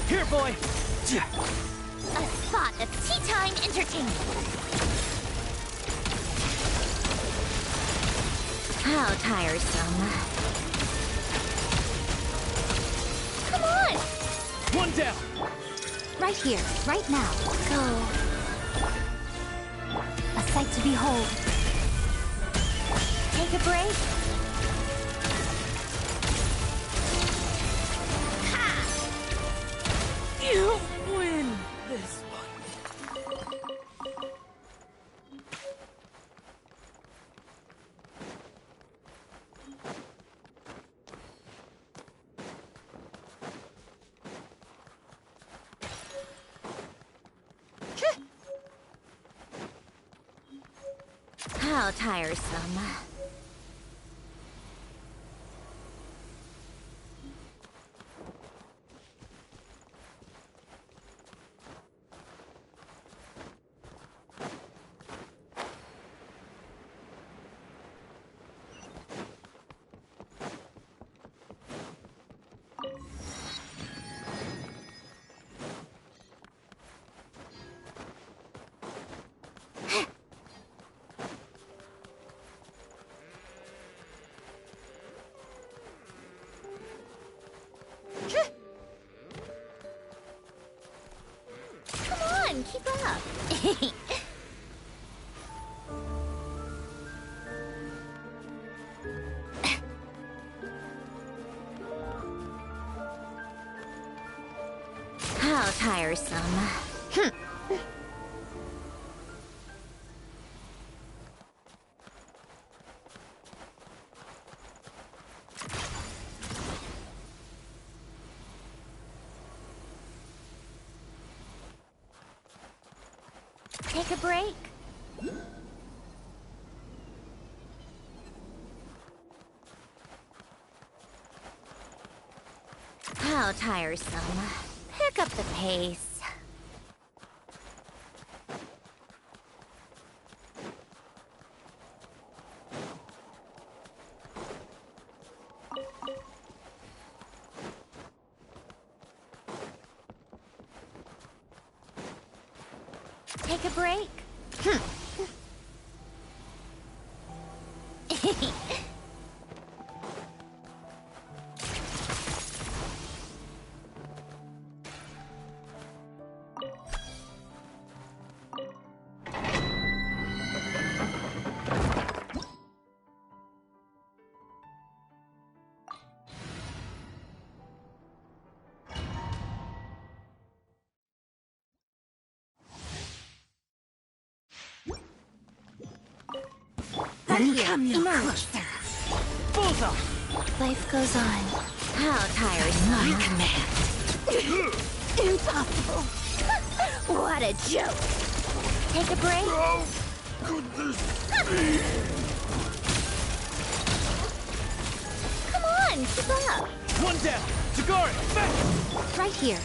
Here, boy. A spot of tea time entertainment. How tiresome. Come on! One down. Right here. Right now. Go. A sight to behold. Take a break. You win this one. How tiresome. Come on, keep up. How tiresome. Take a break. How tiresome. Pick up the pace. Take a break. Right here. Emerge. Bullseye! Life goes on. How tiring my command. Impossible. What a joke. Take a break. How could this be? Come on, keep up. One down! Jagari, back! Right here.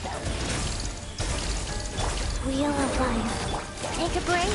Wheel of life. Take a break.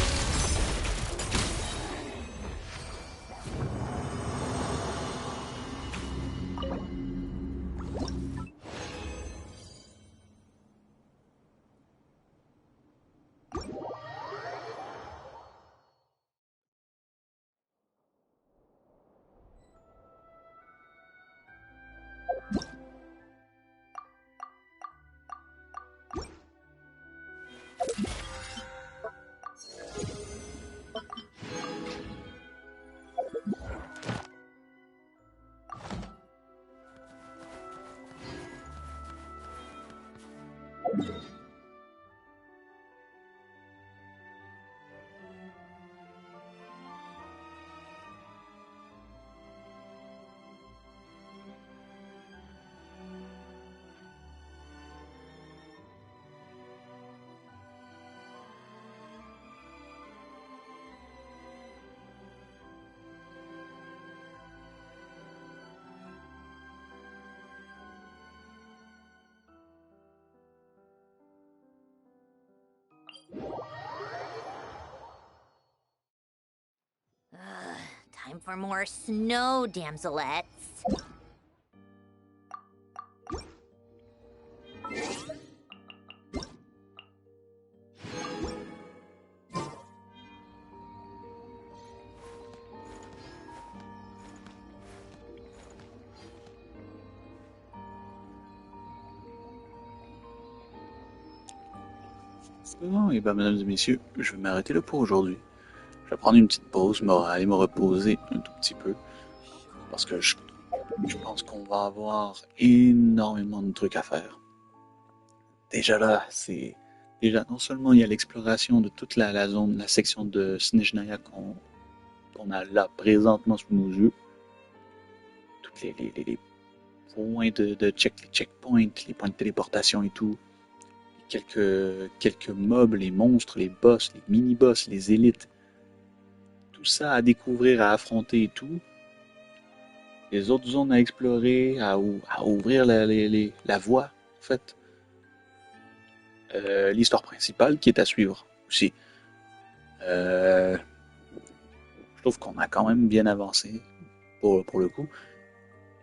Time for more snow damselettes. Bon, et ben, mesdames et messieurs, je vais m'arrêter là pour aujourd'hui. Je vais prendre une petite pause, aller me reposer un tout petit peu. Parce que je pense qu'on va avoir énormément de trucs à faire. Déjà là, c'est... Déjà, non seulement il y a l'exploration de toute la zone, la section de Snezhnaya qu'on a là présentement sous nos yeux. Toutes les points de checkpoints, les points de téléportation et tout. Quelques mobs, les monstres, les boss, les mini-boss, les élites. Tout ça à découvrir, à affronter et tout. Les autres zones à explorer, à ouvrir la voie, en fait. L'histoire principale qui est à suivre aussi. Je trouve qu'on a quand même bien avancé pour le coup.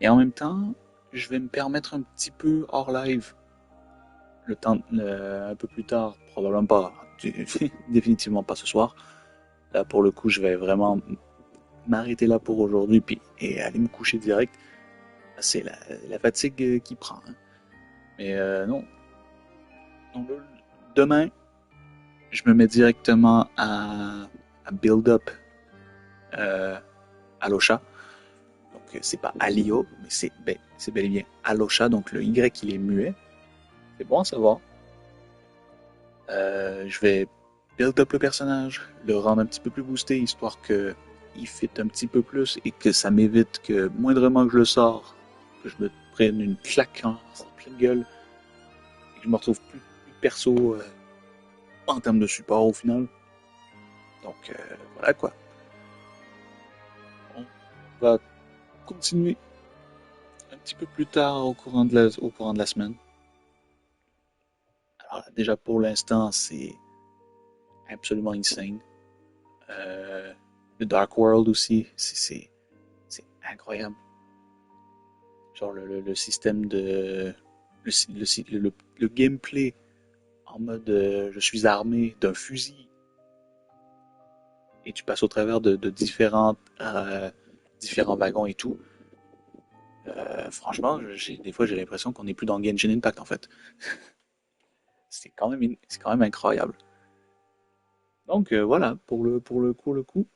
Et en même temps, je vais me permettre un petit peu hors live. Un peu plus tard, probablement pas, définitivement pas ce soir. Là, pour le coup, je vais vraiment m'arrêter là pour aujourd'hui et aller me coucher direct. C'est la fatigue qui prend. Hein. Mais non. Donc, demain, je me mets directement à build up Alosha. Donc, c'est pas Alio, mais c'est bel et bien Alosha. Donc, le Y, il est muet. C'est bon à savoir. Je vais build up le personnage, le rendre un petit peu plus boosté, histoire que il fit un petit peu plus et que ça m'évite que moindrement que je le sors, que je me prenne une claque en pleine gueule et que je me retrouve plus perso en termes de support au final. Donc voilà quoi. On va continuer un petit peu plus tard au courant de la semaine. Alors déjà pour l'instant c'est absolument insane. Le Dark World aussi, c'est incroyable. Genre le système de... Le gameplay en mode je suis armé d'un fusil et tu passes au travers de différents wagons et tout. Franchement, des fois j'ai l'impression qu'on n'est plus dans Genshin Impact en fait. C'est quand même incroyable. Donc voilà, pour le coup,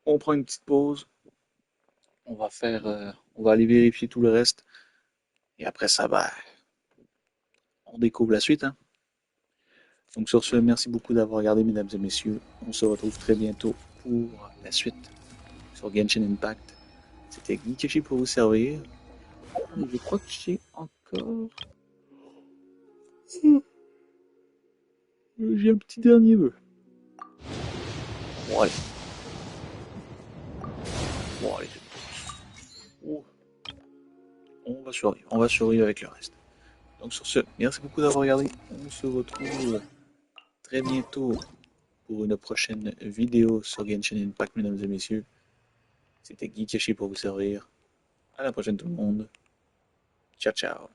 on prend une petite pause. On va aller vérifier tout le reste. Et après ça, on découvre la suite. Hein. Donc sur ce, merci beaucoup d'avoir regardé, mesdames et messieurs. On se retrouve très bientôt pour la suite. sur Genshin Impact. C'était GeekYoshii pour vous servir. Et je crois que j'ai encore... J'ai un petit dernier vœu. Bon, allez. Bon, allez. Oh. On va survivre avec le reste. Donc sur ce, merci beaucoup d'avoir regardé. On se retrouve très bientôt pour une prochaine vidéo sur Genshin Impact, mesdames et messieurs. C'était GeekYoshii pour vous servir. À la prochaine tout le monde. Ciao, ciao.